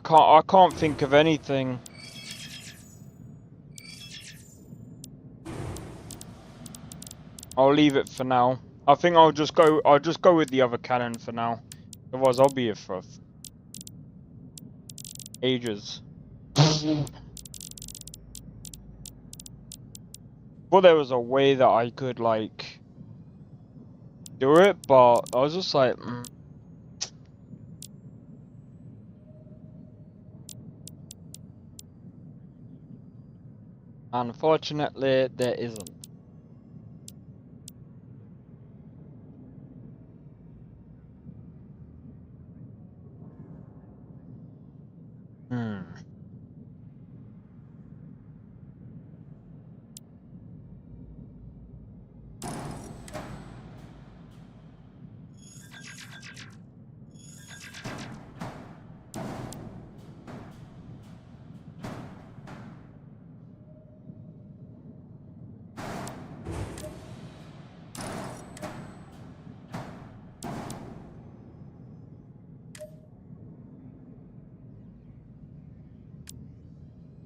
I can't think of anything. I'll leave it for now. I think I'll just go with the other cannon for now. Otherwise I'll be here for ages. Well, there was a way that I could like do it, but I was just like Unfortunately, there isn't.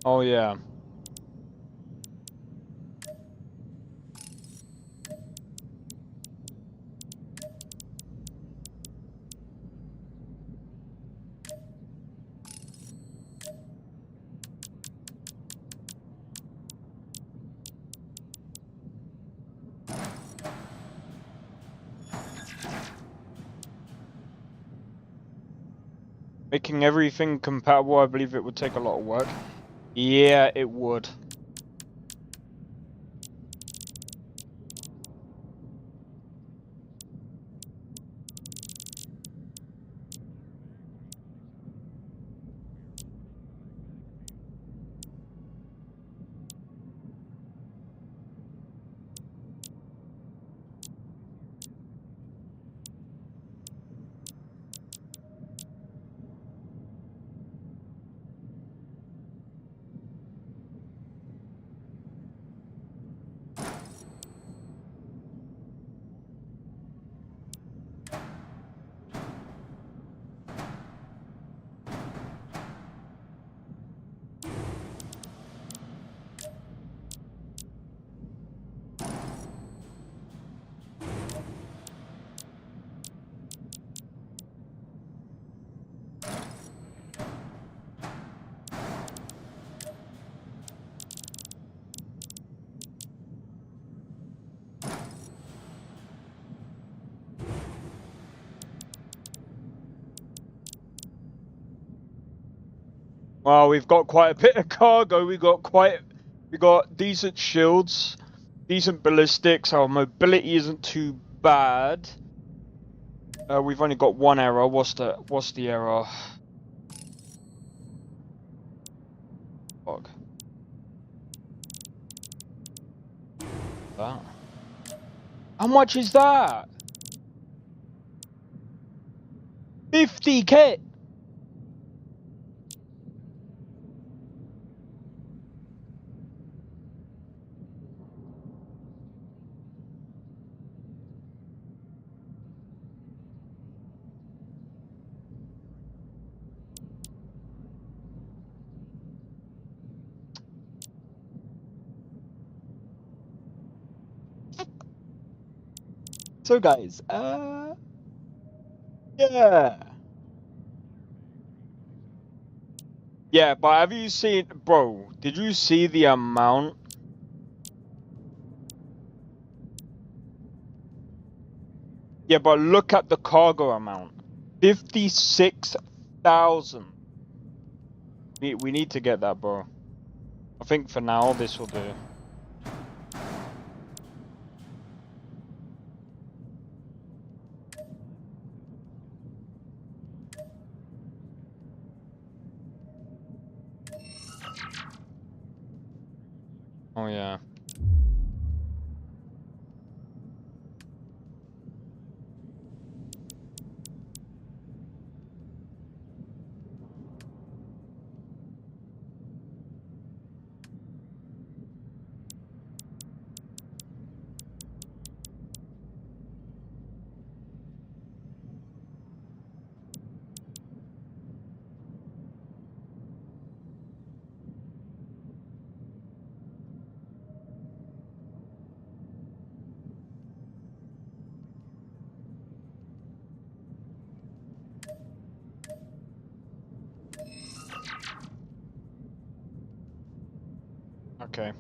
Oh yeah. Making everything compatible, I believe it would take a lot of work. Yeah, it would. Well, we've got quite a bit of cargo. We got decent shields, decent ballistics. Our mobility isn't too bad. We've only got one error. What's the error? Fuck. That. How much is that? 50k. So guys, yeah. Yeah, but have you seen, bro, did you see the amount? Yeah, but look at the cargo amount. 56,000. We need to get that, bro. I think for now, this will do. yeah. Okay.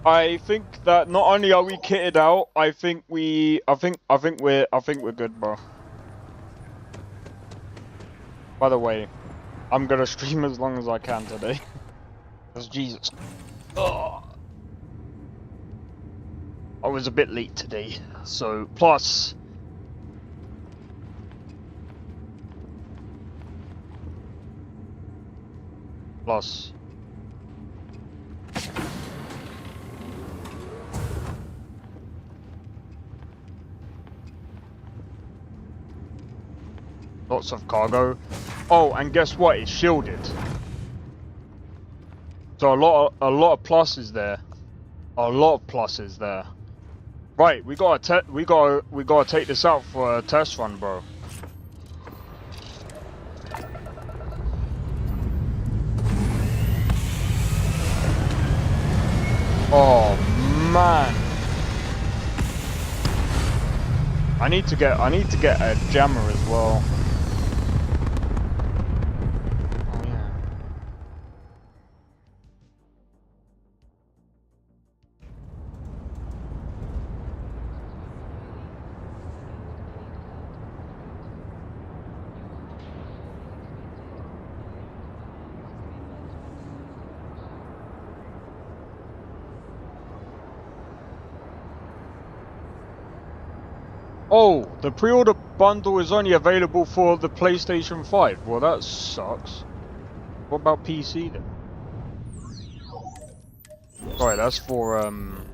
I think that not only are we kitted out, I think we're good, bro. By the way, I'm gonna stream as long as I can today. Because Jesus. Oh, I was a bit late today. So, plus. Lots of cargo. Oh, and guess what? It's shielded. So a lot of pluses there. A lot of pluses there. Right, we gotta take this out for a test run, bro. Oh man. I need to get a jammer as well. Oh yeah. Oh, the pre-order bundle is only available for the PlayStation 5. Well, that sucks. What about PC then? Sorry, that's for I'm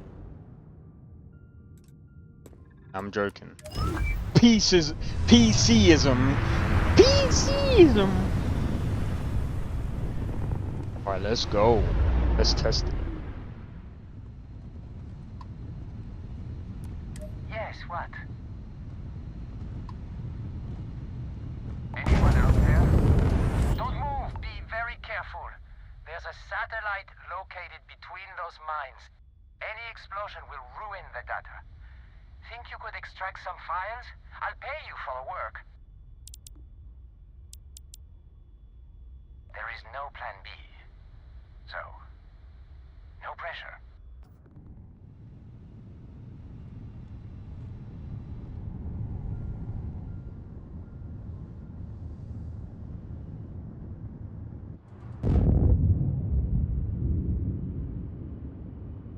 joking. PCism. Alright, let's go. Let's test it. Yes, what? Anyone out there? Don't move. Be very careful. There's a satellite located between those mines. Any explosion will ruin the data. Think you could extract some files? I'll pay you for the work. There is no plan B. So, no pressure.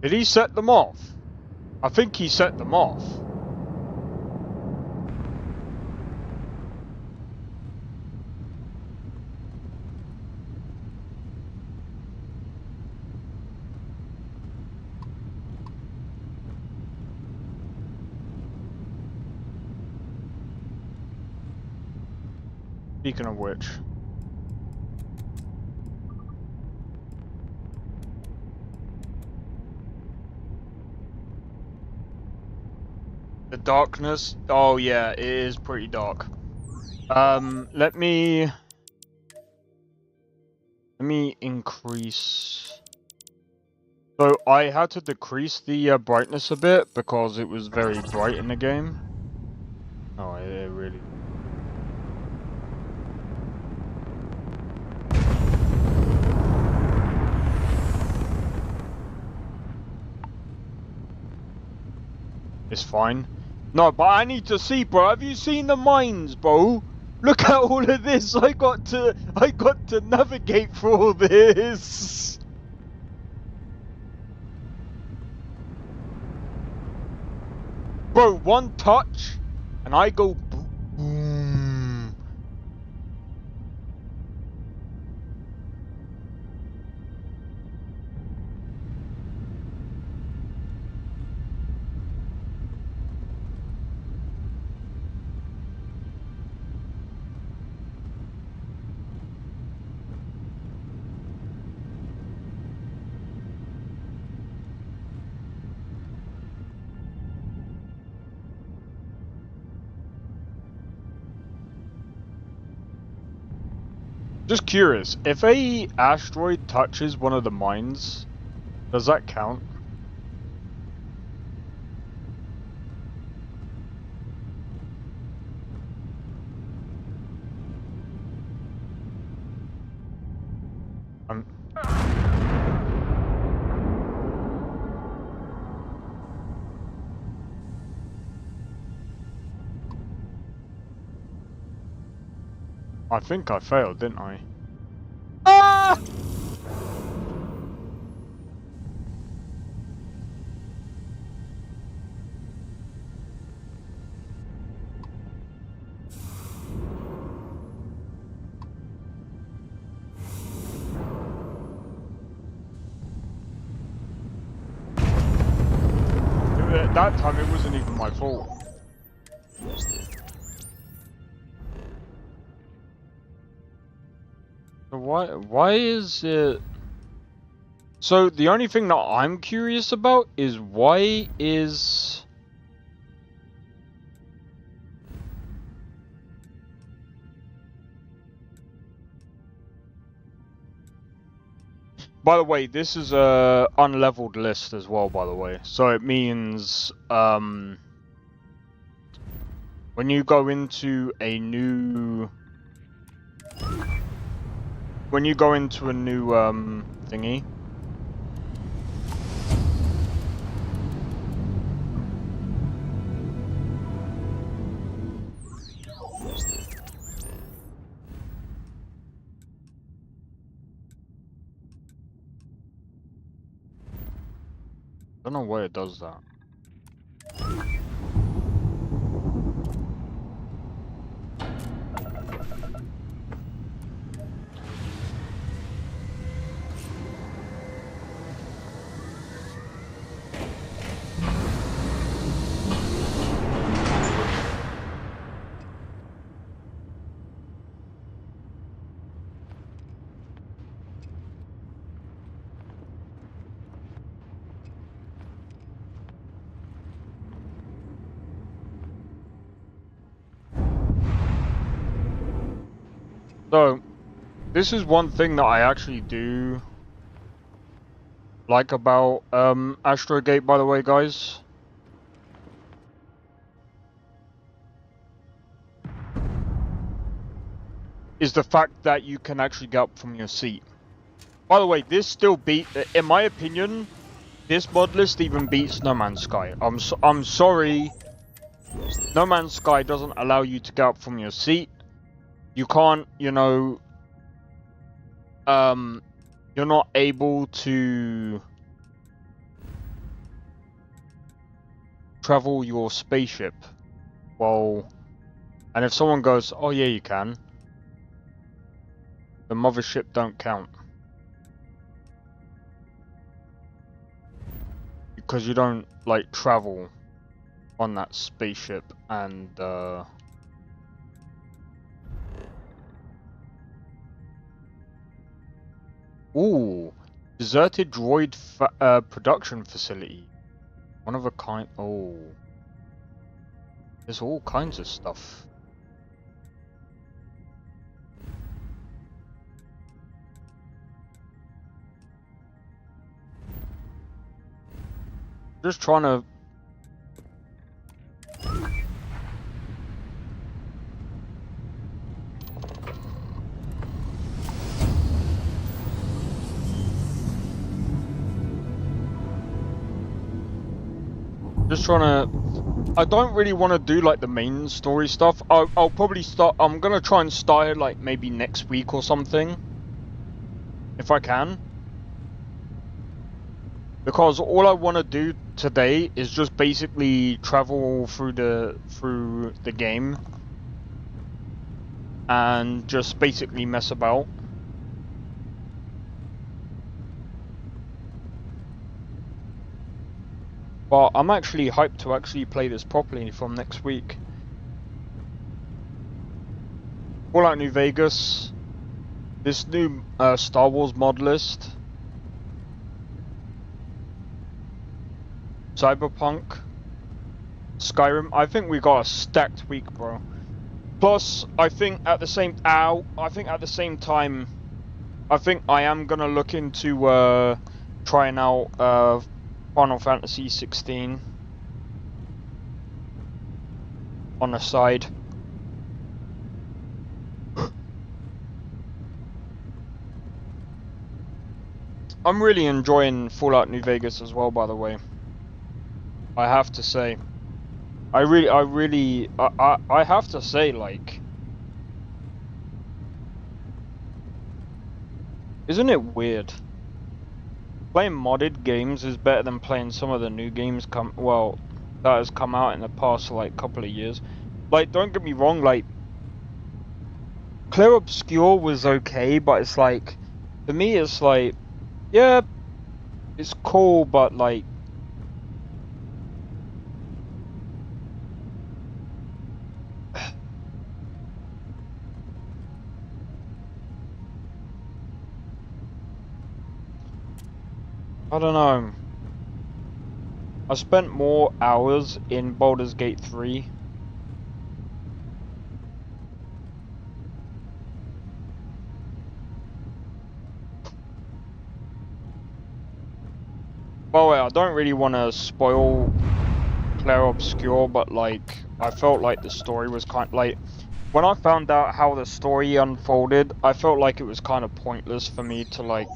Did he set them off? I think he set them off. Speaking of which. The darkness. Oh yeah, it is pretty dark. Let me increase. So I had to decrease the brightness a bit because it was very bright in the game. Oh, it really. It's fine. No, but I need to see, bro. Have you seen the mines, bro? Look at all of this. I got to navigate through all this. Bro, one touch and I go boom. Just curious, if a asteroid touches one of the mines, does that count? I think I failed, didn't I? Ah! At that time, it wasn't even my fault. So why is it... So the only thing that I'm curious about is why is... By the way, this is a unleveled list as well, by the way. So it means when you go into a new thingy, I don't know why it does that. So, this is one thing that I actually do like about Astrogate, by the way, guys. Is the fact that you can actually get up from your seat. By the way, this still in my opinion, this mod list even beats No Man's Sky. I'm sorry, No Man's Sky doesn't allow you to get up from your seat. You can't, you know, you're not able to travel your spaceship. Well, and if someone goes, oh yeah, you can, the mothership don't count. Because you don't, like, travel on that spaceship and, Ooh, deserted droid production facility. One of a kind. Oh, there's all kinds of stuff. Just trying to. I don't really want to do like the main story stuff. I'll probably start. I'm gonna try and start it like maybe next week or something, if I can. Because all I want to do today is just basically travel through the game and just basically mess about. But I'm actually hyped to actually play this properly from next week. Fallout New Vegas, this new Star Wars mod list, Cyberpunk, Skyrim. I think we got a stacked week, bro. Plus, I think at the same time, I think I am gonna look into trying out Final Fantasy 16 on the side. I'm really enjoying Fallout New Vegas as well, by the way. I have to say. I have to say, like, isn't it weird? Playing modded games is better than playing some of the new games that has come out in the past, like, couple of years. Like, don't get me wrong, like, Clear Obscure was okay, but it's like, for me, it's like, yeah, it's cool, but like, I don't know. I spent more hours in Baldur's Gate 3. By the way, I don't really want to spoil Clair Obscur, but like, I felt like the story was kind of like, when I found out how the story unfolded, I felt like it was kind of pointless for me to like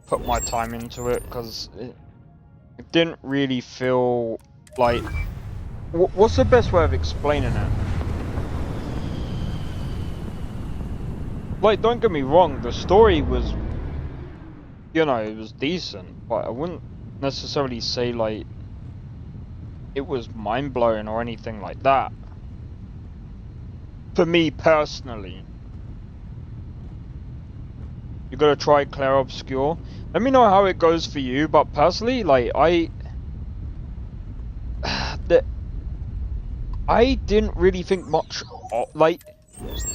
put my time into it, because it didn't really feel like, what's the best way of explaining it? Like, don't get me wrong, the story was, you know, it was decent, but I wouldn't necessarily say like it was mind-blowing or anything like that. For me personally. You gotta try Clair Obscur. Let me know how it goes for you, but personally, like, I didn't really think much of, like,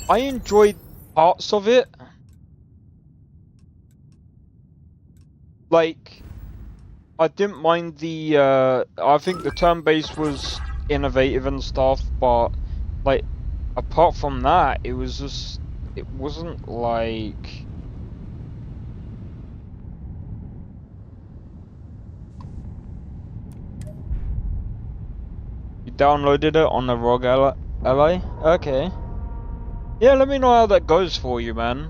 I enjoyed parts of it. Like, I didn't mind I think the turn-based was innovative and stuff, but, like, apart from that, it was just, it wasn't like... You downloaded it on the ROG Ally? Okay. Yeah, let me know how that goes for you, man.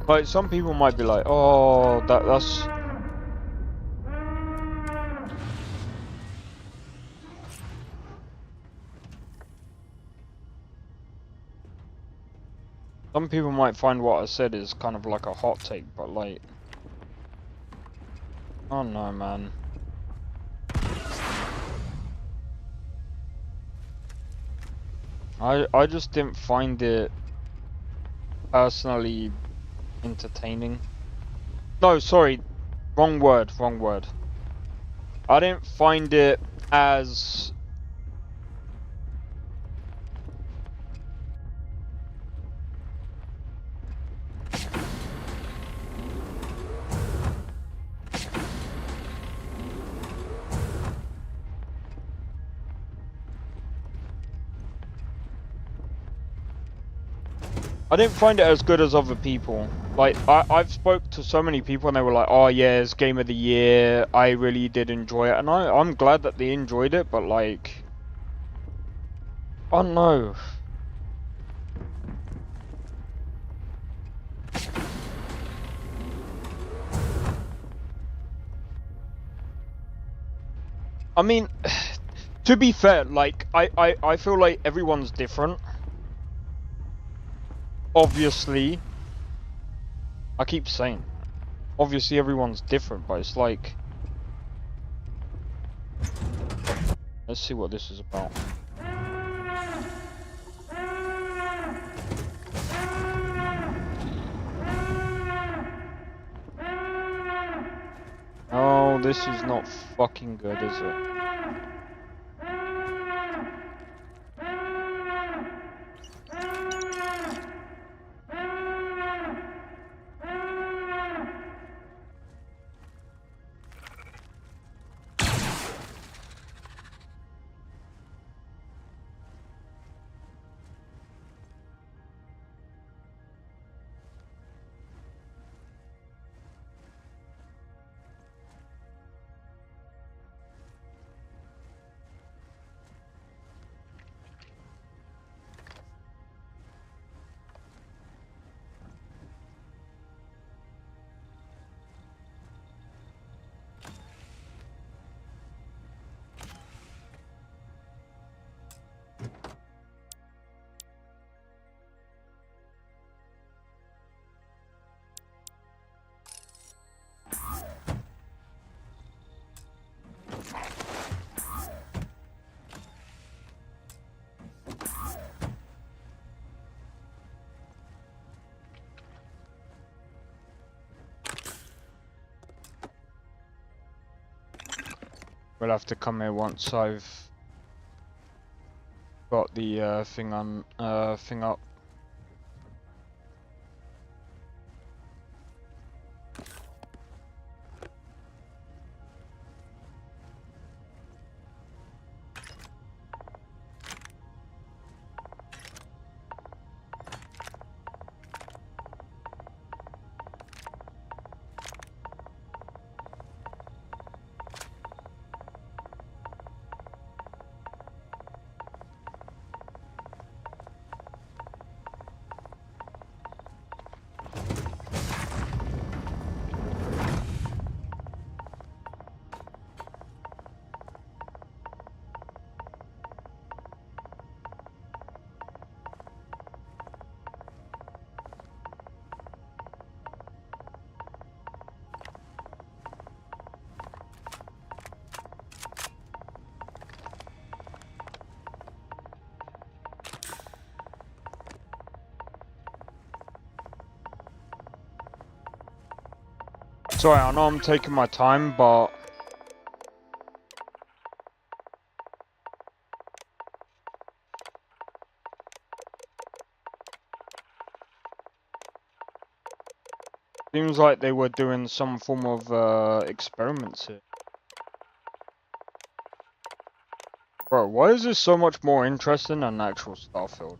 Like, some people might be like, oh, that's... Some people might find what I said is kind of like a hot take, but like... Oh no, man. I just didn't find it personally entertaining. No, sorry. Wrong word. I didn't find it as... I didn't find it as good as other people. Like, I've spoke to so many people and they were like, oh yeah, it's game of the year, I really did enjoy it. And I'm glad that they enjoyed it, but like... Oh no. I mean, to be fair, like, I feel like everyone's different. Obviously. I keep saying, obviously everyone's different, but it's like... Let's see what this is about. Oh, this is not fucking good, is it? We'll have to come here once I've got the thing up. Sorry, I know I'm taking my time, but seems like they were doing some form of experiments here. Bro, why is this so much more interesting than actual Starfield?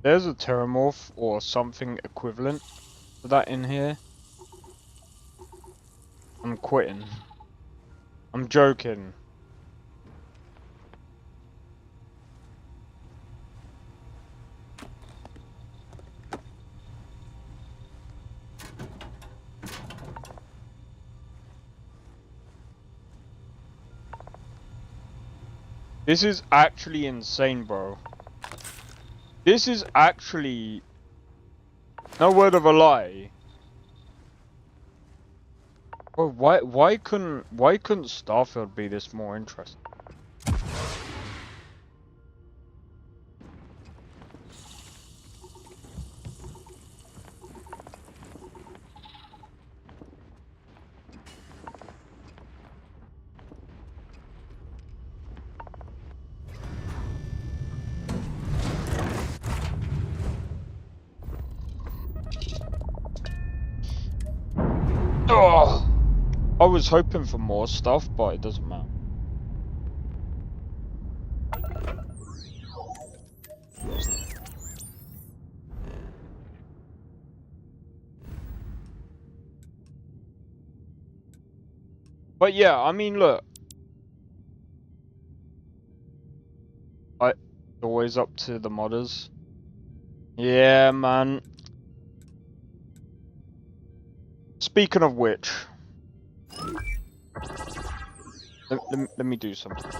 There's a terramorph or something equivalent to that in here. I'm quitting. I'm joking. This is actually insane, bro. This is actually, no word of a lie. Bro, why couldn't Starfield be this more interesting? Oh, I was hoping for more stuff, but it doesn't matter. But yeah, I mean, look. It's always up to the modders. Yeah, man. Speaking of which, let me do something.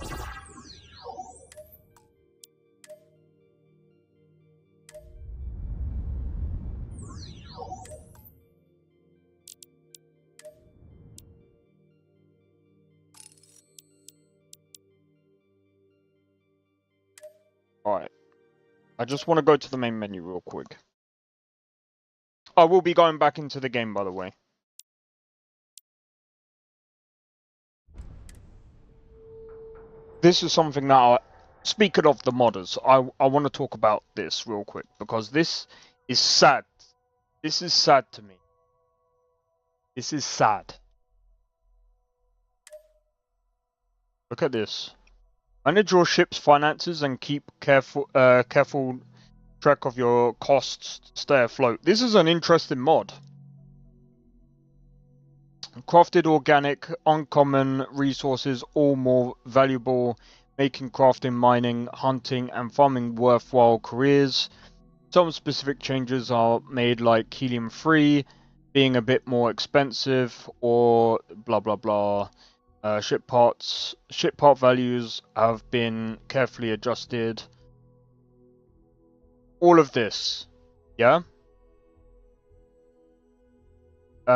Alright. I just want to go to the main menu real quick. I will be going back into the game, by the way. This is something that speaking of the modders, I want to talk about this real quick because this is sad. This is sad to me. This is sad. Look at this. Manage your ship's finances and keep careful track of your costs to stay afloat. This is an interesting mod. Crafted organic, uncommon resources, all more valuable, making crafting, mining, hunting, and farming worthwhile careers. Some specific changes are made, like helium-free being a bit more expensive, or blah blah blah. Ship part values have been carefully adjusted. All of this, yeah?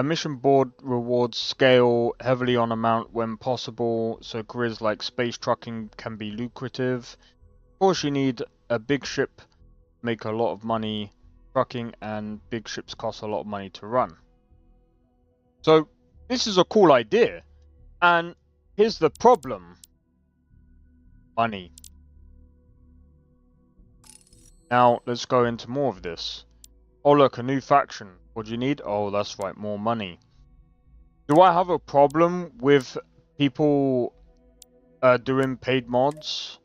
Mission board rewards scale heavily on amount when possible, so careers like space trucking can be lucrative. Of course, you need a big ship to make a lot of money trucking, and big ships cost a lot of money to run. So, this is a cool idea, and here's the problem. Money. Now, let's go into more of this. Oh look, a new faction. What do you need? Oh, that's right, more money. Do I have a problem with people doing paid mods?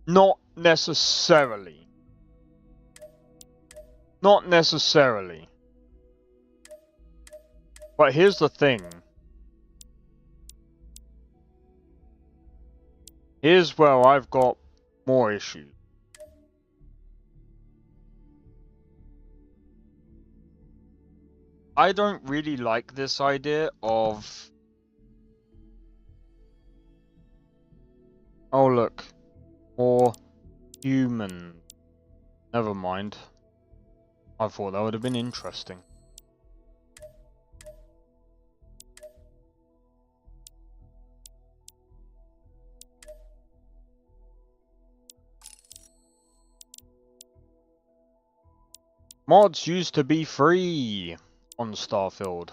Not necessarily. Not necessarily. But here's the thing. Here's where I've got more issues. I don't really like this idea of... Oh look, more human. Never mind. I thought that would have been interesting. Mods used to be free on Starfield.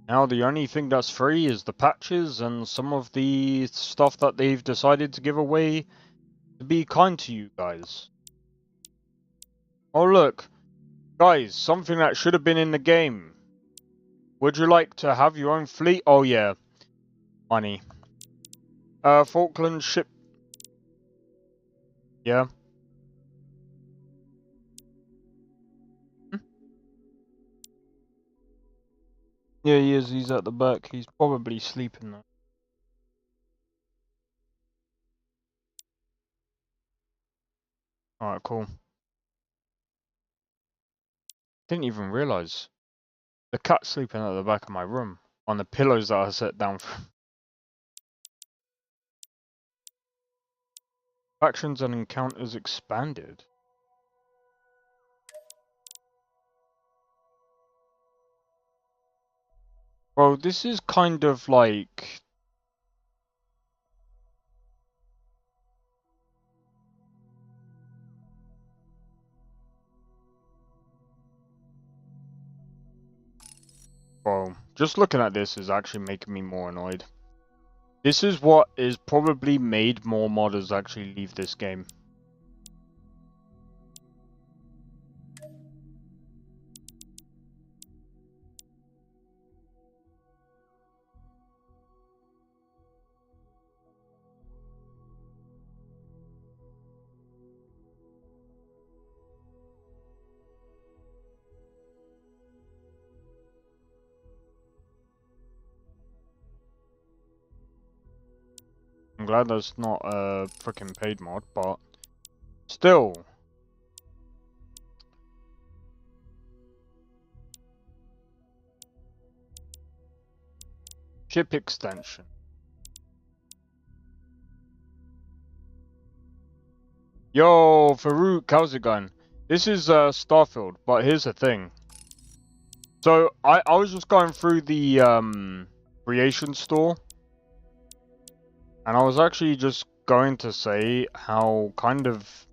Now the only thing that's free is the patches and some of the stuff that they've decided to give away to be kind to you guys. Oh look, guys, something that should have been in the game. Would you like to have your own fleet? Oh yeah, money. Falkland ship. Yeah. Yeah, he is. He's at the back. He's probably sleeping though. Alright, cool. Didn't even realise. The cat's sleeping at the back of my room. On the pillows that I set down for. Factions and encounters expanded. Well, this is kind of like... Well, just looking at this is actually making me more annoyed. This is what is probably made more modders actually leave this game. I'm glad that's not a freaking paid mod, but still. Ship extension. Yo, Farouk, how's it going? This is Starfield, but here's the thing. So I was just going through the creation store. And I was actually just going to say how kind of...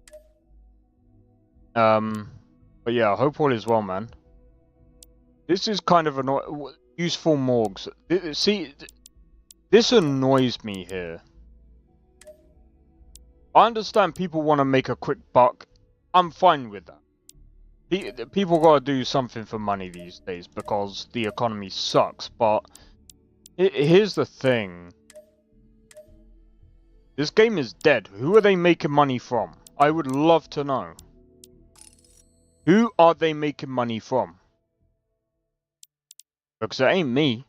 But yeah, I hope all is well, man. This is kind of useful morgues. See, this annoys me here. I understand people want to make a quick buck. I'm fine with that. People gotta do something for money these days because the economy sucks. But here's the thing. This game is dead. Who are they making money from? I would love to know. Who are they making money from? Because it ain't me.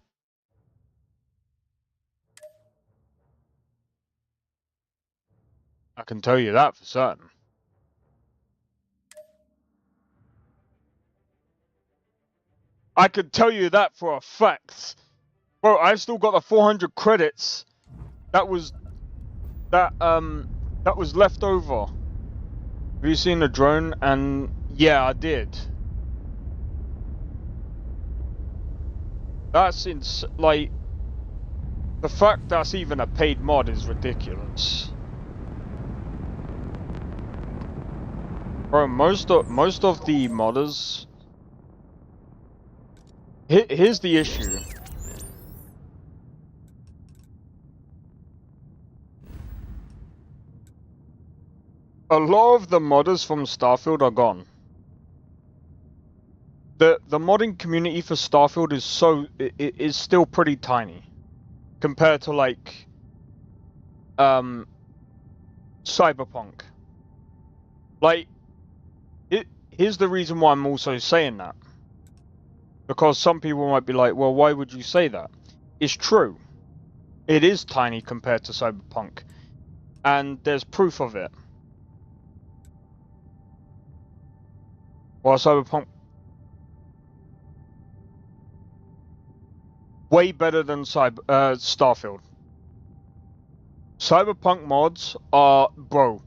I can tell you that for certain. I could tell you that for a fact. Bro, I've still got the 400 credits that was left over. Have you seen the drone? And yeah, I did. That's like the fact that's even a paid mod is ridiculous. Bro, most of the modders. Here's the issue. A lot of the modders from Starfield are gone. The modding community for Starfield is still pretty tiny compared to like Cyberpunk. Like here's the reason why I'm also saying that. Because some people might be like, well, why would you say that? It's true. It is tiny compared to Cyberpunk. And there's proof of it. While Cyberpunk... way better than Starfield. Cyberpunk mods are... bro.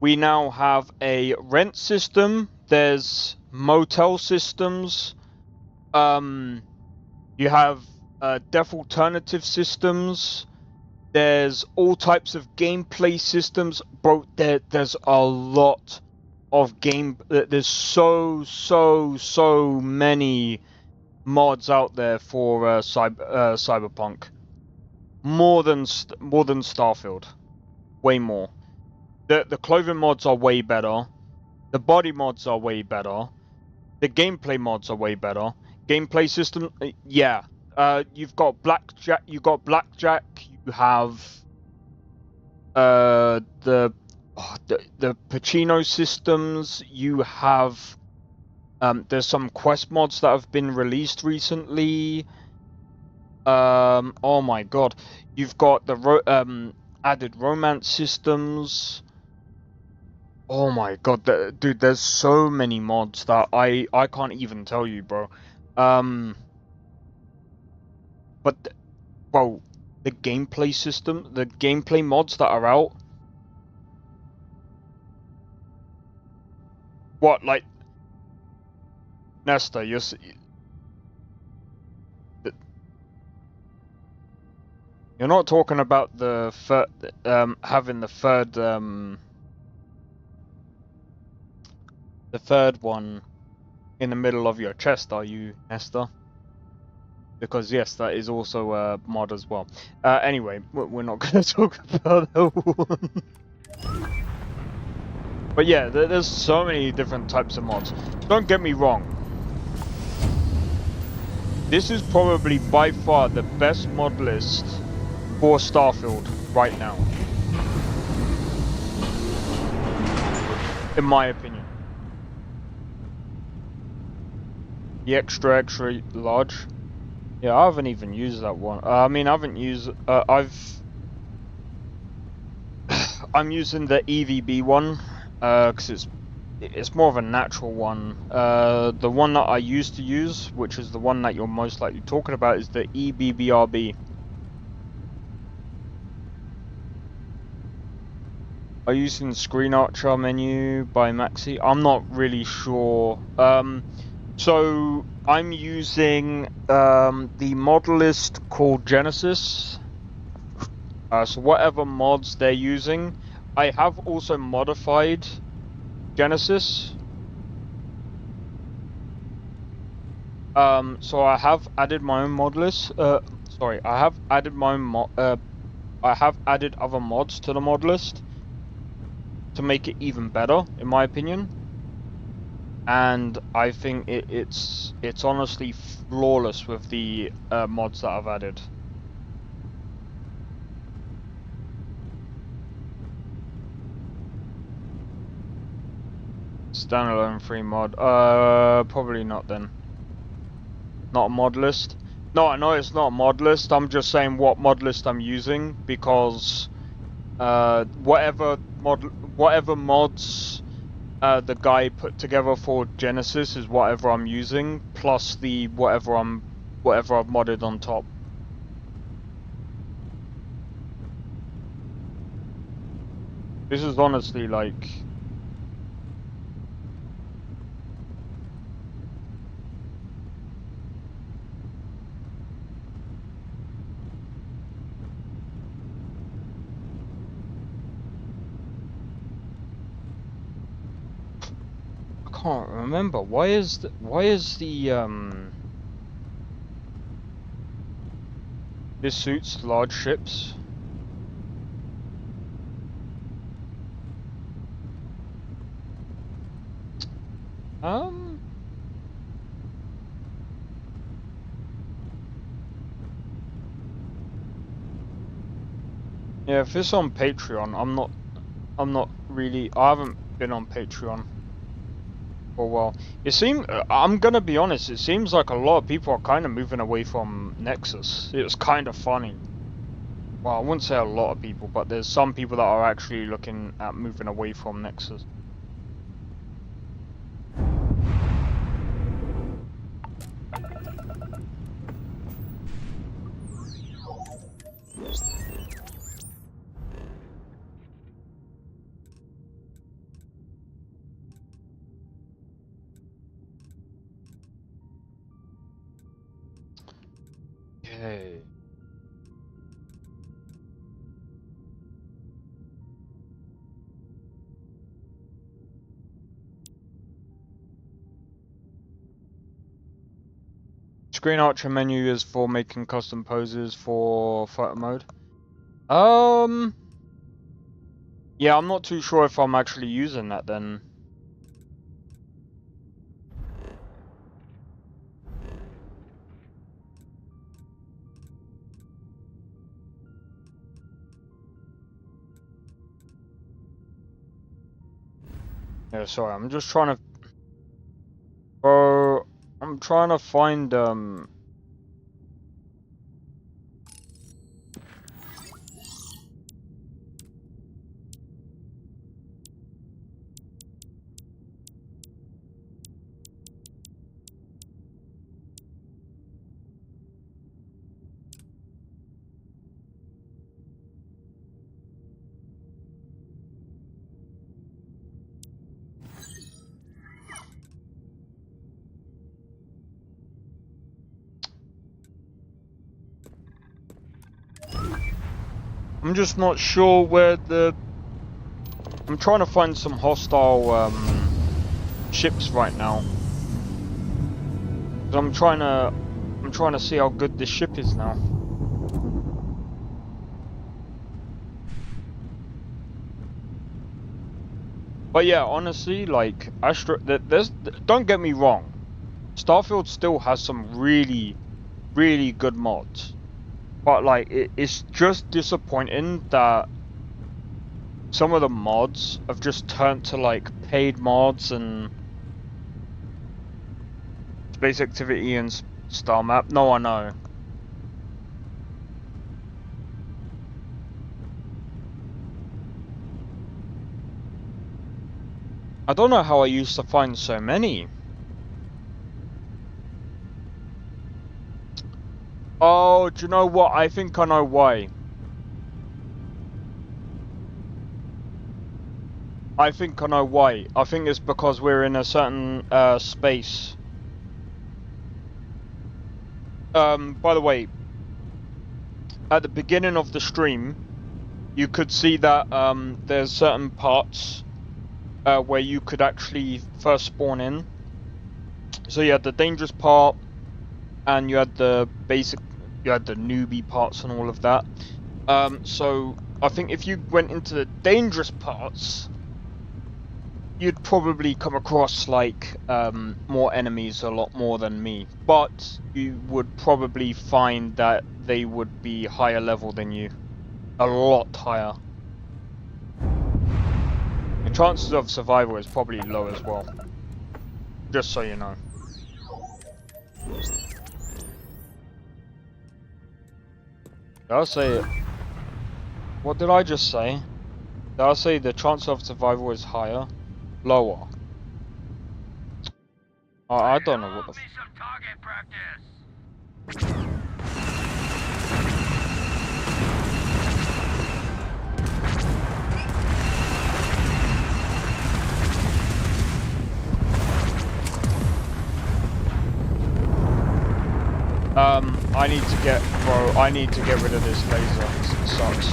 We now have a rent system. There's motel systems. You have deaf alternative systems. There's all types of gameplay systems. Bro, there's a lot of game. There's so many mods out there for Cyberpunk. More than Starfield. Way more. The clothing mods are way better. The body mods are way better. The gameplay mods are way better. Gameplay system, yeah. You've got blackjack. You have the Pacino systems. You have there's some quest mods that have been released recently. Oh my god, you've got the added romance systems. Oh my god, dude, there's so many mods that I can't even tell you, bro. But, bro, the gameplay system, the gameplay mods that are out. What, like, Nesta, you're not talking about the having the third one in the middle of your chest, are you, Nesta? Because yes, that is also a mod as well. Anyway, we're not going to talk about that one. But yeah, there's so many different types of mods. Don't get me wrong. This is probably by far the best mod list for Starfield right now. In my opinion. The extra large. Yeah, I haven't even used that one. I mean, I haven't used... I'm using the EVB one, because it's more of a natural one. The one that I used to use, which is the one that you're most likely talking about, is the EBBRB. Are you using the Screen Archer menu by Maxi? I'm not really sure. So I'm using the mod list called Genesis. So whatever mods they're using, I have also modified Genesis. So I have added my own mod list. Sorry, I have added my own I have added other mods to the mod list to make it even better, in my opinion. And I think it's honestly flawless with the mods that I've added. Standalone free mod. Probably not then. Not a mod list. No, I know it's not a mod list. I'm just saying what mod list I'm using because whatever mods the guy put together for Genesis is whatever I'm using, plus the whatever I've modded on top. This is honestly like I can't remember. Why is the this suits large ships? Yeah, if it's on Patreon, I'm not really. I haven't been on Patreon for a while. It seems. I'm gonna be honest. It seems like a lot of people are kind of moving away from Nexus. It was kind of funny. Well, I wouldn't say a lot of people, but there's some people that are actually looking at moving away from Nexus. Okay. Screen Archer menu is for making custom poses for photo mode. Yeah, I'm not too sure if I'm actually using that then. Yeah, sorry, I'm just trying to. I'm trying to find I'm just not sure where the. I'm trying to find some hostile ships right now. I'm trying to see how good this ship is now. But yeah, honestly, like don't get me wrong, Starfield still has some really, really good mods. But like, it's just disappointing that some of the mods have just turned to like paid mods and space activity and star map. No, I know. I don't know how I used to find so many. Oh, do you know what? I think I know why. I think I know why. I think it's because we're in a certain space. By the way, at the beginning of the stream, you could see that there's certain parts where you could actually first spawn in. So you had the dangerous part, and you had the basic, you had the newbie parts and all of that. So I think if you went into the dangerous parts, you'd probably come across like more enemies, a lot more than me. But you would probably find that they would be higher level than you, a lot higher. The chances of survival is probably low as well. Just so you know. Did I say... What did I just say? Did I say the chance of survival is higher? Lower? I don't know what the... I need to get... Bro, I need to get rid of this laser. It sucks.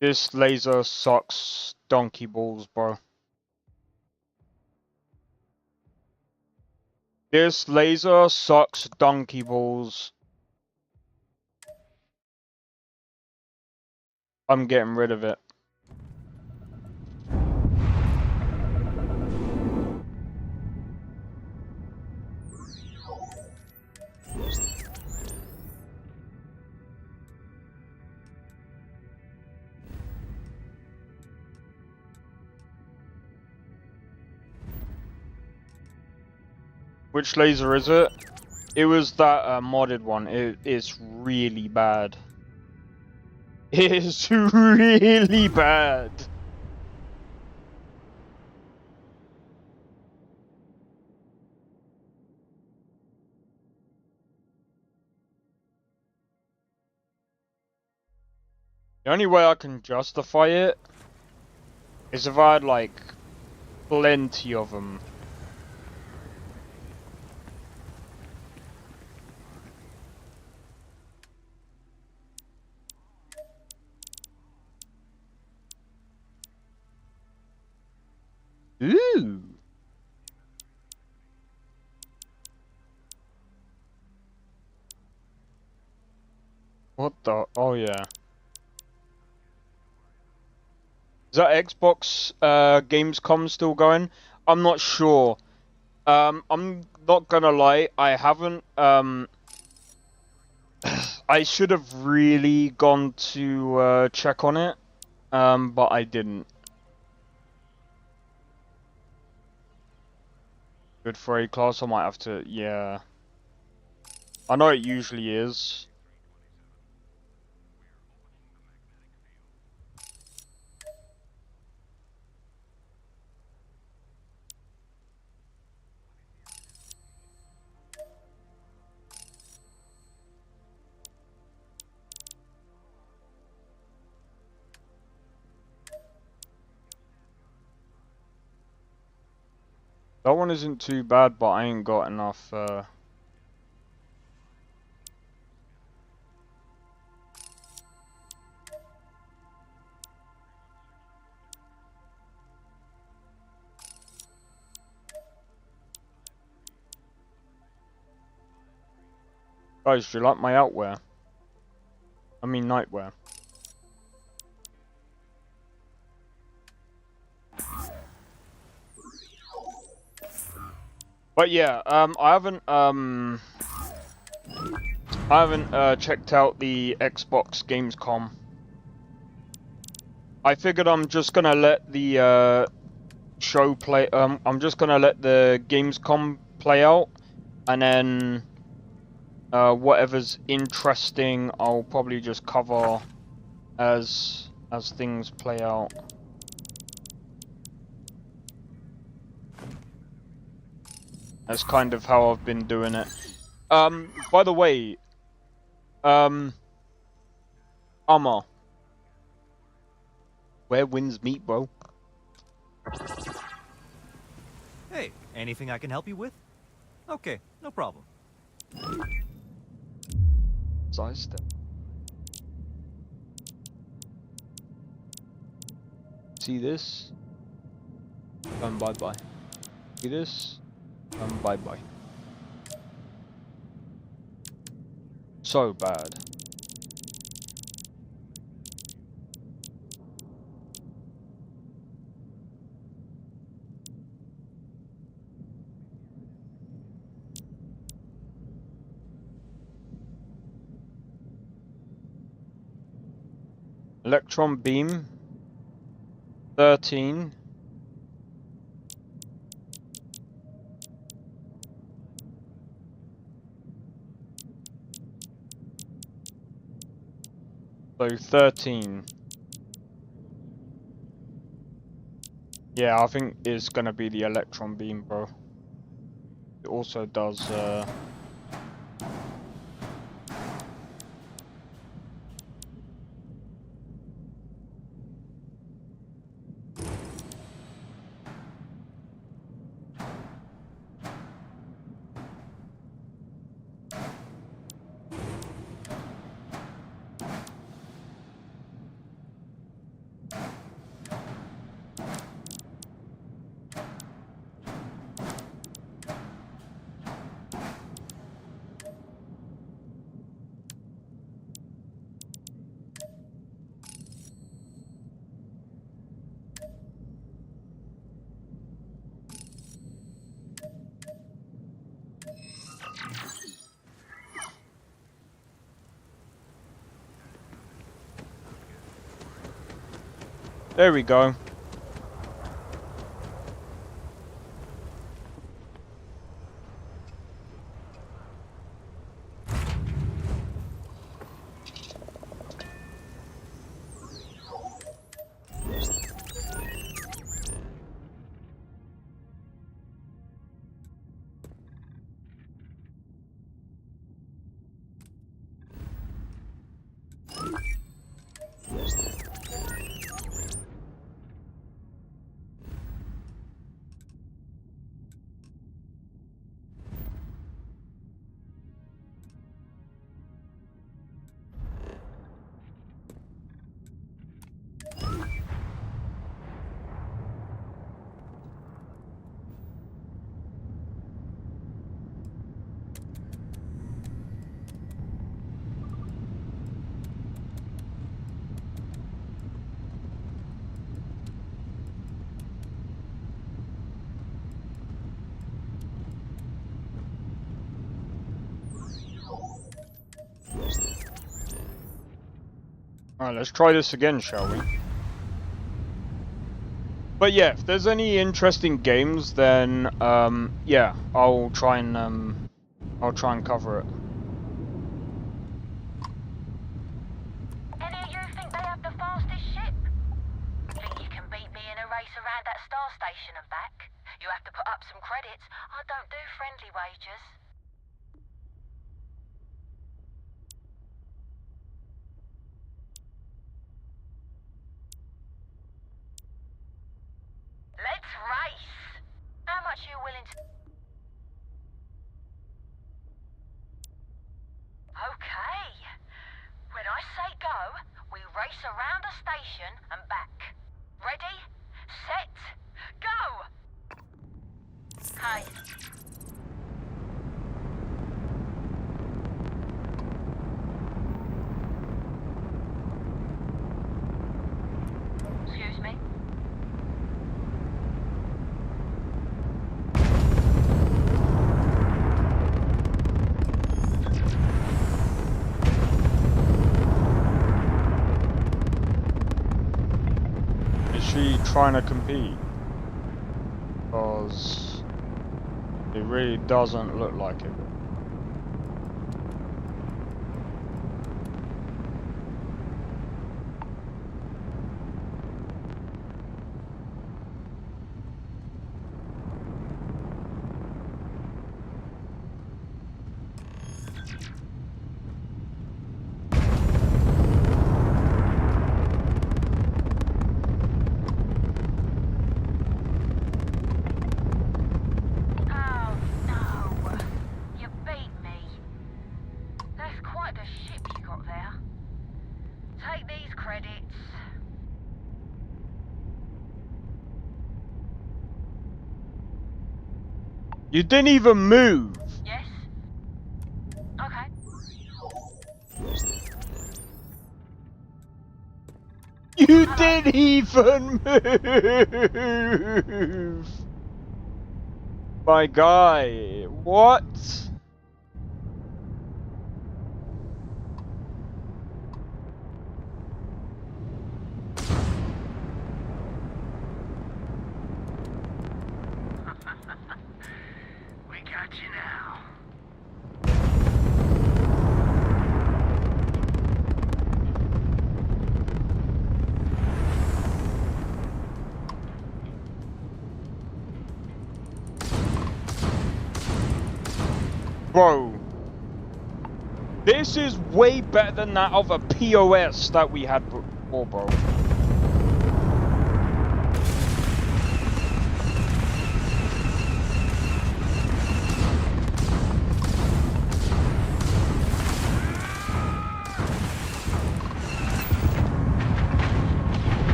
This laser sucks donkey balls, bro. This laser sucks donkey balls. I'm getting rid of it. Which laser is it? It was that modded one. It is really bad. It is really bad. The only way I can justify it is if I had like plenty of them. Ooh. What the? Oh yeah. Is that Xbox Gamescom still going? I'm not sure. I'm not gonna lie. I haven't. I should have really gone to check on it. But I didn't. Good for A class. I might have to. Yeah. I know it usually is. That one isn't too bad, but I ain't got enough. Guys, do you like my outwear? I mean nightwear. But yeah, I haven't checked out the Xbox Gamescom. I figured I'm just gonna let the show play. I'm just gonna let the Gamescom play out, and then whatever's interesting, I'll probably just cover as things play out. That's kind of how I've been doing it. By the way, Armor. Where winds meet, bro. Hey, anything I can help you with? Okay, no problem. Side step. See this? Bye-bye. See this? Bye-bye. So bad. Electron beam. 13. So 13. Yeah, I think it's gonna be the electron beam, bro. It also does there we go. Alright, let's try this again, shall we? But yeah, if there's any interesting games, then yeah, I'll try and cover it. Any of you think they have the fastest ship? Think you can beat me in a race around that star station and back? You have to put up some credits. I don't do friendly wagers. Let's race! How much are you willing to... Okay. When I say go, we race around the station and back. Ready? Set? Go! Hey. Excuse me? Is she trying to compete? Because it really doesn't look like it. You didn't even move. Yes? Okay. You didn't even move. My guy, what? Bro. This is way better than that other POS that we had before, bro.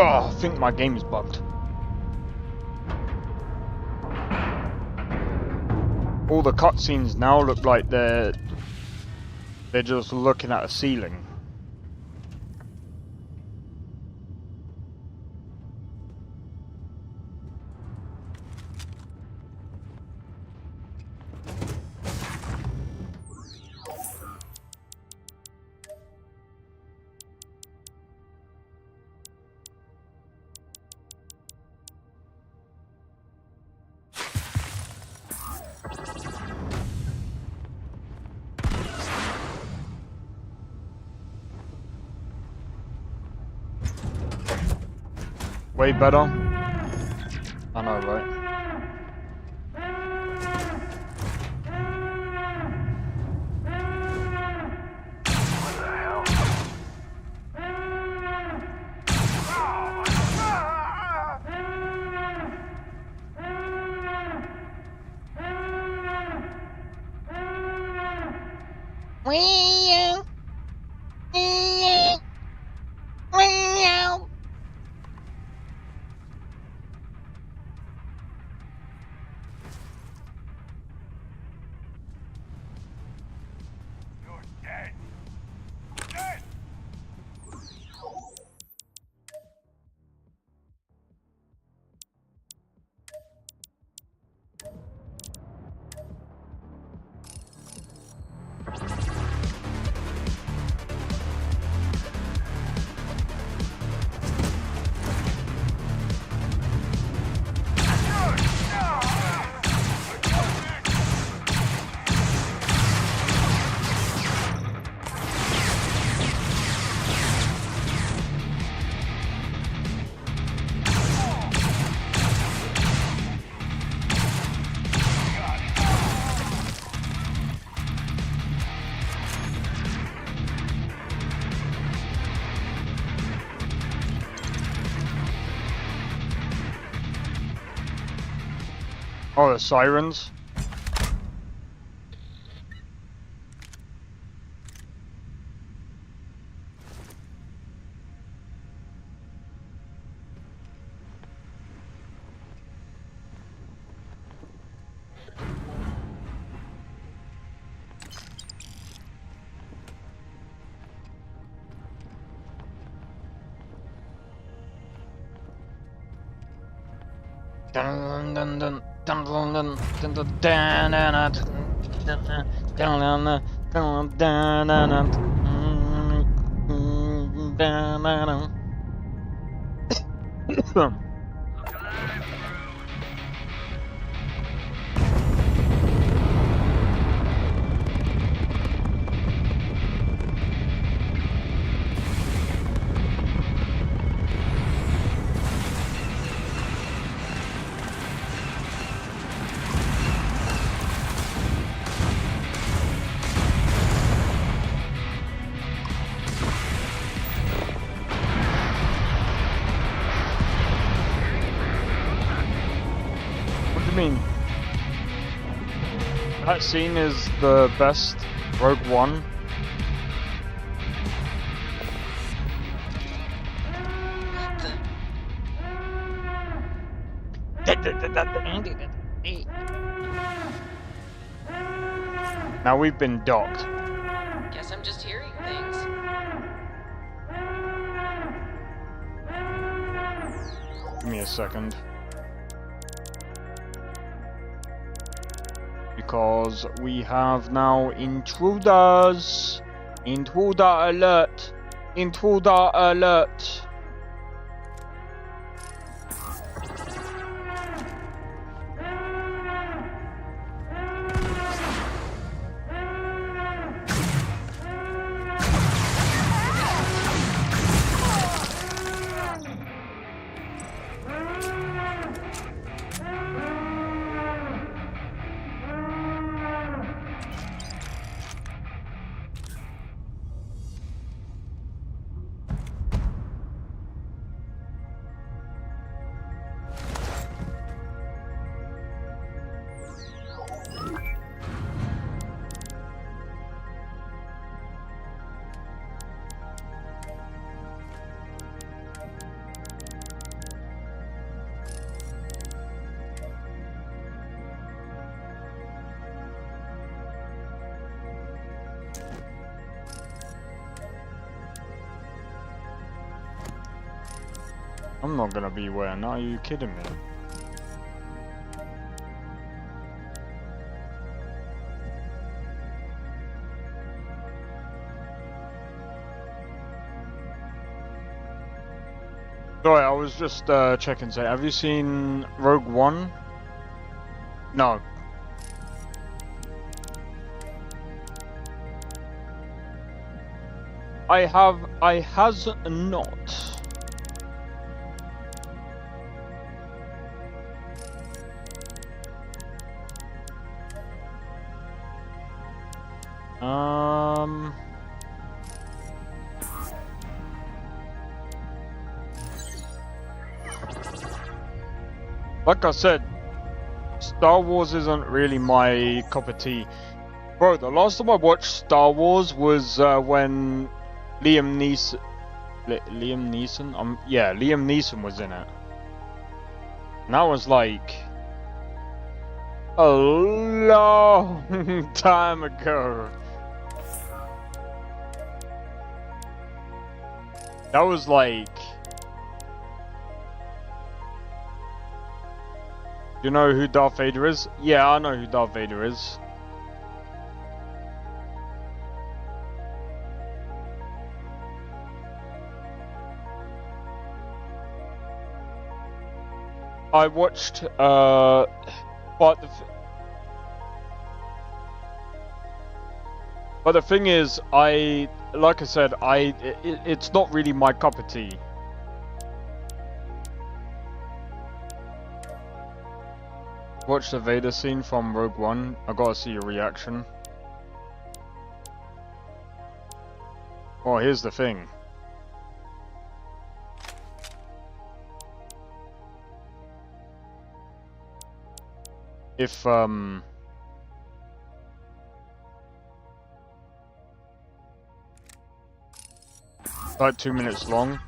Oh, I think my game is bugged. All the cutscenes now look like they're just looking at a ceiling. Way better. I know, right? Oh, the sirens. Dun dun dun. That scene is the best Rogue One. Now we've been docked. Guess I'm just hearing things. Give me a second. Because we have now intruders. Intruder alert. Intruder alert. I'm not gonna be wearing that, are you kidding me? Sorry, I was just checking. Say, have you seen Rogue One? No. I has not. Like I said, Star Wars isn't really my cup of tea. Bro, the last time I watched Star Wars was when Liam Neeson... Liam Neeson? Yeah, Liam Neeson was in it. And that was like... a long time ago. That was like... You know who Darth Vader is? Yeah, I know who Darth Vader is. I watched, but the thing is, like I said, it's not really my cup of tea. Watch the Vader scene from Rogue One. I gotta see your reaction. Well, here's the thing. If like 2 minutes long.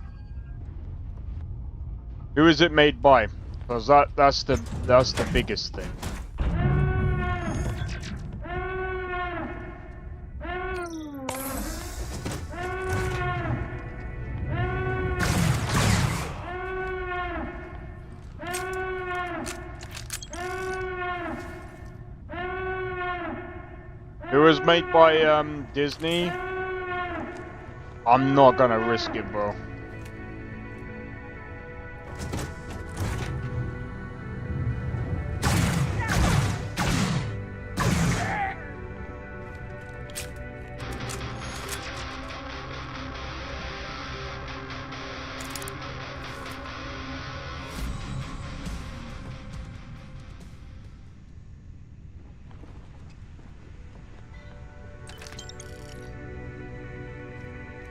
Who is it made by? Because that's the biggest thing. It was made by Disney. I'm not gonna risk it, bro.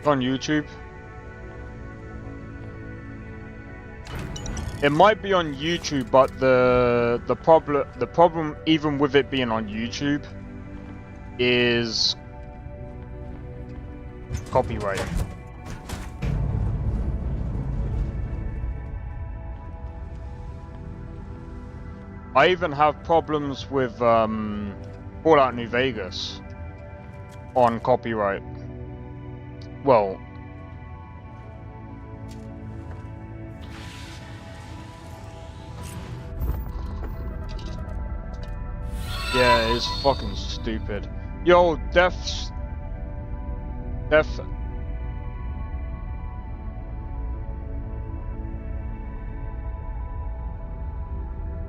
On YouTube. It might be on YouTube, but the problem even with it being on YouTube is copyright. I even have problems with Fallout New Vegas on copyright. Well, yeah, it's fucking stupid. Yo, Def.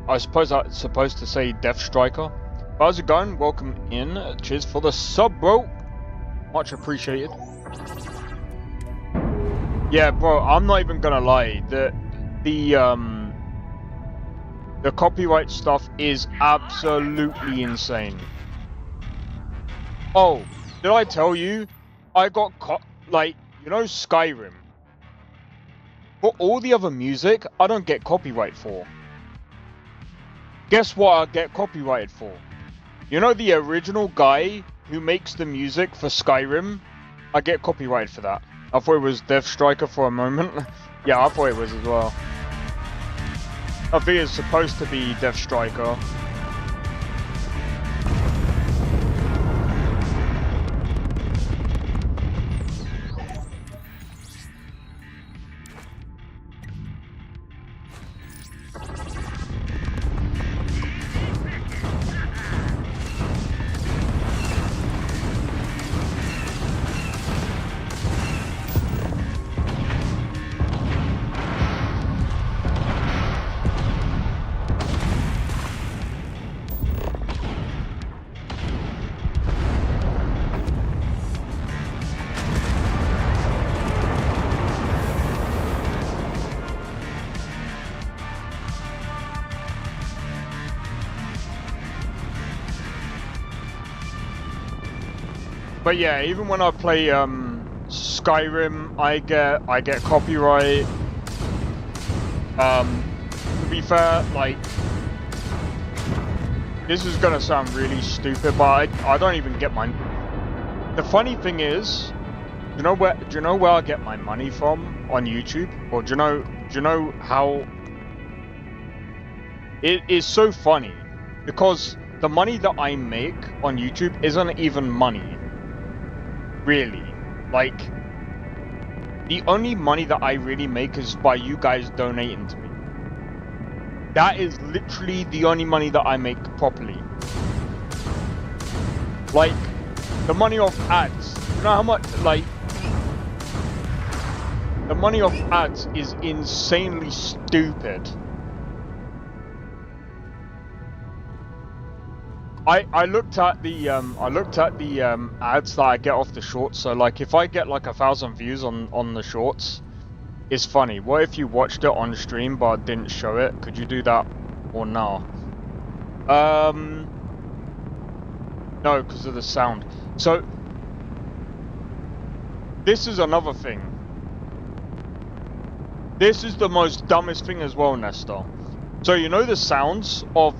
I suppose I'm supposed to say Death Striker. How's it going? Welcome in. Cheers for the sub, bro. Much appreciated. Yeah, bro, I'm not even gonna lie. The copyright stuff is absolutely insane. Oh, did I tell you? I got like, you know, Skyrim. For all the other music, I don't get copyright for. Guess what I get copyrighted for? You know the original guy who makes the music for Skyrim? I get copyrighted for that. I thought it was Death Striker for a moment. Yeah, I thought it was as well. I think it's supposed to be Death Striker. But yeah, even when I play Skyrim, I get copyright. To be fair, like, this is gonna sound really stupid, but I don't even get my. The funny thing is, do you know where I get my money from on YouTube? Or do you know how? It is so funny because the money that I make on YouTube isn't even money. Really, like, the only money that I really make is by you guys donating to me. That is literally the only money that I make properly. Like, the money of ads. You know how much, like, the money of ads is insanely stupid. I looked at the ads that I get off the shorts. So like, if I get like 1,000 views on the shorts, it's funny. What if you watched it on stream but didn't show it? Could you do that or no? No, because of the sound. So this is another thing. This is the most dumbest thing as well, Nestor. So you know the sounds of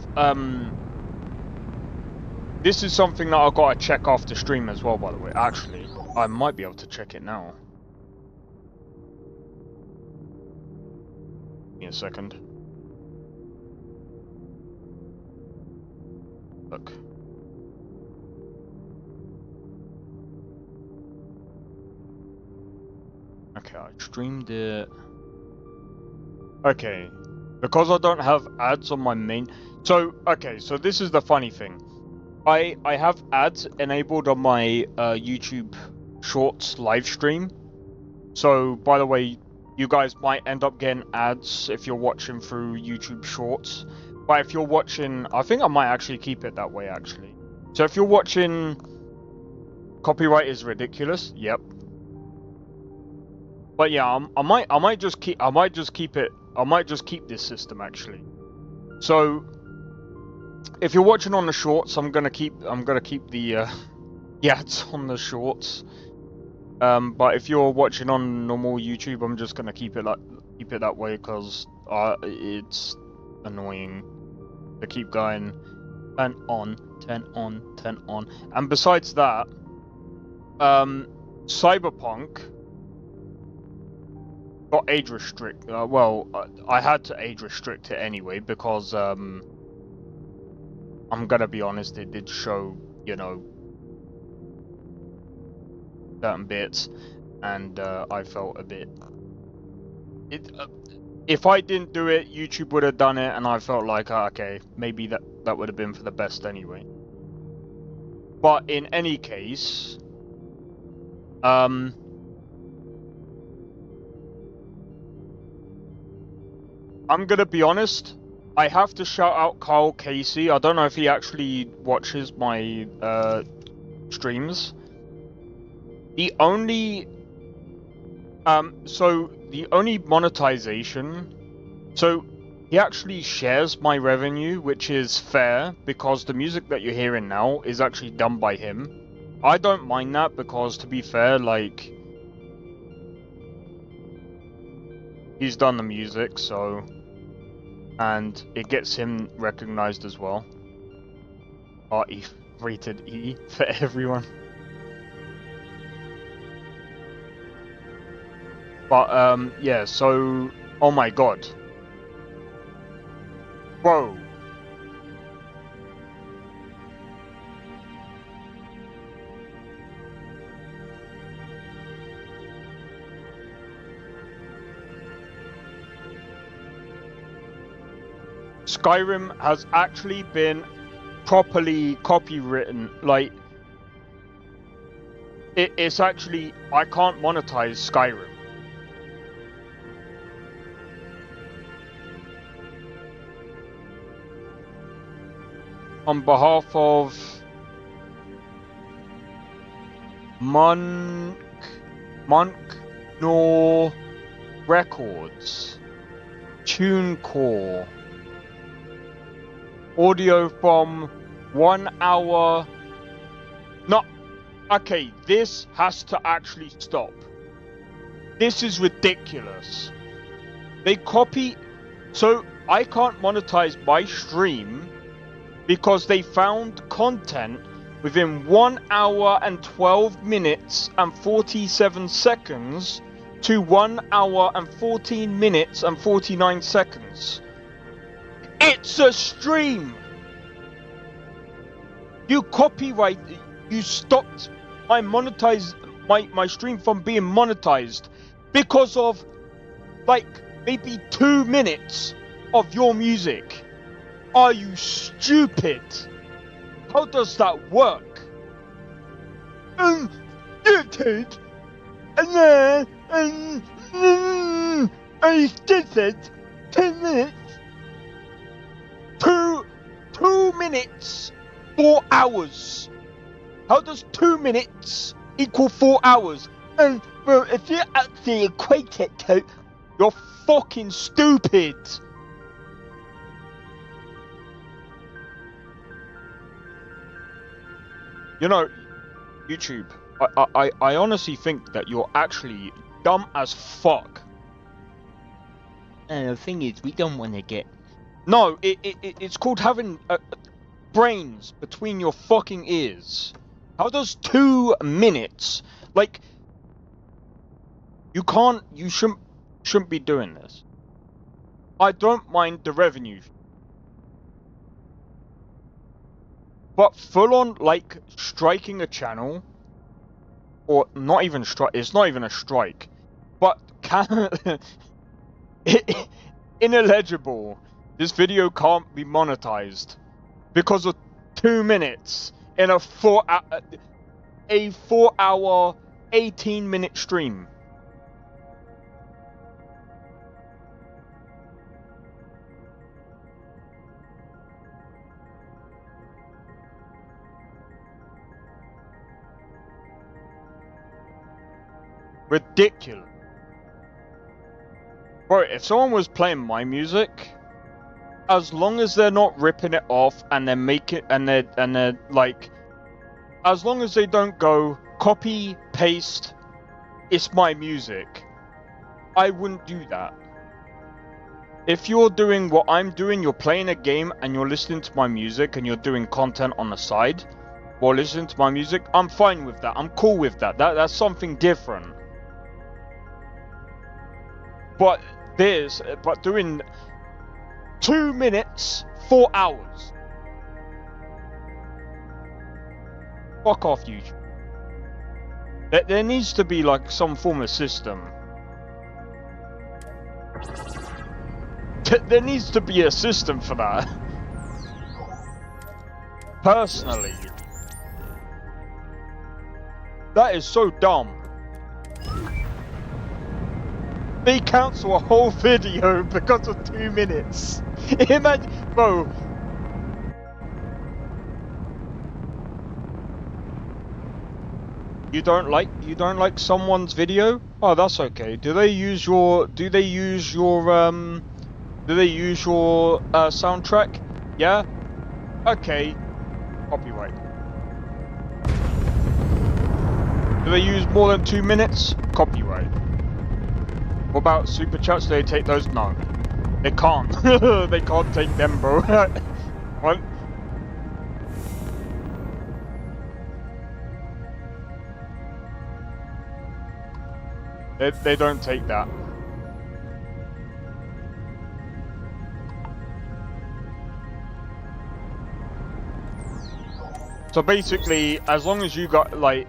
this is something that I've got to check after stream as well, by the way. Actually, I might be able to check it now. Give me a second. Look. Okay, I streamed it. Okay. Because I don't have ads on my main... So, okay, so this is the funny thing. I have ads enabled on my YouTube Shorts live stream. So, by the way, you guys might end up getting ads if you're watching through YouTube Shorts. But if you're watching... I think I might actually keep it that way, actually. So if you're watching... Copyright is ridiculous. Yep. But yeah, I might just keep this system, actually. So... if you're watching on the shorts, I'm gonna keep the ads on the shorts. But if you're watching on normal YouTube, I'm just gonna keep it that way because it's annoying to keep going 10 on, 10 on, 10 on. And besides that, Cyberpunk got age restrict. Well, I had to age restrict it anyway because I'm gonna be honest, it did show, you know, certain bits, and I felt a bit... if I didn't do it, YouTube would have done it, and I felt like, okay, maybe that would have been for the best anyway. But in any case, I'm gonna be honest, I have to shout out Karl Casey. I don't know if he actually watches my streams. The only the only monetization, so he actually shares my revenue, which is fair because the music that you're hearing now is actually done by him. I don't mind that because, to be fair, like, he's done the music, so... and it gets him recognized as well. RE rated E for everyone. But yeah, so oh my god. Whoa. Skyrim has actually been properly copywritten. Like, it's actually, I can't monetize Skyrim. On behalf of Monk Nor Records, TuneCore, audio from 1 hour, not Okay, this has to actually stop. This is ridiculous. They copy... So, I can't monetize my stream because they found content within 1 hour and 12 minutes and 47 seconds to 1 hour and 14 minutes and 49 seconds. It's a stream! You copyright... You stopped my stream from being monetized because of, like, maybe 2 minutes of your music. Are you stupid? How does that work? Stupid. And then, I did it. 10 minutes. 2 minutes. 4 hours. How does 2 minutes equal 4 hours? And well, if you actually equate it to, you're fucking stupid. You know, YouTube, I honestly think that you're actually dumb as fuck. And the thing is, we don't want to get... No, it's called having brains between your fucking ears. How does 2 minutes... Like... You shouldn't be doing this. I don't mind the revenue. But full on, like, striking a channel... Or not even strike... It's not even a strike. But ineligible. This video can't be monetized. Because of 2 minutes in a 4 hour 18-minute stream. Ridiculous. Bro, if someone was playing my music, as long as they're not ripping it off and they're making and they're like, as long as they don't go copy paste, it's my music, I wouldn't do that. If you're doing what I'm doing, you're playing a game and you're listening to my music and you're doing content on the side while listening to my music, I'm fine with that. I'm cool with that. That's something different. But doing 2 minutes, 4 hours. Fuck off, YouTube. There needs to be like some form of system. There needs to be a system for that. Personally. That is so dumb. They cancel a whole video because of 2 minutes. Imagine, bro. You don't like someone's video? Oh, that's okay. Do they use your soundtrack? Yeah? Okay. Copyright. Do they use more than 2 minutes? Copyright. What about super chats? Do they take those? No. They can't. They can't take them, bro. What? They don't take that. So basically, as long as you got like,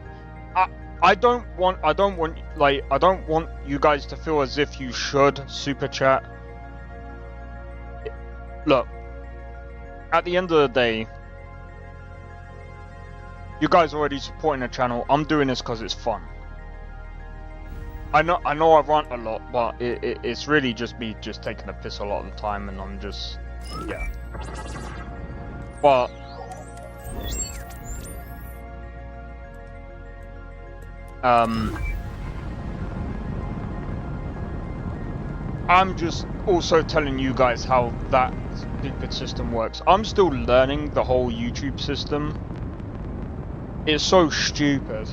I don't want you guys to feel as if you should super chat. Look, at the end of the day, you guys are already supporting the channel. I'm doing this because it's fun. I know I rant a lot, but it's really just me just taking a piss a lot of the time, and I'm just, yeah. But I'm just also telling you guys how that stupid system works. I'm still learning the whole YouTube system. It's so stupid.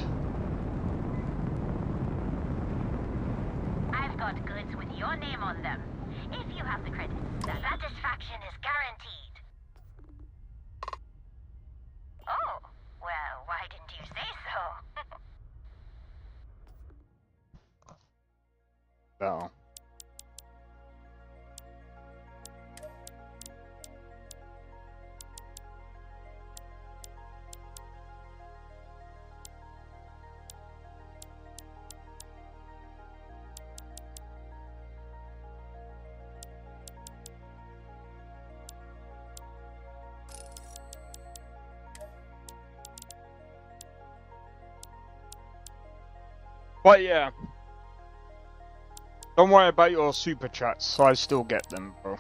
I've got goods with your name on them. If you have the credit, the satisfaction is guaranteed. Oh, well, why didn't you say so? No. But yeah, don't worry about your super chats. I still get them, bro.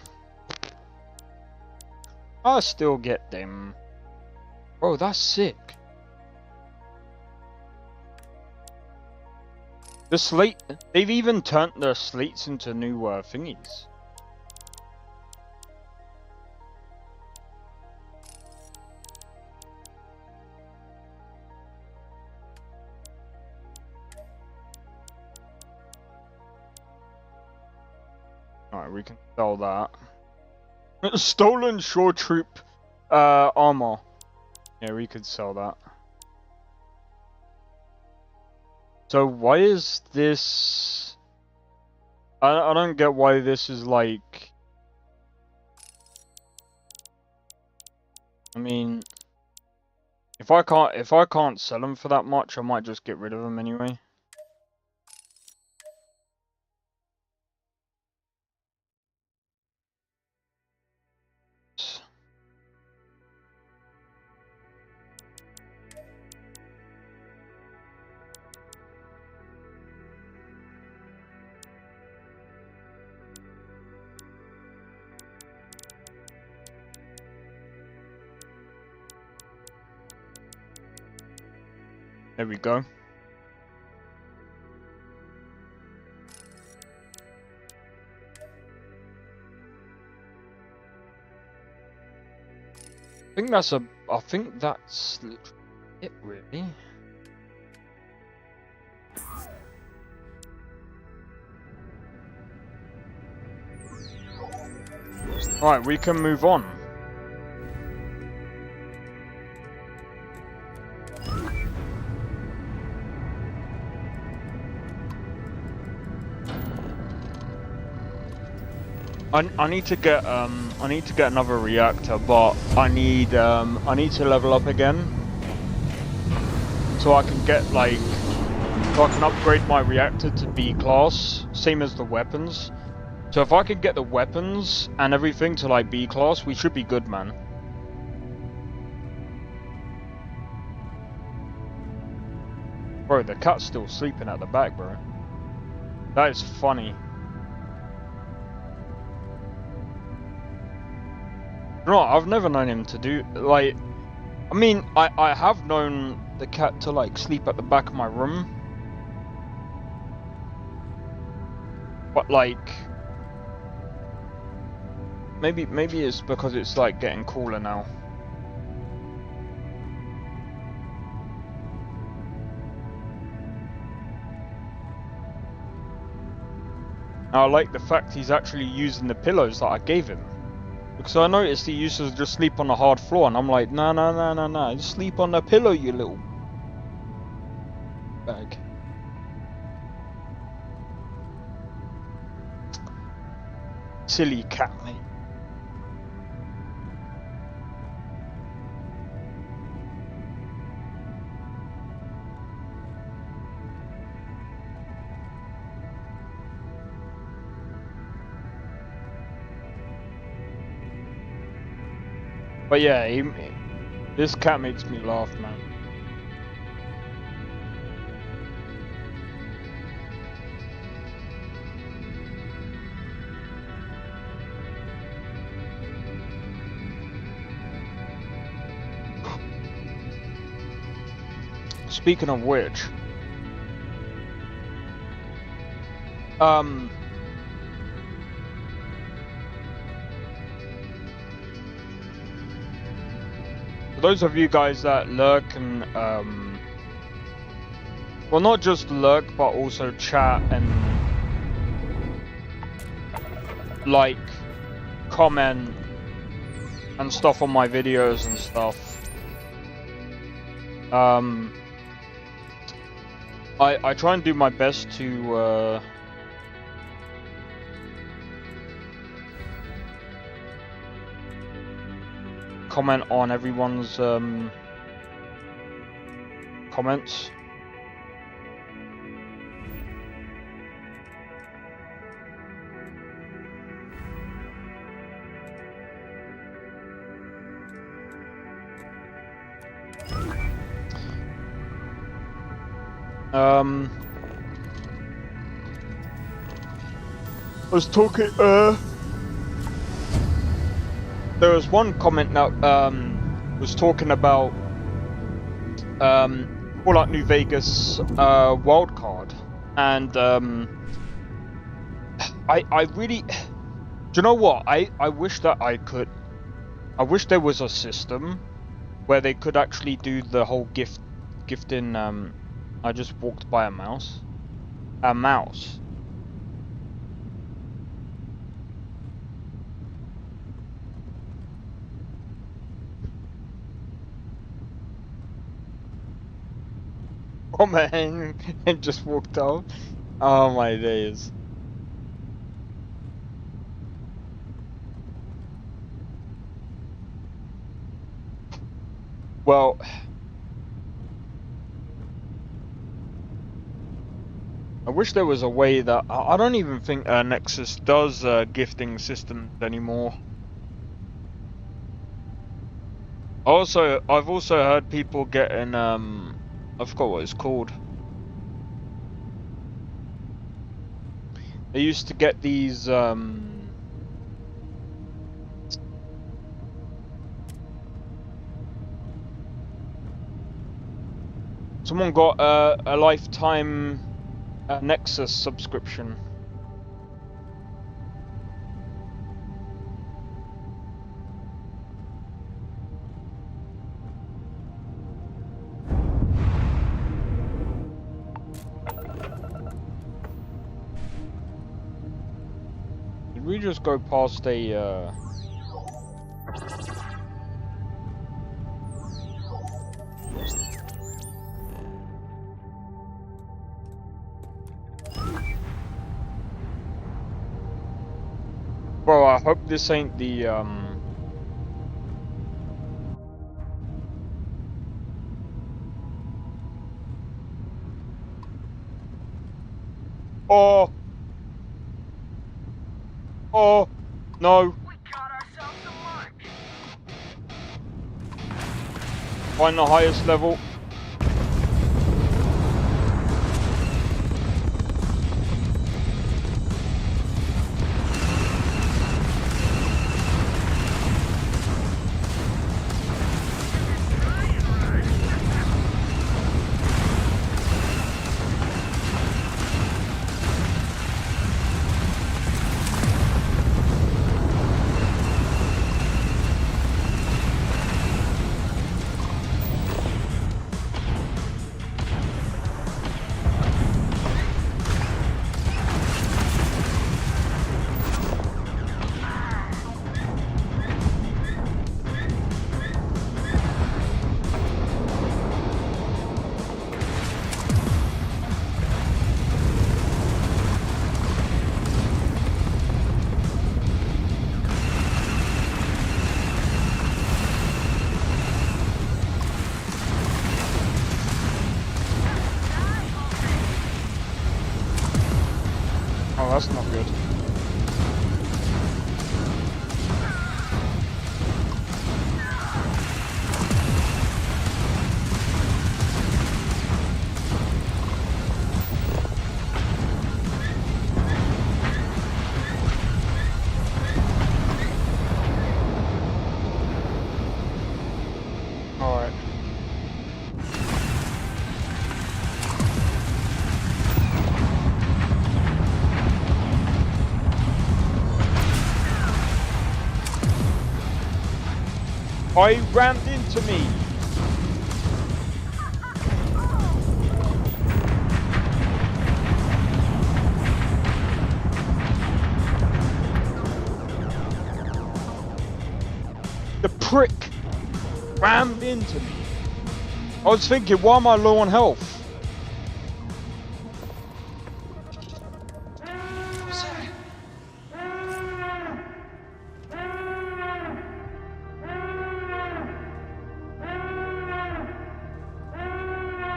I still get them. Bro, that's sick. The slate, they've even turned their slates into new thingies. Alright, we can sell that. Stolen shore troop armor. Yeah, we could sell that. So why is this... I don't get why this is like... I mean... If I can't sell them for that much, I might just get rid of them anyway. There we go. I think that's literally it, really. Right, we can move on. I need to get another reactor, but I need to level up again so I can get so I can upgrade my reactor to B class, same as the weapons. So if I could get the weapons and everything to like B class, we should be good, man. Bro, the cat's still sleeping at the back, bro. That is funny. No, I've never known him to do, like, I mean, I have known the cat to, like, sleep at the back of my room. But, like, maybe it's because it's, like, getting cooler now. I like the fact he's actually using the pillows that I gave him. Because I noticed he used to just sleep on the hard floor, and I'm like, nah, just sleep on the pillow, you little bag. Silly cat, mate. But yeah, this cat makes me laugh, man. Speaking of which, For those of you guys that lurk and well, not just lurk, but also chat and like, comment, and stuff on my videos and stuff. I try and do my best to comment on everyone's comments. I was talking, there was one comment that, was talking about, Fallout New Vegas, wildcard, and, I really, do you know what, I wish that I wish there was a system where they could actually do the whole gifting, I just walked by a mouse. A mouse. Oh man, and just walked out. Oh my days. Well, I wish there was a way that I don't even think Nexus does gifting systems anymore. I've also heard people getting I forgot what it's called. They used to get these someone got a lifetime Nexus subscription. Did we just go past a Bro, I hope this ain't the Oh! Oh! No! We got ourselves a mark. Find the highest level. Oh, that's not good. All right. I rammed into into me. The prick rammed into me. I was thinking, why am I low on health?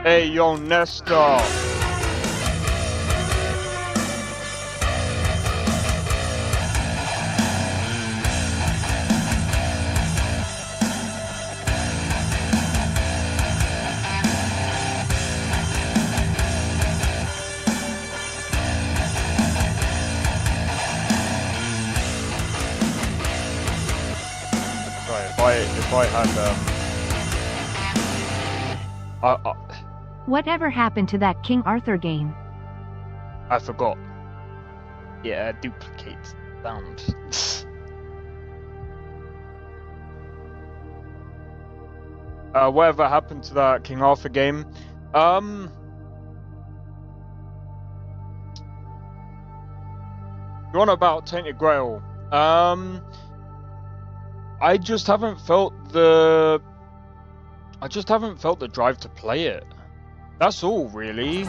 Hey, yo, Nestor. If I had Whatever happened to that King Arthur game? I forgot. Yeah, duplicates sound. Whatever happened to that King Arthur game? You're on about Tainted Grail. I just haven't felt the drive to play it. That's all, really.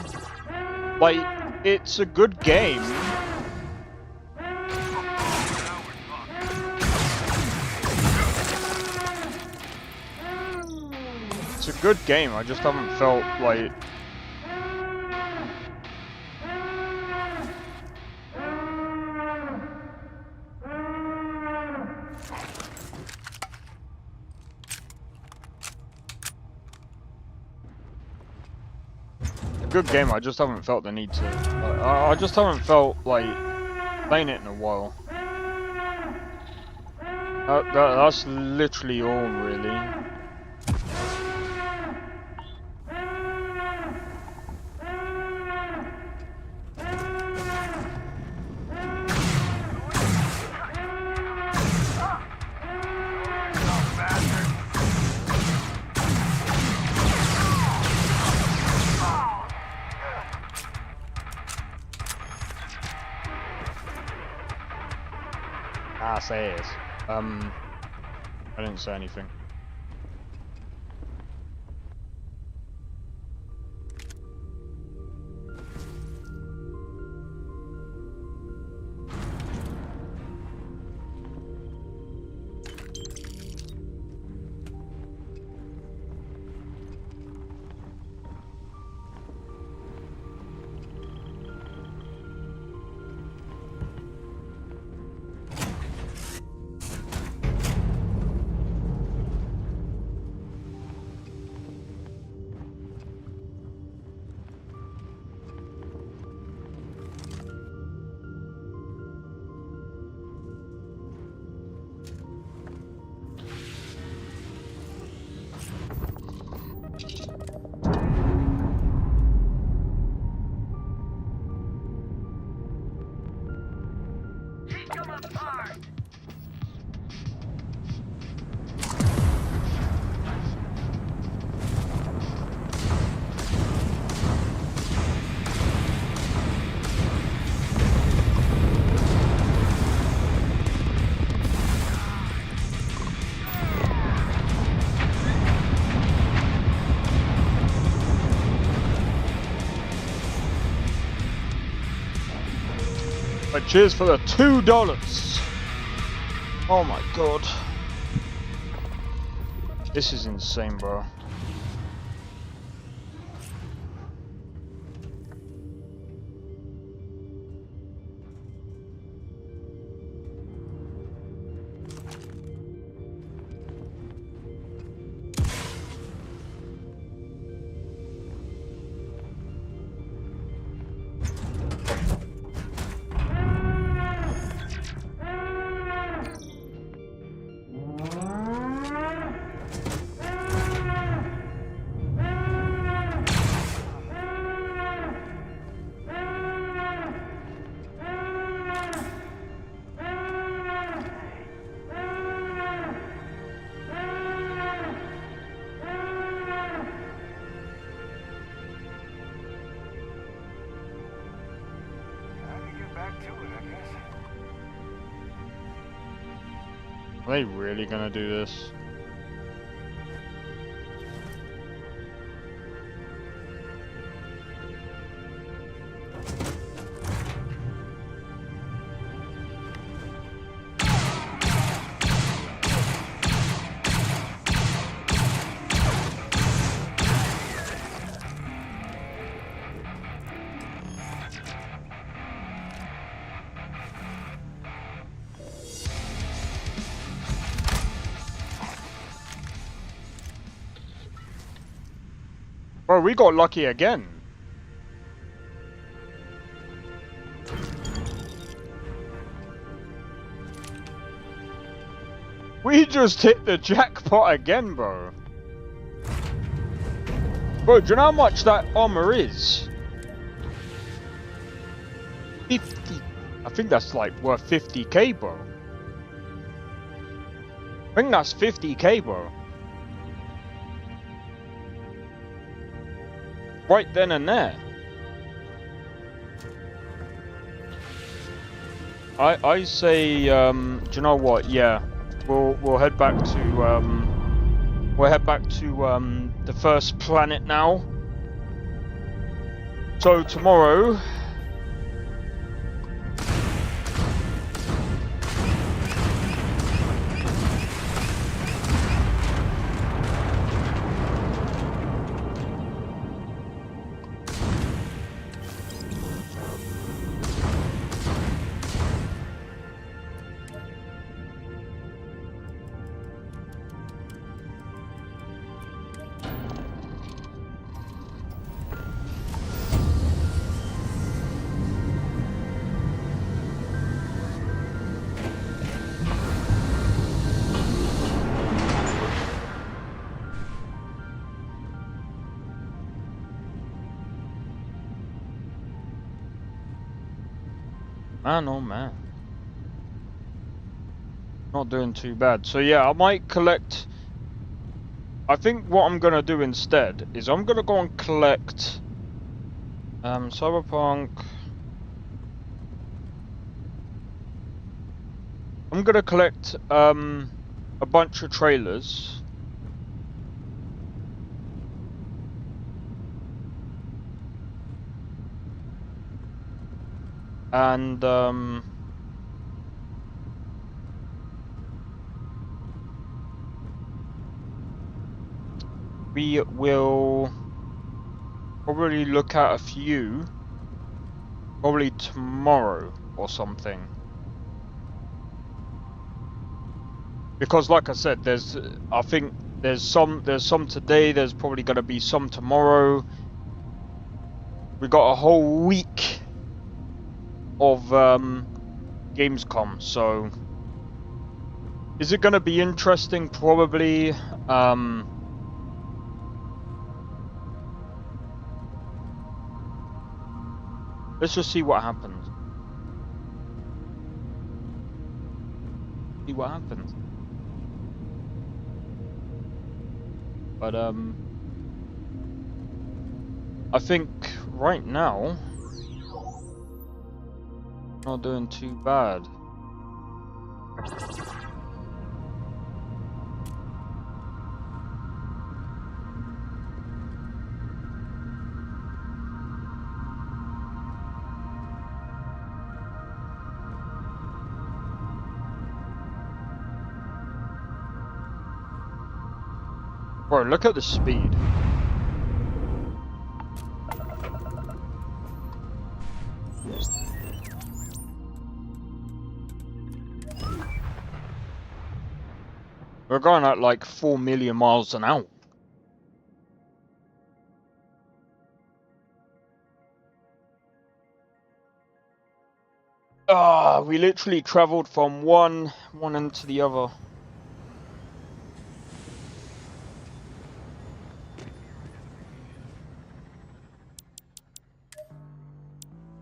Like, it's a good game. It's a good game, I just haven't felt like... Good game, I just haven't felt the need to. I just haven't felt like playing it in a while. That's literally all, really. Say it. I didn't say anything. But cheers for the $2. Oh my god. This is insane, bro. Are they really gonna do this? Bro, we got lucky again. We just hit the jackpot again, bro. Bro, do you know how much that armor is? 50. I think that's like worth 50k, bro. I think that's 50k, bro. Right then and there. I say, do you know what? Yeah, we'll head back to the first planet now. So tomorrow. Man, oh man. Not doing too bad. So yeah, I might collect... I think what I'm gonna do instead is I'm gonna go and collect... Cyberpunk... I'm gonna collect, a bunch of trailers. And, we will probably look at a few, probably tomorrow or something. Because like I said, I think there's some today, there's probably gonna be some tomorrow. We got a whole week of Gamescom, so is it going to be interesting? Probably. Let's just see what happens. See what happens. But I think right now, not doing too bad. Bro, look at the speed. We're going at like 4 million miles an hour. Ah, we literally traveled from one end to the other.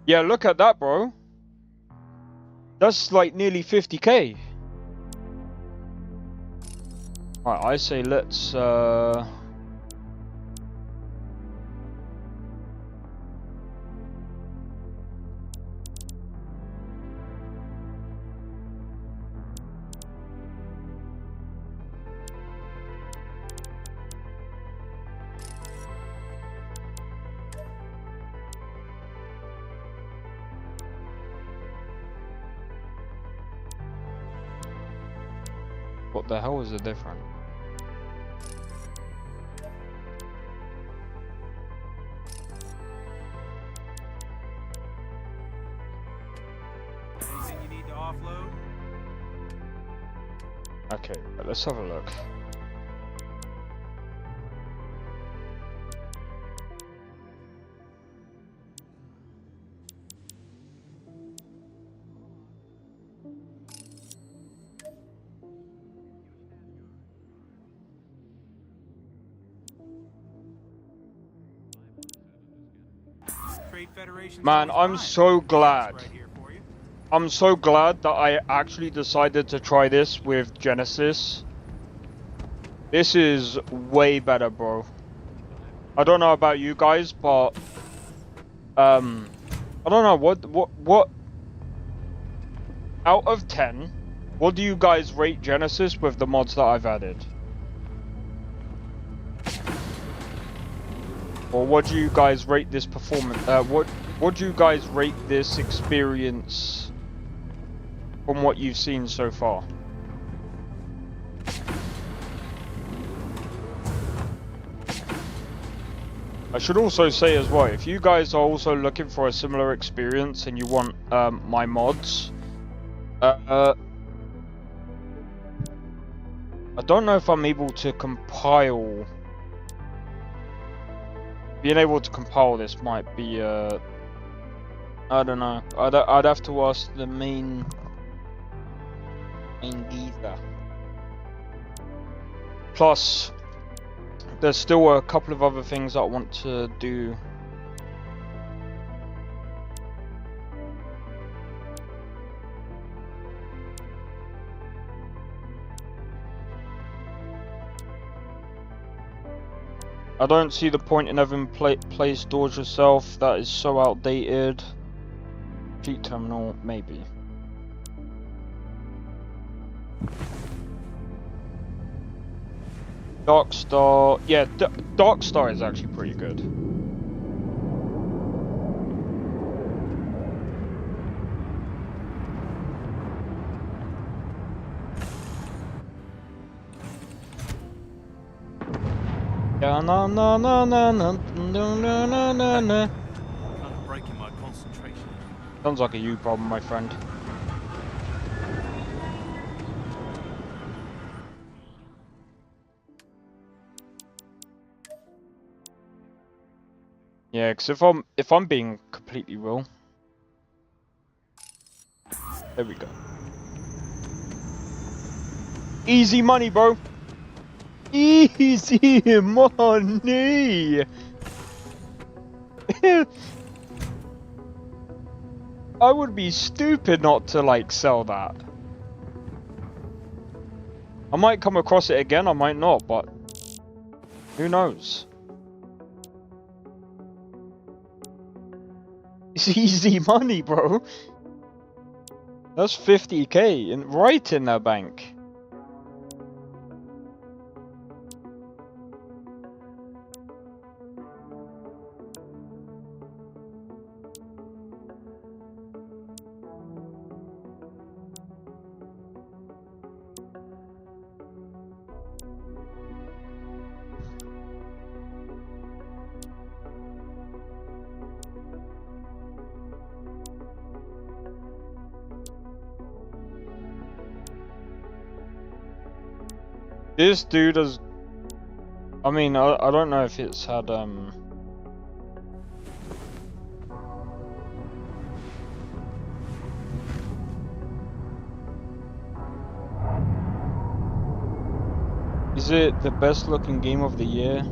Yeah, look at that, bro. That's like nearly 50k. Right, I say let's What the hell is the difference? Anything you need to offload? Okay, let's have a look. Trade Federation's Man, always I'm mine. so glad. Right here for you. I'm so glad that I actually decided to try this with Genesis. This is way better, bro. I don't know about you guys, but I don't know what out of 10, what do you guys rate Genesis with the mods that I've added? Or what do you guys rate this performance? What do you guys rate this experience from what you've seen so far? I should also say as well, if you guys are also looking for a similar experience and you want my mods, I don't know if I'm able to compile. Being able to compile this might be, I don't know. I'd have to ask the main geezer. Plus, there's still a couple of other things I want to do. I don't see the point in having play stores yourself. That is so outdated. Cheat terminal, maybe. Darkstar, yeah, Darkstar is actually pretty good. Yeah, na na na na na na na na na. Kind of breaking my concentration. Sounds like a you problem, my friend. Yeah, because if I'm being completely real, there we go. Easy money, bro. Easy money. I would be stupid not to like sell that. I might come across it again, I might not, but who knows? It's easy money, bro. That's 50k right in their bank. This dude has... I mean, I don't know if it's had, Is it the best looking game of the year?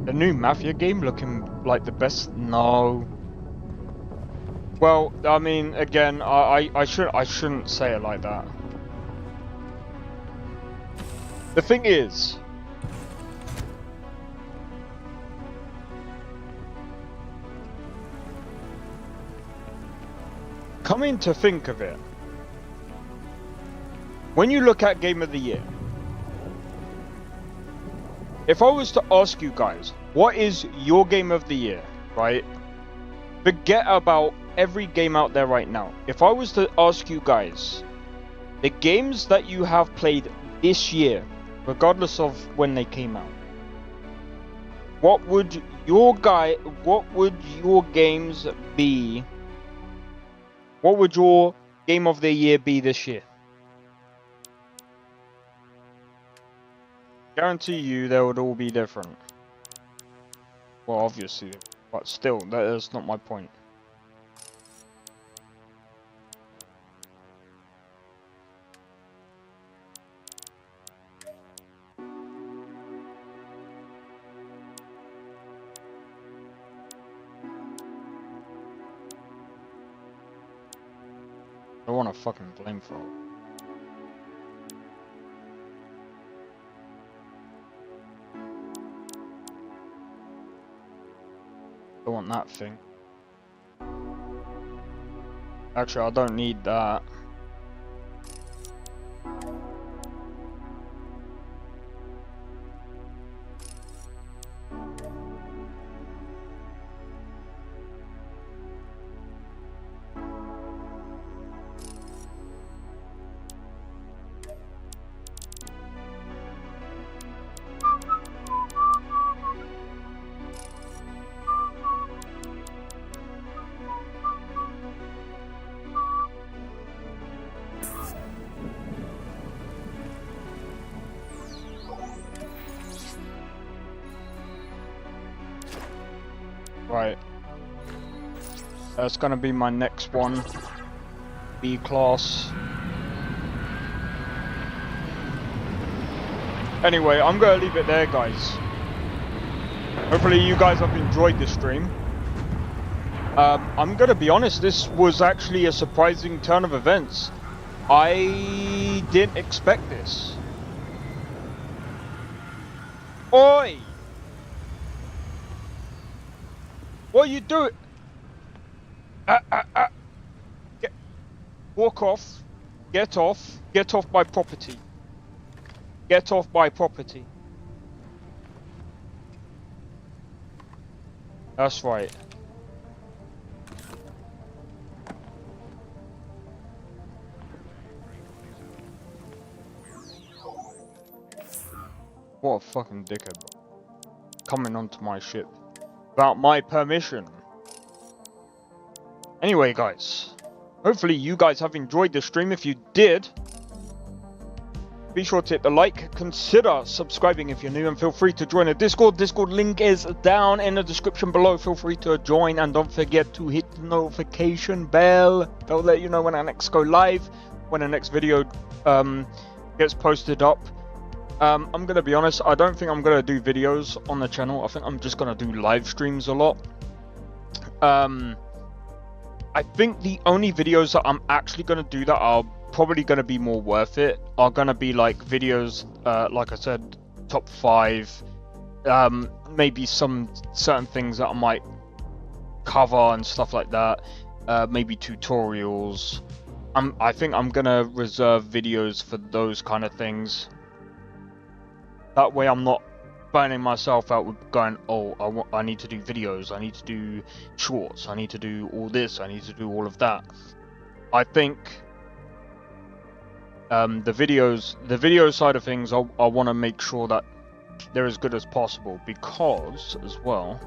The new Mafia game looking like the best? No. Well, I mean, again, I shouldn't say it like that. The thing is, coming to think of it, when you look at Game of the Year, if I was to ask you guys, what is your Game of the Year, right? Forget about every game out there right now. If I was to ask you guys, the games that you have played this year, regardless of when they came out, what would your games be? What would your game of the year be this year? Guarantee you they would all be different. Well, obviously, but still, that is not my point. I want a fucking flamethrower. I want that thing. Actually, I don't need that. Right. That's gonna be my next one. B class. Anyway, I'm gonna leave it there, guys. Hopefully you guys have enjoyed this stream. I'm gonna be honest, this was actually a surprising turn of events. I didn't expect this. Oi! What are you doing? Walk off. Get off. Get off my property. Get off my property. That's right. What a fucking dickhead. Coming onto my ship. Without my permission. Anyway, guys. Hopefully you guys have enjoyed the stream. If you did, be sure to hit the like. Consider subscribing if you're new, and feel free to join the Discord. Discord link is down in the description below. Feel free to join, and don't forget to hit the notification bell. That'll let you know when I next go live, when the next video gets posted up. I'm gonna be honest, I don't think I'm gonna do videos on the channel. I think I'm just gonna do live streams a lot. I think the only videos that I'm actually gonna do that are probably gonna be more worth it are gonna be like videos, like I said, top 5, maybe some certain things that I might cover and stuff like that, maybe tutorials. I think I'm gonna reserve videos for those kind of things. That way I'm not burning myself out with going, oh, I need to do videos, I need to do shorts, I need to do all this, I need to do all of that. I think the video side of things, I want to make sure that they're as good as possible, because as well,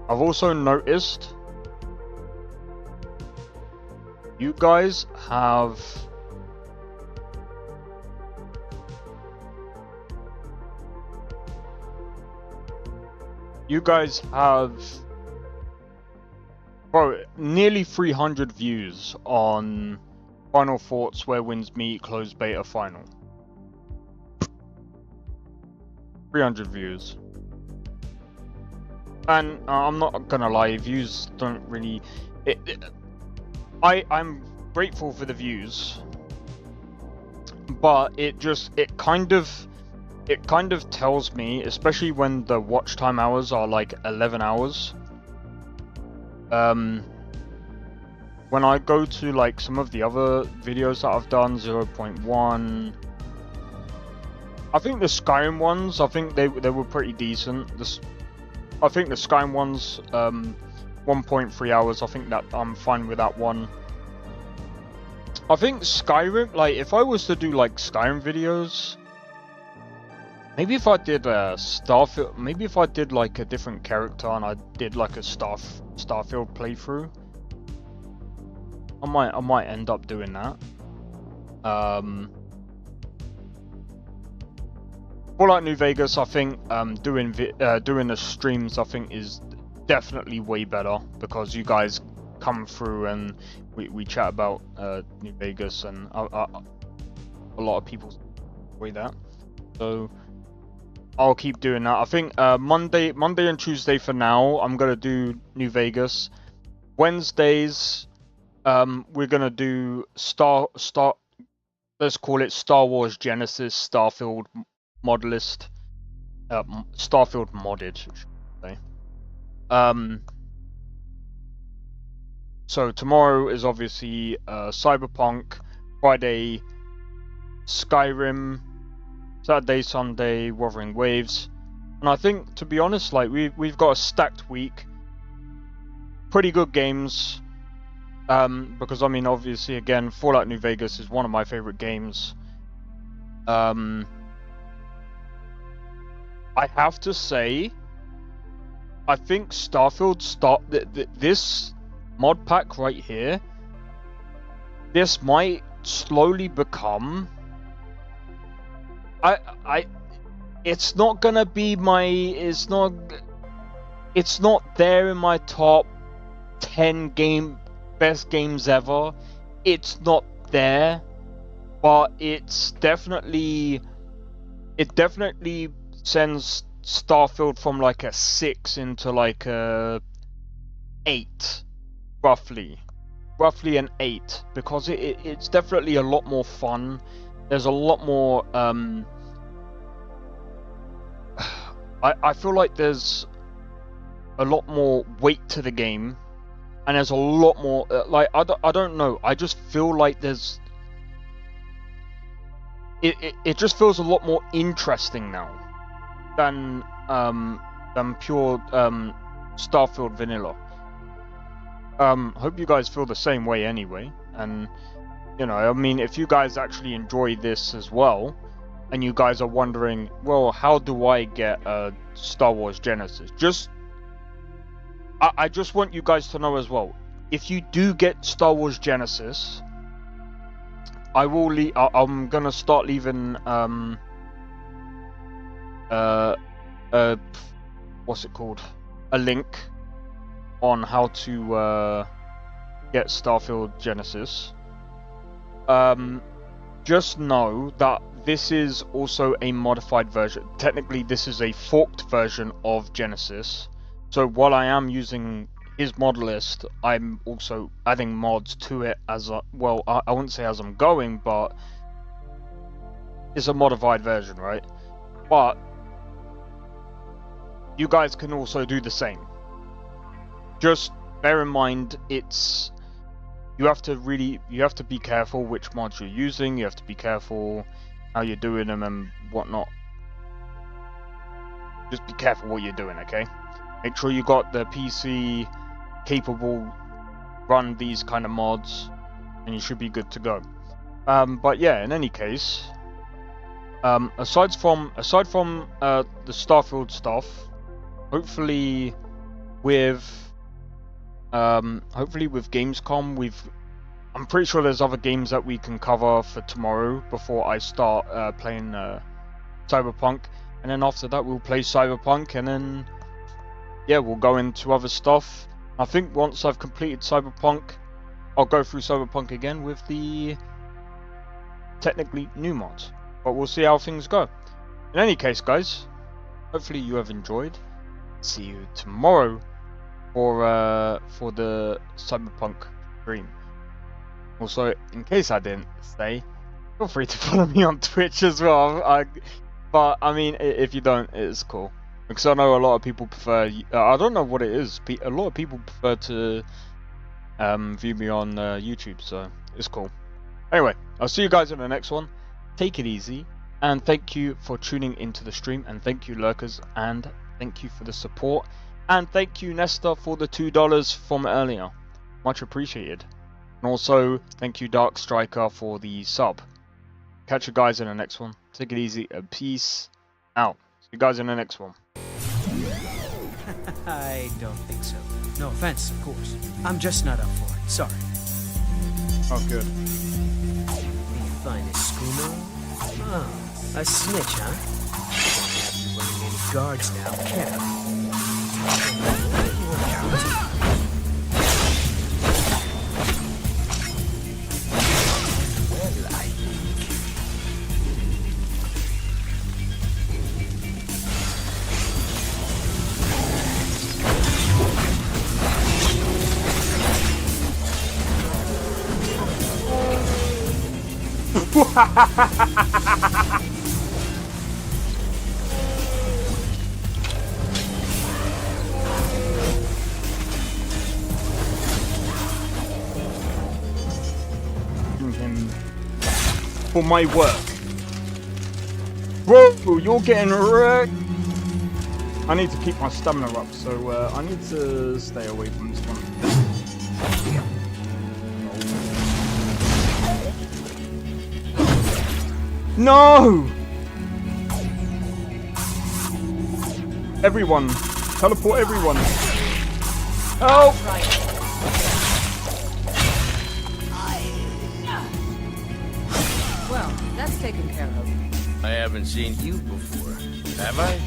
I've also noticed you guys have bro, nearly 300 views on Final Thoughts Where Winds Meet Closed Beta Final. 300 views. And I'm not gonna lie, views don't really... I'm grateful for the views, but it kind of tells me, especially when the watch time hours are like 11 hours. When I go to like some of the other videos that I've done, 0.1, I think the Skyrim ones, I think they were pretty decent. I think the Skyrim one's 1.3 hours. I think that I'm fine with that one. I think Skyrim, like, if I was to do like Skyrim videos, maybe if I did a Starfield, maybe if I did like a different character and I did like a Starfield playthrough, I might end up doing that. Fallout New Vegas, I think doing the streams, I think is definitely way better because you guys come through and we chat about New Vegas, and a lot of people enjoy that. So I'll keep doing that. I think Monday and Tuesday for now, I'm gonna do New Vegas. Wednesdays, we're gonna do let's call it Star Wars Genesis Starfield Modelist, Starfield modded, I should say. So tomorrow is obviously Cyberpunk, Friday Skyrim, Saturday, Sunday Wuthering Waves, and I think, to be honest, like we've got a stacked week, pretty good games. Because I mean, obviously, again, Fallout New Vegas is one of my favorite games. I have to say, I think Starfield this mod pack right here, this might slowly become. It's not gonna be my. It's not there in my top 10 best games ever. It's not there, but it's definitely. It definitely sends Starfield from like a 6 into like a 8, roughly an 8, because it's definitely a lot more fun. There's a lot more I feel like there's a lot more weight to the game, and there's a lot more like I don't know, I just feel like there's it just feels a lot more interesting now than pure Starfield vanilla. Hope you guys feel the same way anyway, and you know, I mean, if you guys actually enjoy this as well, and you guys are wondering, well, how do I get a Star Wars Genesis? I just want you guys to know as well, if you do get Star Wars Genesis, I'm gonna start leaving what's it called? A link on how to get Starfield Genesis. Just know that this is also a modified version. Technically, this is a forked version of Genesis. So while I am using his mod list, I'm also adding mods to it as I wouldn't say as I'm going, but it's a modified version, right? But you guys can also do the same. Just bear in mind, you have to be careful which mods you're using. You have to be careful how you're doing them and whatnot. Just be careful what you're doing, okay? Make sure you got the PC capable run these kind of mods, and you should be good to go. But yeah, in any case, aside from the Starfield stuff, hopefully with Gamescom, I'm pretty sure there's other games that we can cover for tomorrow before I start playing Cyberpunk, and then after that we'll play Cyberpunk, and then yeah, we'll go into other stuff. I think once I've completed Cyberpunk, I'll go through Cyberpunk again with the technically new mods, but we'll see how things go. In any case, guys, hopefully you have enjoyed. See you tomorrow for the Cyberpunk stream. Also, in case I didn't say, feel free to follow me on Twitch as well. But I mean, if you don't, it's cool, because I know a lot of people prefer. I don't know what it is. A lot of people prefer to view me on YouTube, so it's cool. Anyway, I'll see you guys in the next one. Take it easy, and thank you for tuning into the stream, and thank you, lurkers, and thank you for the support. And thank you, Nesta, for the $2 from earlier. Much appreciated. And also, thank you, Dark Striker, for the sub. Catch you guys in the next one. Take it easy. Peace out. See you guys in the next one. I don't think so. No offense, of course. I'm just not up for it. Sorry. Oh, good. You find a schooner? Oh, a snitch, huh? Don't have you running any guards now, can I? Him for my work. Whoa, you're getting wrecked. I need to keep my stamina up, so I need to stay away from this one. No! Everyone! Teleport everyone! Help! Well, that's taken care of. I haven't seen you before, have I?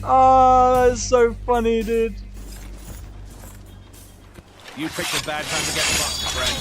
Oh, that's so funny, dude. You picked a bad time to get fucked, friend.